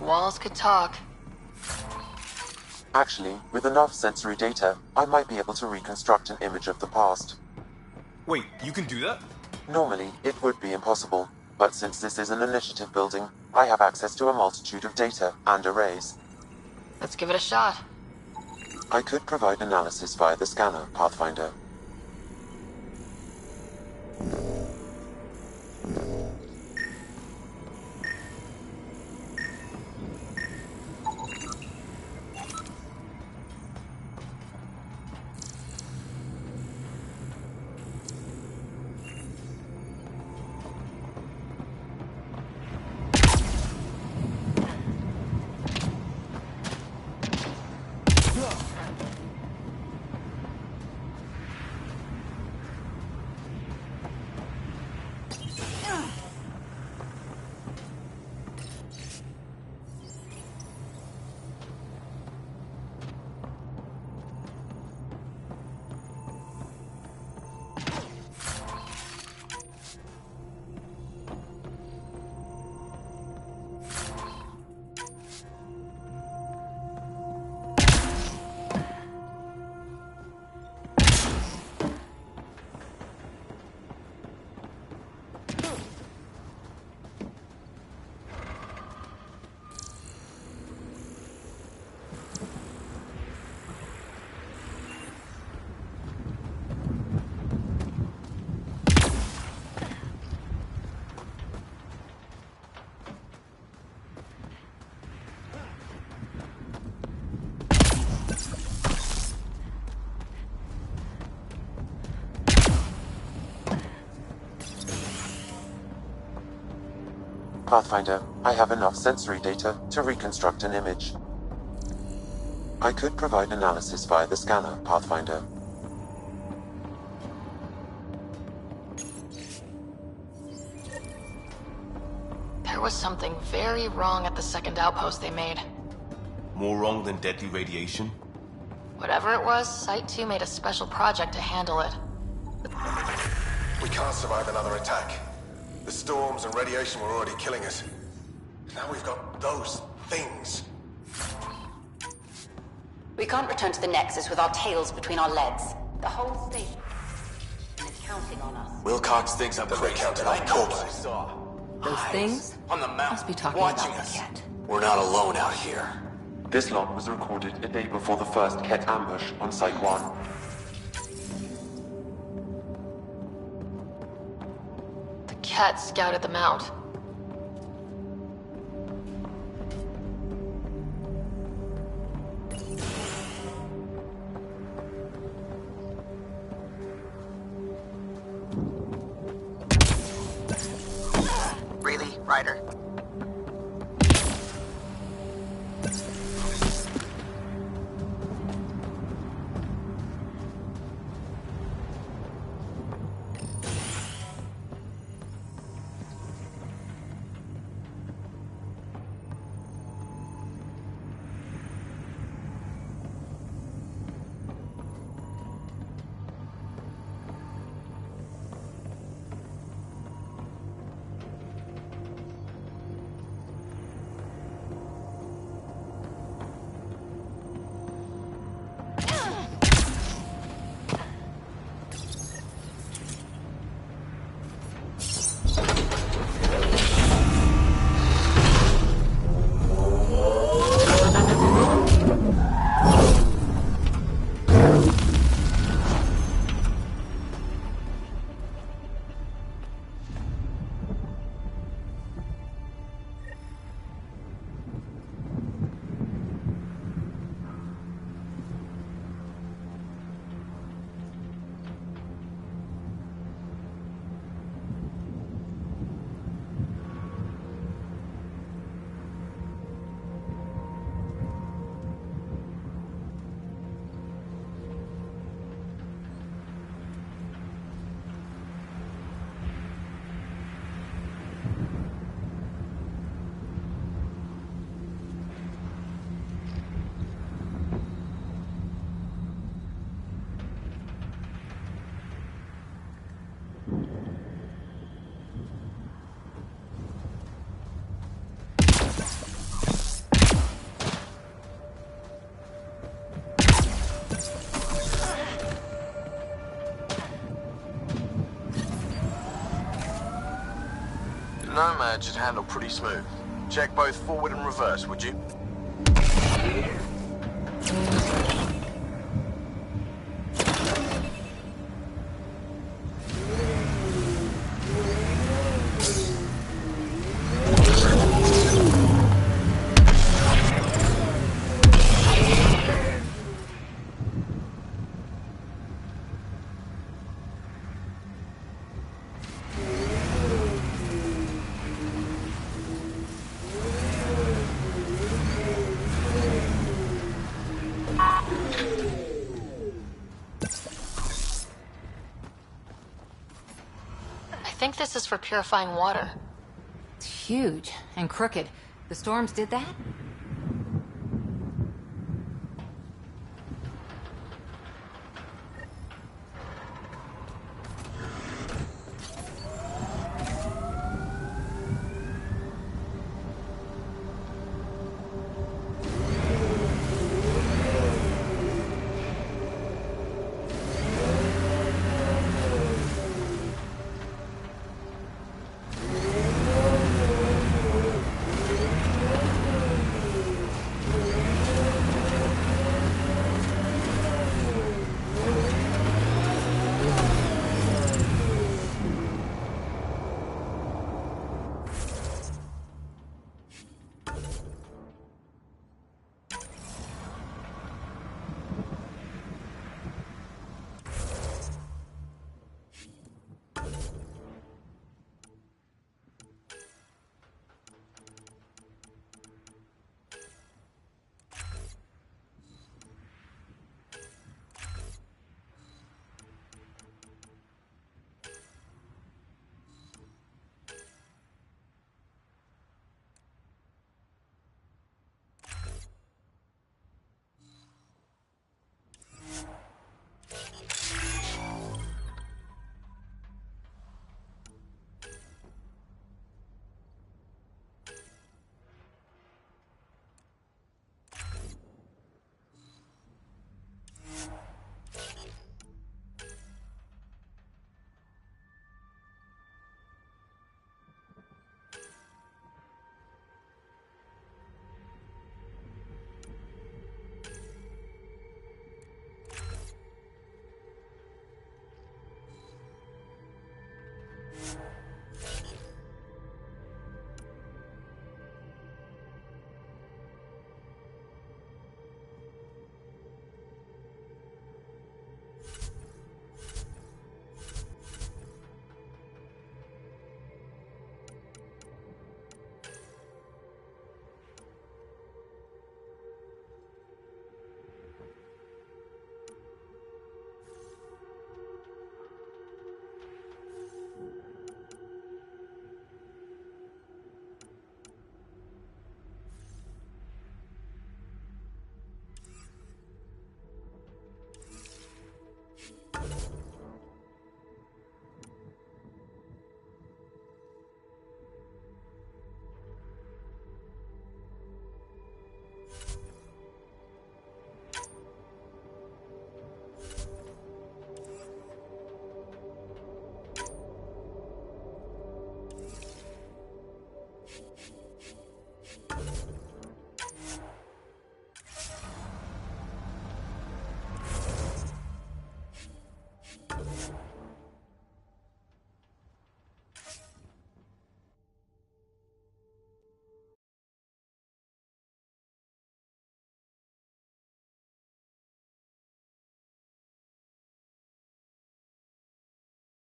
Walls could talk. Actually, with enough sensory data, I might be able to reconstruct an image of the past. Wait, you can do that? Normally, it would be impossible, but since this is an initiative building, I have access to a multitude of data and arrays. Let's give it a shot. I could provide analysis via the scanner, Pathfinder. Pathfinder, I have enough sensory data to reconstruct an image. I could provide analysis via the scanner, Pathfinder. There was something very wrong at the second outpost they made. More wrong than deadly radiation? Whatever it was, Site 2 made a special project to handle it. We can't survive another attack. The storms and radiation were already killing us. Now we've got those things. We can't return to the Nexus with our tails between our legs. The whole station is counting on us. Wilcox thinks I'm crazy, but I know what I saw. Those things on the mountain, must be talking watching about us. the Ket. We're not alone out here. This log was recorded a day before the first Ket ambush on Site 1. The Ket scouted them out. Really, Ryder? Nomad should handle pretty smooth. Check both forward and reverse, would you? I think this is for purifying water. It's huge and crooked. The storms did that?